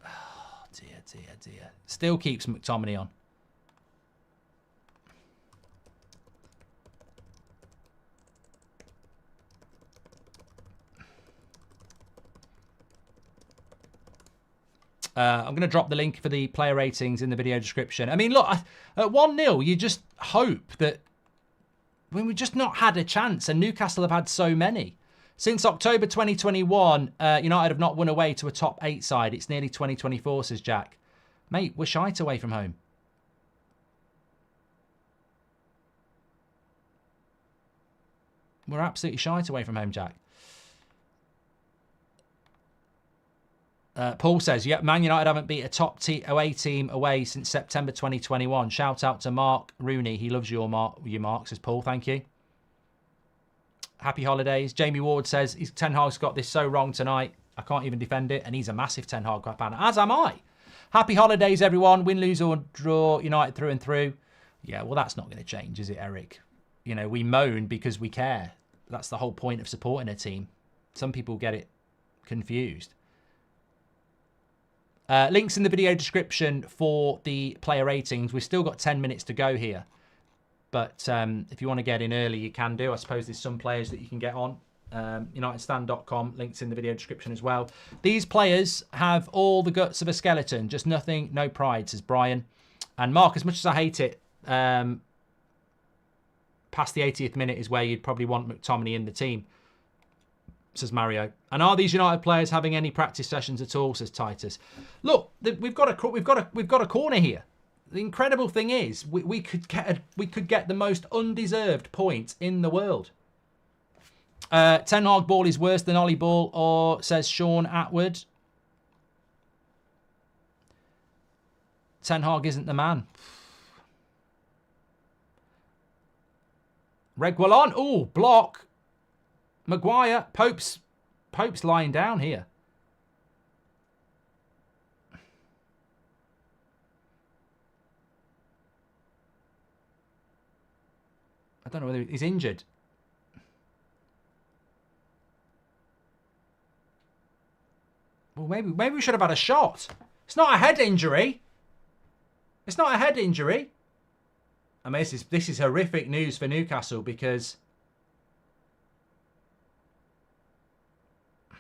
Oh, dear. Still keeps McTominay on. I'm going to drop the link for the player ratings in the video description. I mean, look, at 1-0, you just hope that when we've just not had a chance, and Newcastle have had so many. Since October 2021, United have not won away to a top 8 side. It's nearly 2024, says Jack. Mate, we're shite away from home. We're absolutely shite away from home, Jack. Paul says, yep, Man United haven't beat a top away team away since September 2021. Shout out to Mark Rooney. He loves your Mark, says Paul. Thank you. Happy holidays. Jamie Ward says, Ten Hag's got this so wrong tonight. I can't even defend it. And he's a massive Ten Hag fan, as am I. Happy holidays, everyone. Win, lose or draw, United through and through. Yeah, well, that's not going to change, is it, Eric? You know, we moan because we care. That's the whole point of supporting a team. Some people get it confused. Links in the video description for the player ratings. We've still got 10 minutes to go here. But if you want to get in early, you can do. I suppose there's some players that you can get on. UnitedStand.com. Links in the video description as well. These players have all the guts of a skeleton. Just nothing, no pride, says Brian. And Mark, as much as I hate it, past the 80th minute is where you'd probably want McTominay in the team, says Mario. And are these United players having any practice sessions at all, says Titus. Look, we've got a corner here. The incredible thing is, we could get the most undeserved point in the world. Ten Hag ball is worse than Ollie ball, or says Sean Atwood. Ten Hag isn't the man. Reguilon, oh, block. Maguire, Pope's lying down here. I don't know whether he's injured. Well, maybe we should have had a shot. It's not a head injury. It's not a head injury. I mean, this is horrific news for Newcastle because I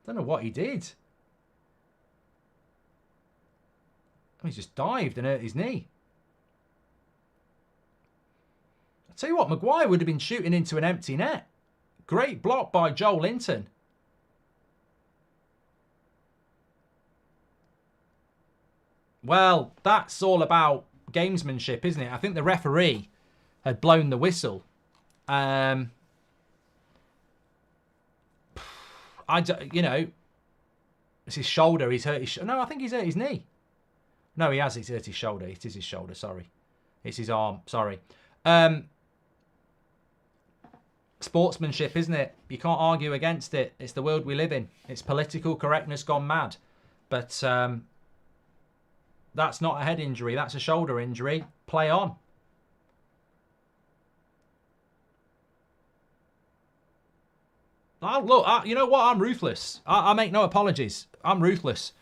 don't know what he did. He just dived and hurt his knee. I'll tell you what, Maguire would have been shooting into an empty net. Great block by Joel Linton. Well, that's all about gamesmanship, isn't it? I think the referee had blown the whistle. You know, it's his shoulder. He's hurt his... No, I think he's hurt his knee. No, he has. He's hurt his shoulder. It is his shoulder, sorry. It's his arm, sorry. Sportsmanship, isn't it? You can't argue against it. It's the world we live in. It's political correctness gone mad. But... that's not a head injury. That's a shoulder injury. Play on. Oh, look, you know what? I'm ruthless. I make no apologies. I'm ruthless.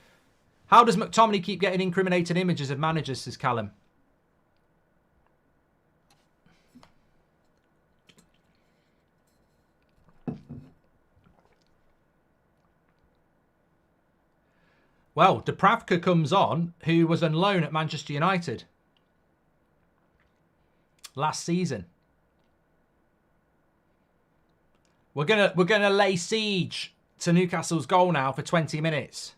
How does McTominay keep getting incriminated images of managers, says Callum? Well, Dubravka comes on, who was on loan at Manchester United last season. We're gonna lay siege to Newcastle's goal now for 20 minutes.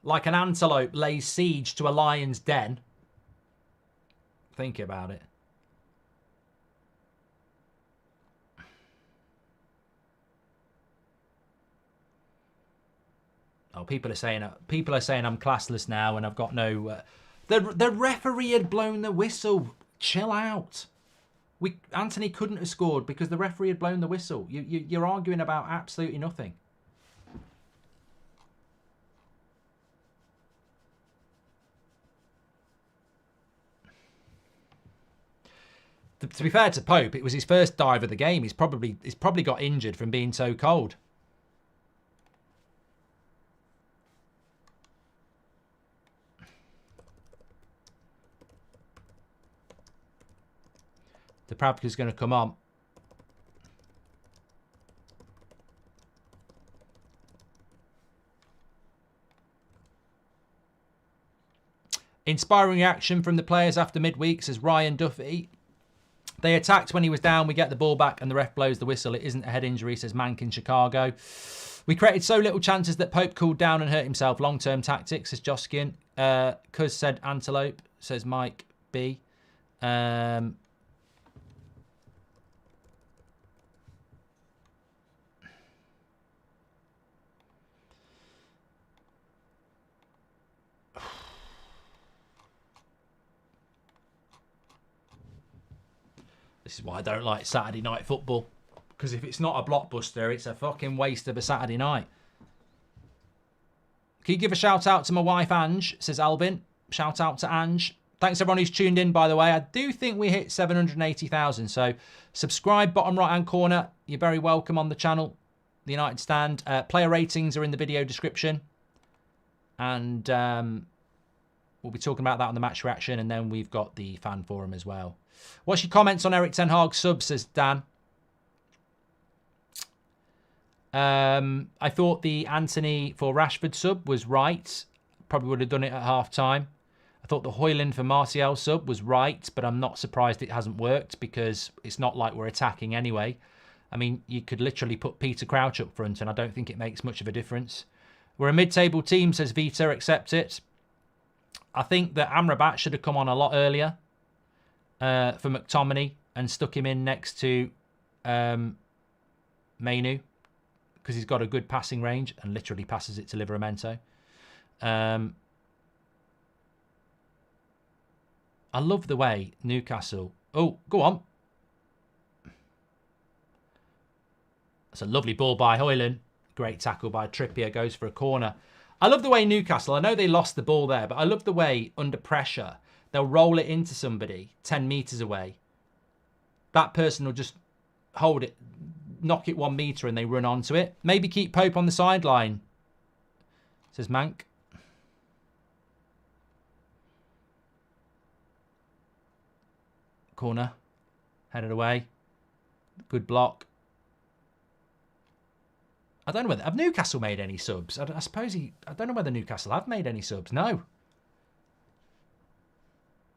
Like an antelope lays siege to a lion's den. Think about it. Oh, people are saying I'm classless now, and I've got no. The referee had blown the whistle. Chill out. Anthony couldn't have scored because the referee had blown the whistle. You're arguing about absolutely nothing. To be fair to Pope, it was his first dive of the game. He's probably got injured from being so cold. Dubravka's going to come on. Inspiring reaction from the players after midweek, says Ryan Duffy. They attacked when he was down. We get the ball back and the ref blows the whistle. It isn't a head injury, says Mank in Chicago. We created so little chances that Pope cooled down and hurt himself. Long-term tactics, says Joskin. Cuz said antelope, says Mike B. This is why I don't like Saturday night football. Because if it's not a blockbuster, it's a fucking waste of a Saturday night. Can you give a shout out to my wife, Ange, says Albin. Shout out to Ange. Thanks everyone who's tuned in, by the way. I do think we hit 780,000. So subscribe, bottom right-hand corner. You're very welcome on the channel, the United Stand. Player ratings are in the video description. And we'll be talking about that on the match reaction. And then we've got the fan forum as well. What's your comments on Eric Ten Hag sub, says Dan? I thought the Anthony for Rashford sub was right. Probably would have done it at half-time. I thought the Højlund for Martial sub was right, but I'm not surprised it hasn't worked because it's not like we're attacking anyway. I mean, you could literally put Peter Crouch up front and I don't think it makes much of a difference. We're a mid-table team, says Vita, accept it. I think that Amrabat should have come on a lot earlier for McTominay and stuck him in next to Mainu, because he's got a good passing range and literally passes it to Livramento. I love the way Newcastle... Oh, go on. That's a lovely ball by Højlund. Great tackle by Trippier. Goes for a corner. I love the way Newcastle... I know they lost the ball there, but I love the way, under pressure, they'll roll it into somebody 10 metres away. That person will just hold it, knock it 1 metre, and they run onto it. Maybe keep Pope on the sideline, says Mank. Corner. Headed away. Good block. I don't know whether... Have Newcastle made any subs? I suppose I don't know whether Newcastle have made any subs. No.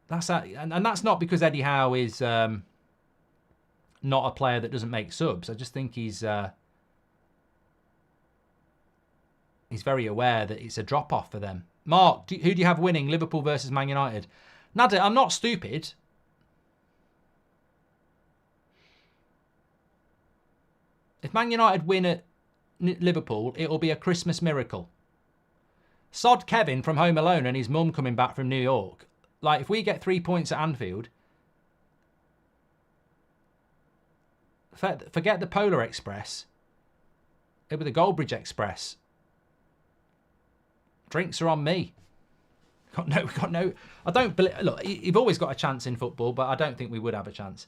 That's and that's not because Eddie Howe is not a player that doesn't make subs. I just think he's very aware that it's a drop-off for them. Mark, who do you have winning? Liverpool versus Man United. Nader, I'm not stupid. If Man United win at Liverpool, it'll be a Christmas miracle. Sod Kevin from Home Alone and his mum coming back from New York. Like, if we get 3 points at Anfield, forget the Polar Express. It'll be the Goldbridge Express. Drinks are on me. Got no. I don't believe. Look, you've always got a chance in football, but I don't think we would have a chance.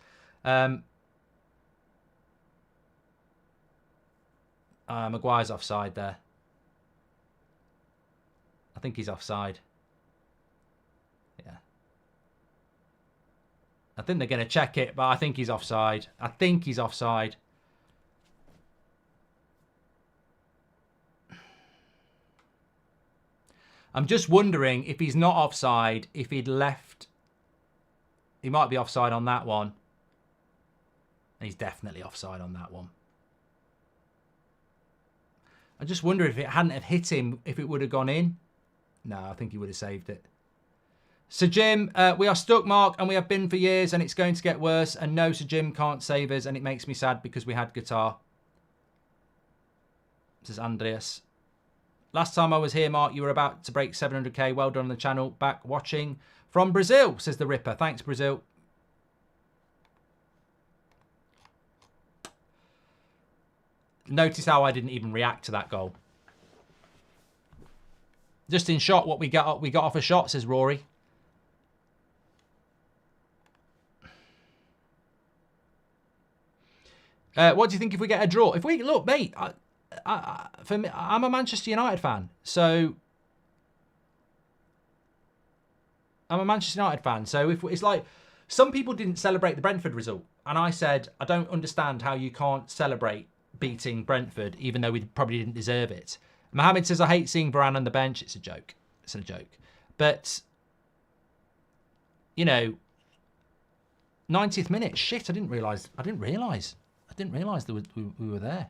Maguire's offside there. I think he's offside. Yeah. I think they're going to check it, but I think he's offside. I think he's offside. I'm just wondering if he's not offside, if he'd left. He might be offside on that one. He's definitely offside on that one. I just wonder if it hadn't have hit him, if it would have gone in. No, I think he would have saved it. Sir Jim, we are stuck, Mark, and we have been for years, and it's going to get worse. And no, Sir Jim can't save us, and it makes me sad because we had guitar. This is Andreas. Last time I was here, Mark, you were about to break 700k. Well done on the channel. Back watching from Brazil, says the Ripper. Thanks, Brazil. Notice how I didn't even react to that goal. Just in shot, what we got off a shot, says Rory. What do you think if we get a draw? If we look, mate, for me, I'm a Manchester United fan, so I'm a Manchester United fan. So if it's like some people didn't celebrate the Brentford result, and I said I don't understand how you can't celebrate beating Brentford, even though we probably didn't deserve it. Mohammed says, I hate seeing Varane on the bench. It's a joke. It's a joke. But, you know, 90th minute. Shit, I didn't realise that we were there.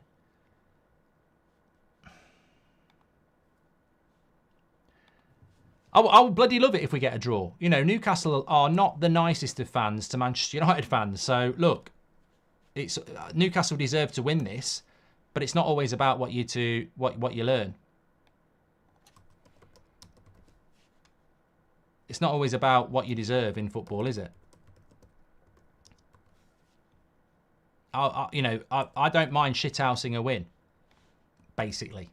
I would bloody love it if we get a draw. You know, Newcastle are not the nicest of fans to Manchester United fans. So, look, it's Newcastle deserve to win this, but it's not always about what you learn. It's not always about what you deserve in football, is it? I don't mind shithousing a win, basically,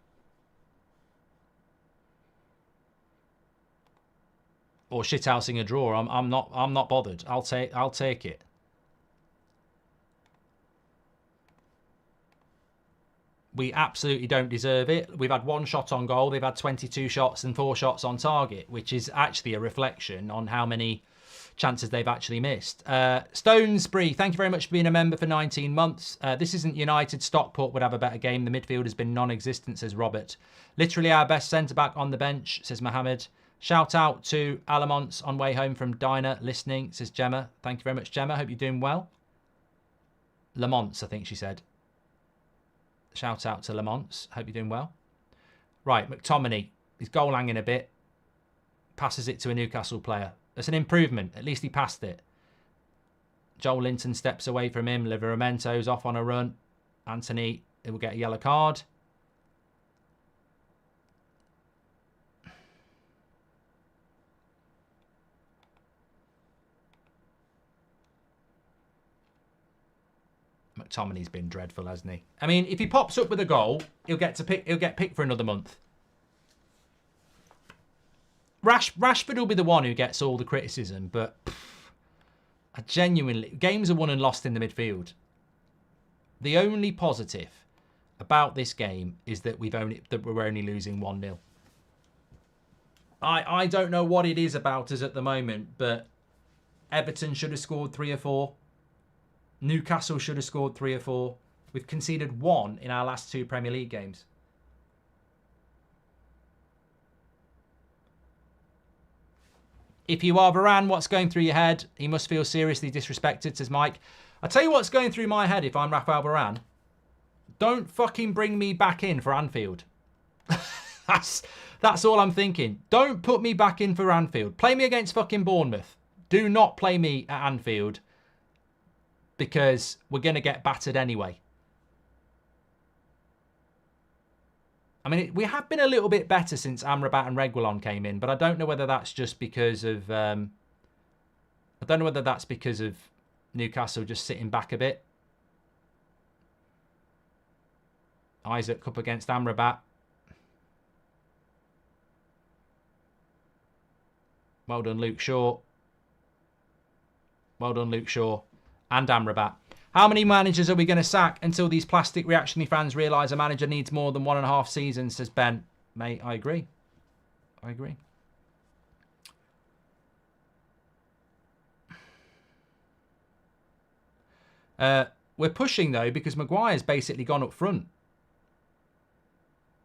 or shithousing a draw. I'm not bothered. I'll take it. We absolutely don't deserve it. We've had 1 shot on goal. They've had 22 shots and 4 shots on target, which is actually a reflection on how many chances they've actually missed. Stonesbury, thank you very much for being a member for 19 months. This isn't United. Stockport would have a better game. The midfield has been non-existent, says Robert. Literally our best centre-back on the bench, says Mohammed. Shout out to Alamance on way home from Diner, listening, says Gemma. Thank you very much, Gemma. Hope you're doing well. Lamont, I think she said. Shout out to Lamont. Hope you're doing well. Right, McTominay. His goal hanging a bit. passes it to a Newcastle player. That's an improvement. At least he passed it. Joel Linton steps away from him. Liveramento's off on a run. Anthony, he will get a yellow card. McTominay's been dreadful, hasn't he? I mean, if he pops up with a goal, he'll get picked for another month. Rashford will be the one who gets all the criticism, but I genuinely, games are won and lost in the midfield. The only positive about this game is that we're only losing 1-0. I don't know what it is about us at the moment, but Everton should have scored 3 or 4. Newcastle should have scored 3 or 4. We've conceded 1 in our last 2 Premier League games. If you are Varane, what's going through your head? He must feel seriously disrespected, says Mike. I'll tell you what's going through my head if I'm Rafael Varane. Don't fucking bring me back in for Anfield. That's all I'm thinking. Don't put me back in for Anfield. Play me against fucking Bournemouth. Do not play me at Anfield because we're going to get battered anyway. I mean, we have been a little bit better since Amrabat and Reguilon came in, but I don't know whether that's just because of... I don't know whether that's because of Newcastle just sitting back a bit. Isaac up against Amrabat. Well done, Luke Shaw. Well done, Luke Shaw. And Amrabat. How many managers are we going to sack until these plastic reactionary fans realise a manager needs more than 1.5 seasons, says Ben. Mate, I agree. I agree. We're pushing, though, because Maguire's basically gone up front.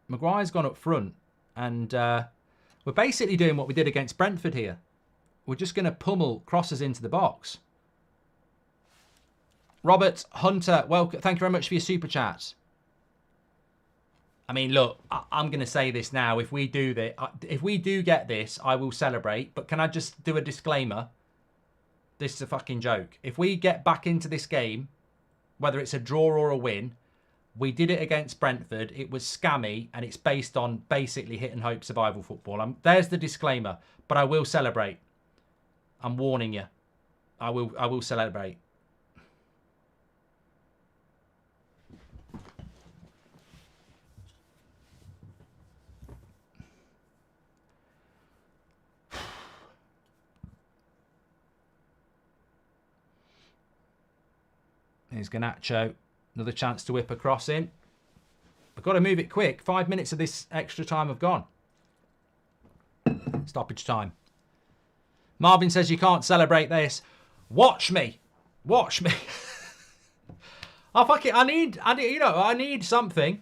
Maguire's gone up front. And we're basically doing what we did against Brentford here. We're just going to pummel crosses into the box. Robert Hunter, welcome. Thank you very much for your super chat. I mean, look, I'm going to say this now. If we do get this, I will celebrate. But can I just do a disclaimer? This is a fucking joke. If we get back into this game, whether it's a draw or a win, we did it against Brentford. It was scammy, and it's based on basically hit and hope survival football. There's the disclaimer. But I will celebrate. I'm warning you. I will celebrate. Here's Garnacho. Another chance to whip a cross in. I've got to move it quick. 5 minutes of this extra time have gone. Stoppage time. Marvin says you can't celebrate this. Watch me. Watch me. I need something.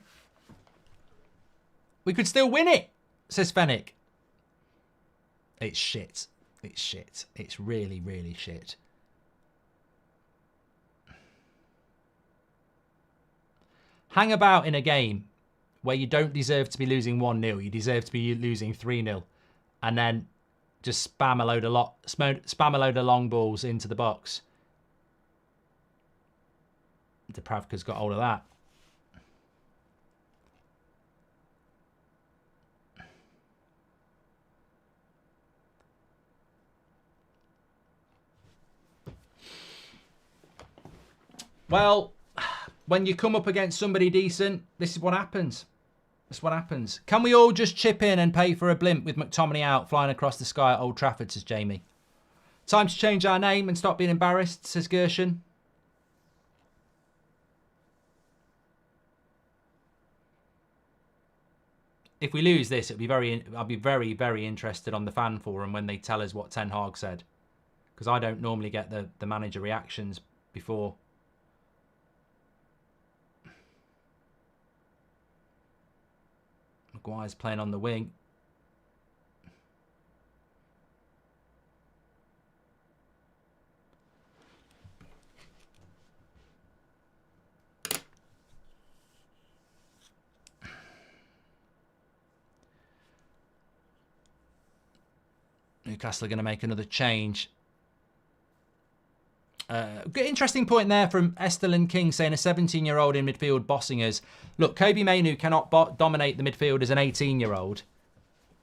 We could still win it, says Fennec. It's shit. It's shit. It's really, really shit. Hang about in a game where you don't deserve to be losing 1-0. You deserve to be losing 3-0. And then just spam a load of long balls into the box. Dubravka's got hold of that. Well, when you come up against somebody decent, this is what happens. That's what happens. Can we all just chip in and pay for a blimp with McTominay out flying across the sky at Old Trafford, says Jamie. Time to change our name and stop being embarrassed, says Gershon. If we lose this, I'll be very, very interested on the fan forum when they tell us what Ten Hag said. Because I don't normally get the manager reactions before. Maguire's playing on the wing. Newcastle are going to make another change. Interesting point there from Estelin King saying a 17-year-old in midfield bossing us. Look, Kobe Mainu cannot dominate the midfield as an 18-year-old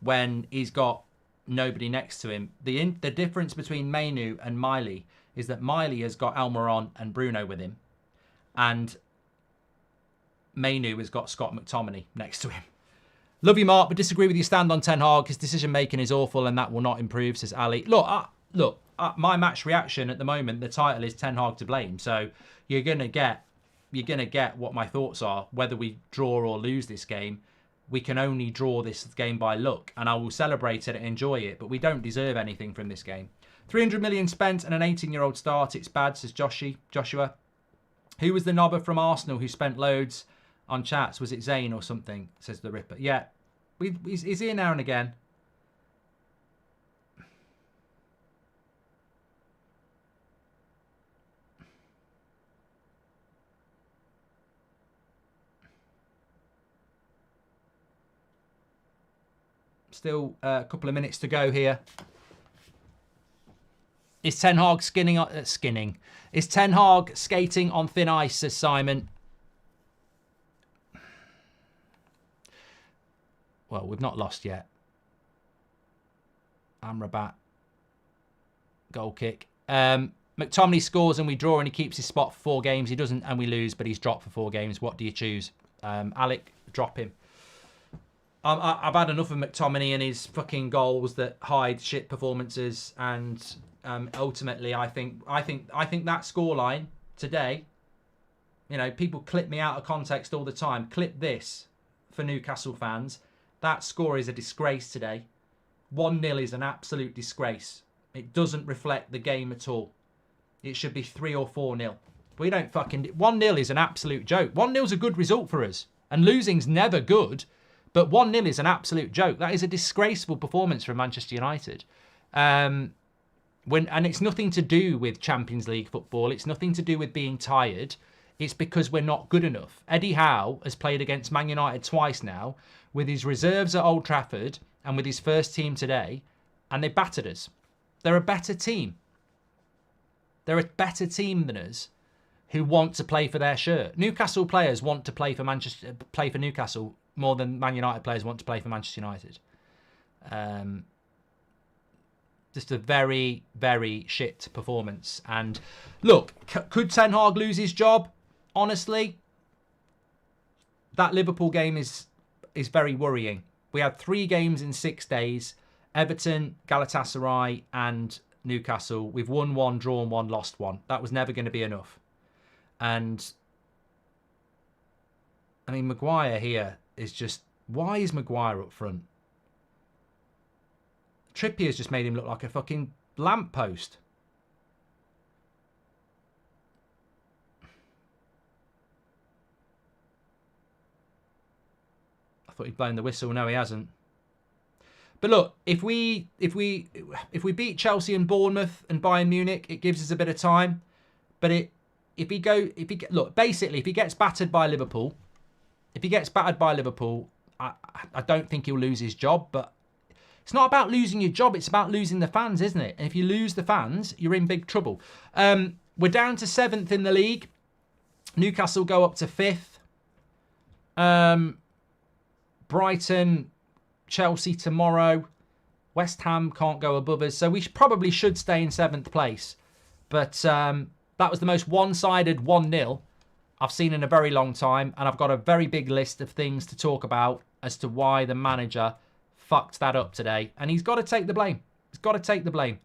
when he's got nobody next to him. The difference between Mainu and Miley is that Miley has got Almiron and Bruno with him, and Mainu has got Scott McTominay next to him. Love you, Mark, but disagree with your stand on Ten Hag. His decision-making is awful and that will not improve, says Ali. Look, my match reaction at the moment, the title is Ten Hag to blame. So you're gonna get what my thoughts are. Whether we draw or lose this game, we can only draw this game by luck, and I will celebrate it and enjoy it. But we don't deserve anything from this game. 300 million spent and an 18-year-old start. It's bad, says Joshua. Who was the knobber from Arsenal who spent loads on chats? Was it Zayn or something? Says the Ripper. Yeah, he's here now and again. Still a couple of minutes to go here. Is Ten Hag skinning? Is Ten Hag skating on thin ice, says Simon. Well, we've not lost yet. Amrabat. Goal kick. McTominay scores and we draw and he keeps his spot for 4 games. He doesn't and we lose, but he's dropped for 4 games. What do you choose? Alec, drop him. I've had enough of McTominay and his fucking goals that hide shit performances, and ultimately, I think that scoreline today, you know, people clip me out of context all the time. Clip this for Newcastle fans. That score is a disgrace today. 1-0 is an absolute disgrace. It doesn't reflect the game at all. It should be 3 or 4-0. We don't fucking... 1-0 is an absolute joke. 1-0's a good result for us, and losing's never good. But 1-0 is an absolute joke. That is a disgraceful performance from Manchester United. And it's nothing to do with Champions League football. It's nothing to do with being tired. It's because we're not good enough. Eddie Howe has played against Man United twice now with his reserves at Old Trafford and with his first team today, and they battered us. They're a better team. They're a better team than us who want to play for their shirt. Newcastle players want to play for Newcastle more than Man United players want to play for Manchester United. Just a very, very shit performance. And look, could Ten Hag lose his job? Honestly, that Liverpool game is very worrying. We had 3 games in 6 days. Everton, Galatasaray and Newcastle. We've won 1, drawn 1, lost 1. That was never going to be enough. And I mean, Maguire here is just... Why is Maguire up front? Trippier's just made him look like a fucking lamppost. I thought he'd blown the whistle. No, he hasn't. But look, if we beat Chelsea and Bournemouth and Bayern Munich, it gives us a bit of time. But if he gets battered by Liverpool, I don't think he'll lose his job. But it's not about losing your job; it's about losing the fans, isn't it? And if you lose the fans, you're in big trouble. We're down to 7th in the league. Newcastle go up to 5th. Brighton, Chelsea tomorrow. West Ham can't go above us, so we probably should stay in 7th place. But that was the most one-sided 1-0 I've seen in a very long time, and I've got a very big list of things to talk about as to why the manager fucked that up today. And he's got to take the blame. He's got to take the blame.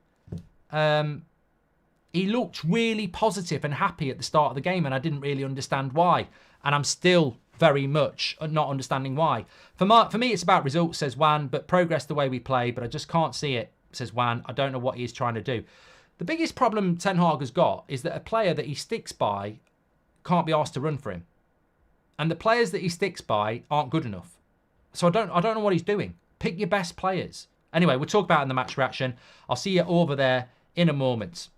He looked really positive and happy at the start of the game, and I didn't really understand why. And I'm still very much not understanding why. For me, it's about results, says Juan, but progress the way we play, but I just can't see it, says Juan. I don't know what he's trying to do. The biggest problem Ten Hag has got is that a player that he sticks by can't be asked to run for him. And the players that he sticks by aren't good enough. So I don't know what he's doing. Pick your best players. Anyway, we'll talk about it in the match reaction. I'll see you over there in a moment.